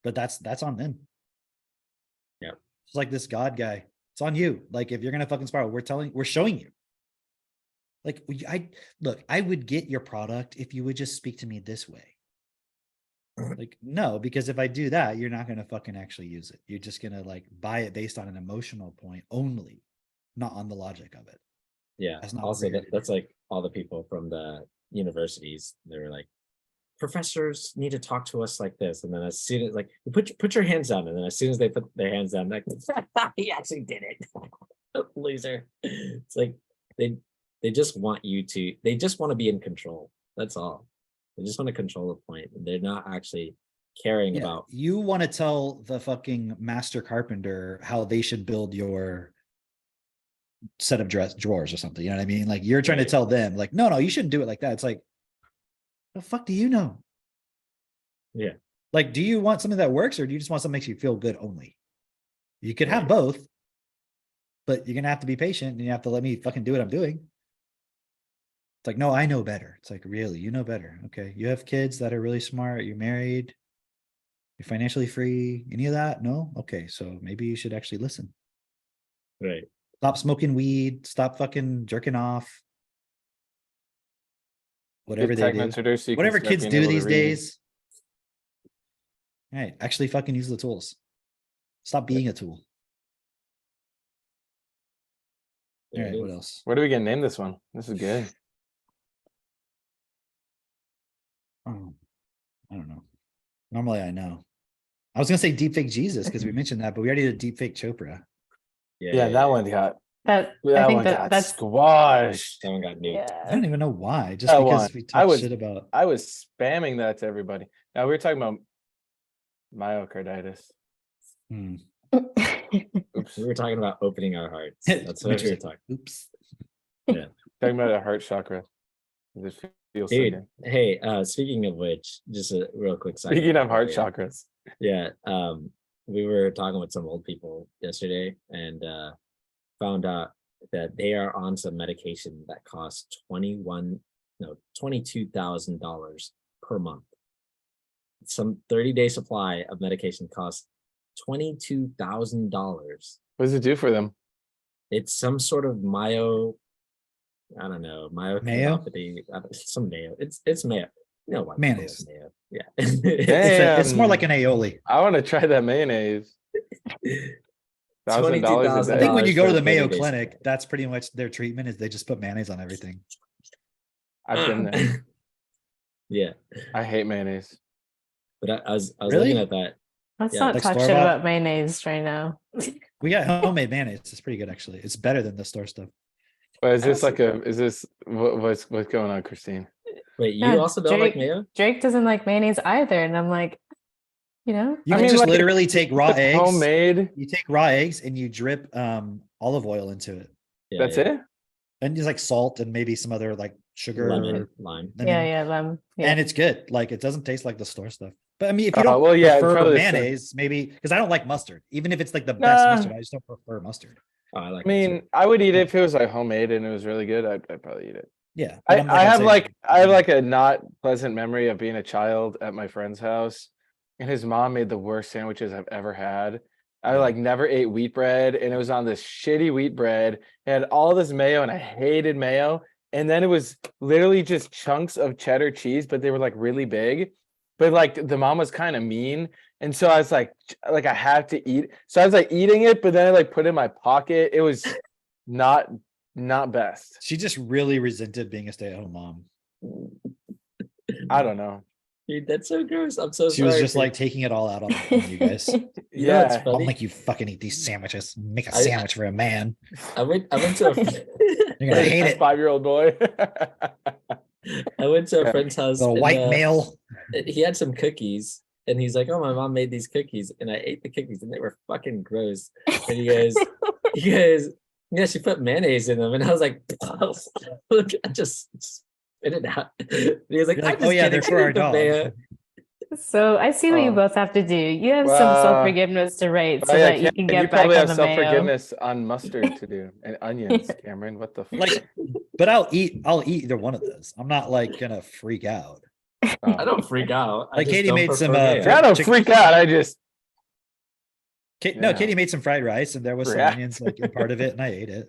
C: But that's on them.
B: Yeah.
C: It's like this God guy. It's on you. Like, if you're gonna fucking spiral, we're showing you. Like, I would get your product if you would just speak to me this way. Like, no, because if I do that, you're not going to fucking actually use it. You're just going to like buy it based on an emotional point only, not on the logic of it.
B: Yeah. Also, that's like all the people from the universities. They were like, professors need to talk to us like this. And then as soon as, like, put your hands down. And then as soon as they put their hands down, like, he actually did it. Loser. It's like, they just want they just want to be in control. That's all. They just want to control the point. They're not actually caring about.
C: You want to tell the fucking master carpenter how they should build your set of drawers or something. You know what I mean? Like, you're trying to tell them, like, no, you shouldn't do it like that. It's like, the fuck do you know?
B: Yeah.
C: Like, do you want something that works, or do you just want something that makes you feel good only? You could have both, but you're gonna have to be patient and you have to let me fucking do what I'm doing. It's like, no, I know better. It's like, really, you know better. Okay. You have kids that are really smart. You're married. You're financially free. Any of that? No? Okay. So maybe you should actually listen.
B: Right.
C: Stop smoking weed. Stop fucking jerking off. Whatever they do. Whatever kids do these days. All right. Actually fucking use the tools. Stop being a tool. All right. What else?
D: Where do we get name this one? This is good.
C: Oh, I don't know. Normally I know. I was gonna say deepfake Jesus because we mentioned that, but we already did deepfake Chopra.
D: Yeah, that one got
E: I think that's
D: squashed.
B: That one got nuked.
C: I don't even know why. Just because we talked shit about.
D: I was spamming that to everybody. Now we were talking about myocarditis.
B: Oops. We were talking about opening our hearts. That's what we were talking.
C: Oops.
B: Yeah.
D: Talking about a heart chakra. This feels so good.
B: Hey, speaking of which, just a real quick side.
D: Speaking of heart chakras.
B: Yeah. We were talking with some old people yesterday and found out that they are on some medication that costs $22,000 per month. Some 30-day supply of medication costs $22,000.
D: What does it do for them?
B: It's some sort of I don't know, myopathy, some mayo. It's mayo. You know what?
C: Mayonnaise.
B: Mayo. Yeah.
C: It's more like an aioli.
D: I want to try that mayonnaise. $1,000.
C: I think when you go to the Mayo Clinic, that's pretty much their treatment, is they just put mayonnaise on everything.
D: I've been there.
B: Yeah.
D: I hate mayonnaise.
B: But I was
C: Really?
B: looking at that.
E: let's
B: Yeah,
E: not
C: like
E: talk shit
C: store-bought?
E: about mayonnaise right now.
C: We got homemade mayonnaise. It's pretty good, actually. It's better than the store stuff.
D: But what's going on, Christine?
B: Wait, you
E: Yeah,
B: also don't like mayo?
E: Drake doesn't like mayonnaise either, and I'm like,
C: You
D: I
C: can
D: mean,
C: just
D: like,
C: literally take raw eggs.
D: Homemade.
C: You take raw eggs and you drip olive oil into it.
B: Yeah,
D: That's
B: yeah.
D: it.
C: And just like salt and maybe some other like sugar
B: Lemon,
C: or
B: lime.
C: lemon.
E: yeah.
C: And it's good. Like, it doesn't taste like the store stuff. But I mean, if you
D: Oh,
C: don't
D: well, yeah, it's
C: prefer
D: probably the same.
C: mayonnaise, maybe because I don't like mustard. Even if it's like the best
D: Nah.
C: mustard, I just don't prefer mustard.
B: Oh, I like
D: I
B: it
D: mean,
B: too.
D: I would eat it if it was like homemade and it was really good. I'd probably eat it.
C: Yeah.
D: I,
C: but I'm
D: I have
C: saying,
D: like I have like a not pleasant memory of being a child at my friend's house, and his mom made the worst sandwiches I've ever had. I
B: Yeah.
D: like never ate wheat bread, and it was on this shitty wheat bread. It had all this mayo, and I hated mayo. And then it was literally just chunks of cheddar cheese, but they were like really big. But like the mom was kind of mean, and so I was like I had to eat. So I was like eating it, but then I like put it in my pocket. It was not not best.
C: She just really resented being a stay-at-home mom.
D: I don't know.
B: Dude, that's so gross. I'm so
C: She
B: sorry.
C: was just
B: for-
C: like taking it all out on you guys.
B: You know what's
D: Yeah,
C: I'll
B: funny?
C: make you fucking eat these sandwiches. Make a
B: I-
C: sandwich for a man.
B: I went to a
C: You're gonna hate it.
D: 5-year-old boy.
B: I went to a
D: Yeah.
B: friend's house.
C: The
B: and,
C: white male.
B: he had some cookies, and he's like, "Oh, my mom made these cookies," and I ate the cookies, and they were fucking gross. And he goes, "Yeah, she put mayonnaise in them," and I was like, "Look, I just spit it out." And he was like,
C: You're like,
B: "I'm
C: oh
B: just
C: yeah,
B: kidding,
C: they're for
B: I
C: our
B: did the
C: dog.
B: mayo."
E: So I see what you
D: Oh.
E: both have to do. You have some
D: Wow.
E: self-forgiveness to write so
D: Oh, yeah,
E: that you can get back
D: probably
E: on
D: have
E: the mayo.
D: self-forgiveness on mustard to do and onions, Cameron. What the fuck?
C: Like, but I'll eat either one of those. I'm not like gonna freak out.
B: I don't freak out. I
C: Like,
B: just
C: Katie
B: don't
C: made
B: prefer
C: some,
B: mayo.
D: I don't
C: chicken-
D: freak out. I just
C: No,
D: Yeah.
C: Katie made some fried rice and there was some
D: React.
C: onions like in part of it, and I ate it.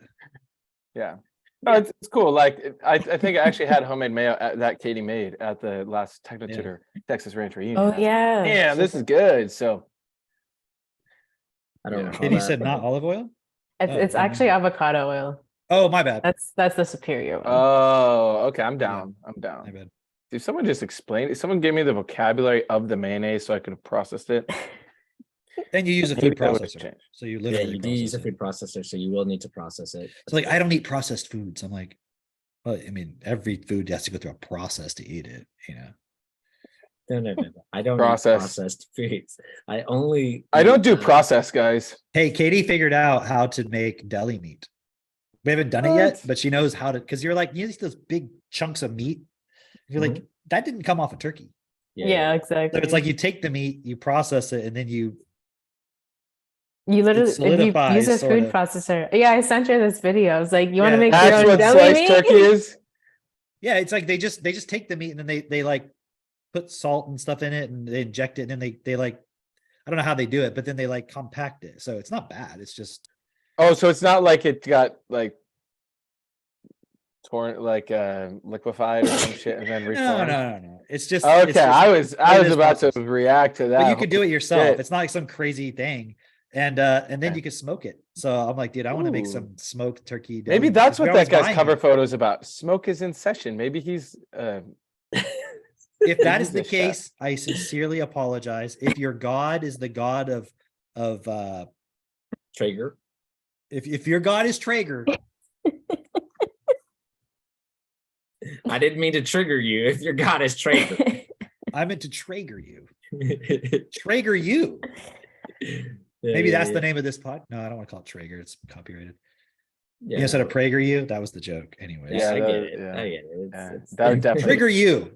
D: yeah. No, it's cool. Like I think I actually had homemade mayo that Katie made at the last Techno
C: Yeah.
D: Tutor Texas Ranch reunion.
E: Oh yeah.
D: Damn, this is good. So
B: I don't
D: Yeah.
B: recall
C: Katie
B: that,
C: said
B: but-
C: not olive oil.
E: It's,
C: Oh,
E: it's
C: I
E: actually
C: didn't
E: avocado oil.
C: Oh, my bad.
E: That's the superior one.
D: oh, okay, I'm down. I'm
C: My
D: down.
C: bad.
D: Did someone just explain? Someone give me the vocabulary of the mayonnaise so I could have processed it.
C: And you use a
D: Maybe
C: food
D: that would've
C: processor,
D: changed.
C: so you
B: Yeah,
C: literally
B: you do use a
C: process it.
B: food processor, so you will need to process it.
C: It's like I don't eat processed foods. I'm like, well, I mean, every food has to go through a process to eat it. You know.
B: No. I don't
D: Process.
B: eat processed foods. I only.
D: I don't do
B: eat,
D: process, guys.
C: Hey, Katie figured out how to make deli meat. We haven't done it yet,
D: What?
C: but she knows how to. Because you're like, you see those big chunks of meat. You're like, that didn't come off a turkey.
E: Yeah,
C: So
E: exactly.
C: it's like you take the meat, you process it, and then you.
E: you literally if you
C: solidifies,
E: use a
C: sort
E: food
C: of.
E: processor. Yeah, I sent her this video. I was like, you want to
C: Yeah,
E: make
D: That's
E: your own
D: what
E: deli
D: sliced
E: meat?
D: turkey is.
C: Yeah, it's like they just take the meat and then they like put salt and stuff in it and they inject it and then they like I don't know how they do it, but then they like compact it. So it's not bad. It's just
D: Oh, so it's not like it got like torn, like liquefied or some shit, and then
C: no,
D: reformed.
C: no. It's just
D: Okay,
C: it's just-
D: I was
C: it is
D: about to
C: processed.
D: react to that.
C: But you could do it yourself.
D: shit.
C: It's not like some crazy thing. And then
D: Okay.
C: you can smoke it. So I'm like, dude, I want to make
D: Ooh.
C: some smoked turkey. deli
D: Maybe
C: meat,
D: that's
C: 'cause we're
D: what that
C: always
D: guy's
C: buying
D: cover
C: it.
D: photo is about. Smoke is in session. Maybe he's
C: If that is
D: He's
C: the
D: a chef.
C: case, I sincerely apologize. If your God is the God of
B: Traeger.
C: if your God is Traeger,
B: I didn't mean to trigger you. If your god is Traeger.
C: I meant to Traeger you. Traeger you. Maybe that's the name of this pod. No, I don't want to call it Traeger. It's copyrighted.
B: Yeah,
C: You instead of
B: no.
C: Prager you, that was the joke. Anyways.
B: Yeah, I
D: that-
B: get it.
D: yeah.
B: I get it.
D: Yeah,
B: It's-
D: that would definitely-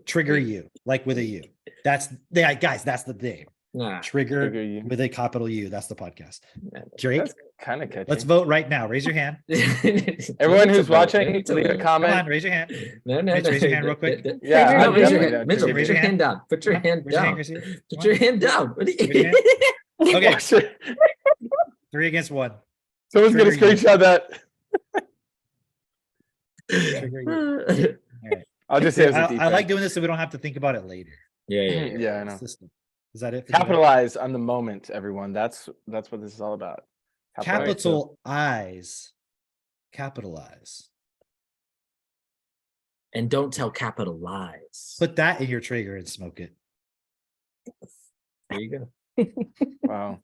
C: Trigger you, like with a U. That's yeah, guys, that's the name.
B: Nah.
C: Trigger
D: Trigger you.
C: with a capital U. That's the podcast.
B: Nah.
C: Drake,
D: That's kind of catchy.
C: let's vote right now. Raise your hand.
D: Everyone
B: Need
D: who's
B: to vote.
D: watching,
B: Need to
D: leave a
B: vote.
C: Come on,
D: comment.
C: raise your hand.
B: No,
C: Mitch, raise your hand real quick.
D: Yeah,
E: Trigger
D: I'm
E: you.
B: Raise
D: definitely
B: your,
D: down.
B: Mitchell,
C: Raise
B: put
C: your
B: your
C: hand.
B: hand down. Put your
C: Come on,
B: hand
C: raise your hand,
B: down.
C: Gracie.
B: Put
C: Come
B: your
C: on.
B: hand down. What are
C: Raise your hand.
B: you?
C: Okay, 3 against 1.
D: Someone's gonna
C: Trigger you.
D: screenshot that.
C: Trigger you.
D: I'll just say it was a
C: I
D: defense.
C: like doing this so we don't have to think about it later.
B: Yeah.
D: Yeah, I know.
C: System. Is that it? for today?
D: Capitalize on the moment, everyone. That's what this is all about. Capitalize.
C: Capital I's. Capitalize.
B: And don't tell capital lies.
C: Put that in your trigger and smoke it.
B: There you go.
D: Wow.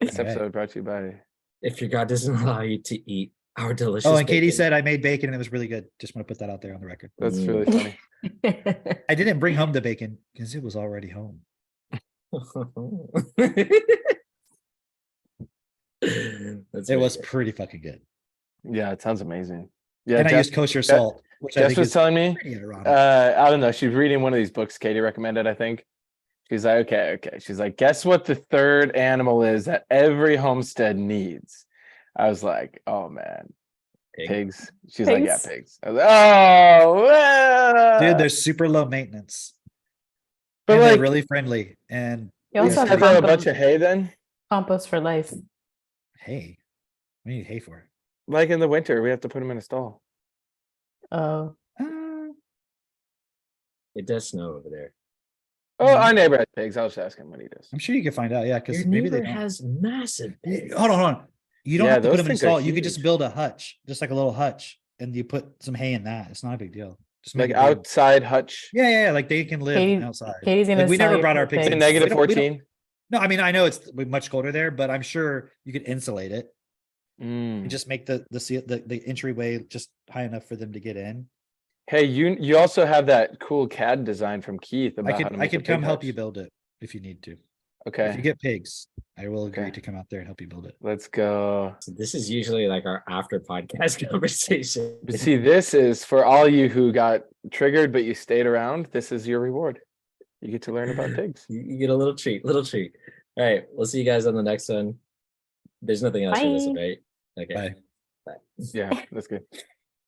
D: This
C: All right.
D: episode brought to you by.
B: If your God doesn't allow you to eat our delicious.
C: Oh, and Katie
B: bacon.
C: said I made bacon and it was really good. Just want to put that out there on the record.
D: That's really funny.
C: I didn't bring home the bacon because it was already home.
B: That's
C: It was
B: very good.
C: pretty fucking good.
D: Yeah, it sounds amazing. Yeah,
C: And I
D: Jess,
C: used kosher salt, which I
D: Jess
C: think
D: was
C: is
D: telling me.
C: pretty ironic.
D: I don't know. She's reading one of these books Katie recommended, I think. She's like, okay. She's like, guess what the third animal is that every homestead needs? I was like, oh man,
B: Pig.
D: pigs. She's like, yeah,
E: Pigs.
D: pigs. I was like, oh, well.
C: Dude, they're super low maintenance.
D: but
C: And
D: like,
C: they're really friendly. And
E: You also
D: I
E: have
D: thought a bunch
E: compost,
D: of hay then.
E: compost for life.
C: hey, what do you need hay for?
D: Like in the winter, we have to put them in a stall.
E: Oh,
B: It does snow over there.
D: Oh, our neighbor has pigs. I'll just ask him what he does.
C: I'm sure you can find out. Yeah, because
B: Your
C: maybe they
B: neighbor
C: don't.
B: has massive pigs.
C: Hold on. You don't
D: Yeah,
C: have to put
D: those
C: them in
D: things are
C: salt. You could just
D: huge.
C: build a hutch, just like a little hutch, and you put some hay in that. It's not a big deal. Just make
D: Like
C: it big.
D: outside hutch.
C: Yeah, like they can live
E: Katie-
C: outside.
E: Katie's
C: Like
E: gonna
C: we
E: sell
C: never
E: your
C: brought our
E: pig
C: pigs.
D: Say
C: inside.
D: negative
C: We don't-
D: 14.
C: No, I mean I know it's much colder there, but I'm sure you could insulate it.
D: Mm.
C: And just make the entryway just high enough for them to get in.
D: Hey, you also have that cool CAD design from Keith about
C: I
D: how
C: could
D: to
C: I
D: make a
C: could come
D: pig
C: help
D: hutch.
C: you build it if you need to. If
D: Okay,
C: you get pigs, I will agree
D: Okay.
C: to come out there and help you build it.
D: let's go.
B: So this is usually like our after podcast conversation.
D: But see, this is for all you who got triggered, but you stayed around. This is your reward. You get to learn about pigs.
B: You get a little treat, little treat. All right, we'll see you guys on the next one. There's nothing else for this,
E: Bye.
B: right? Okay.
C: Bye.
D: Yeah, that's good.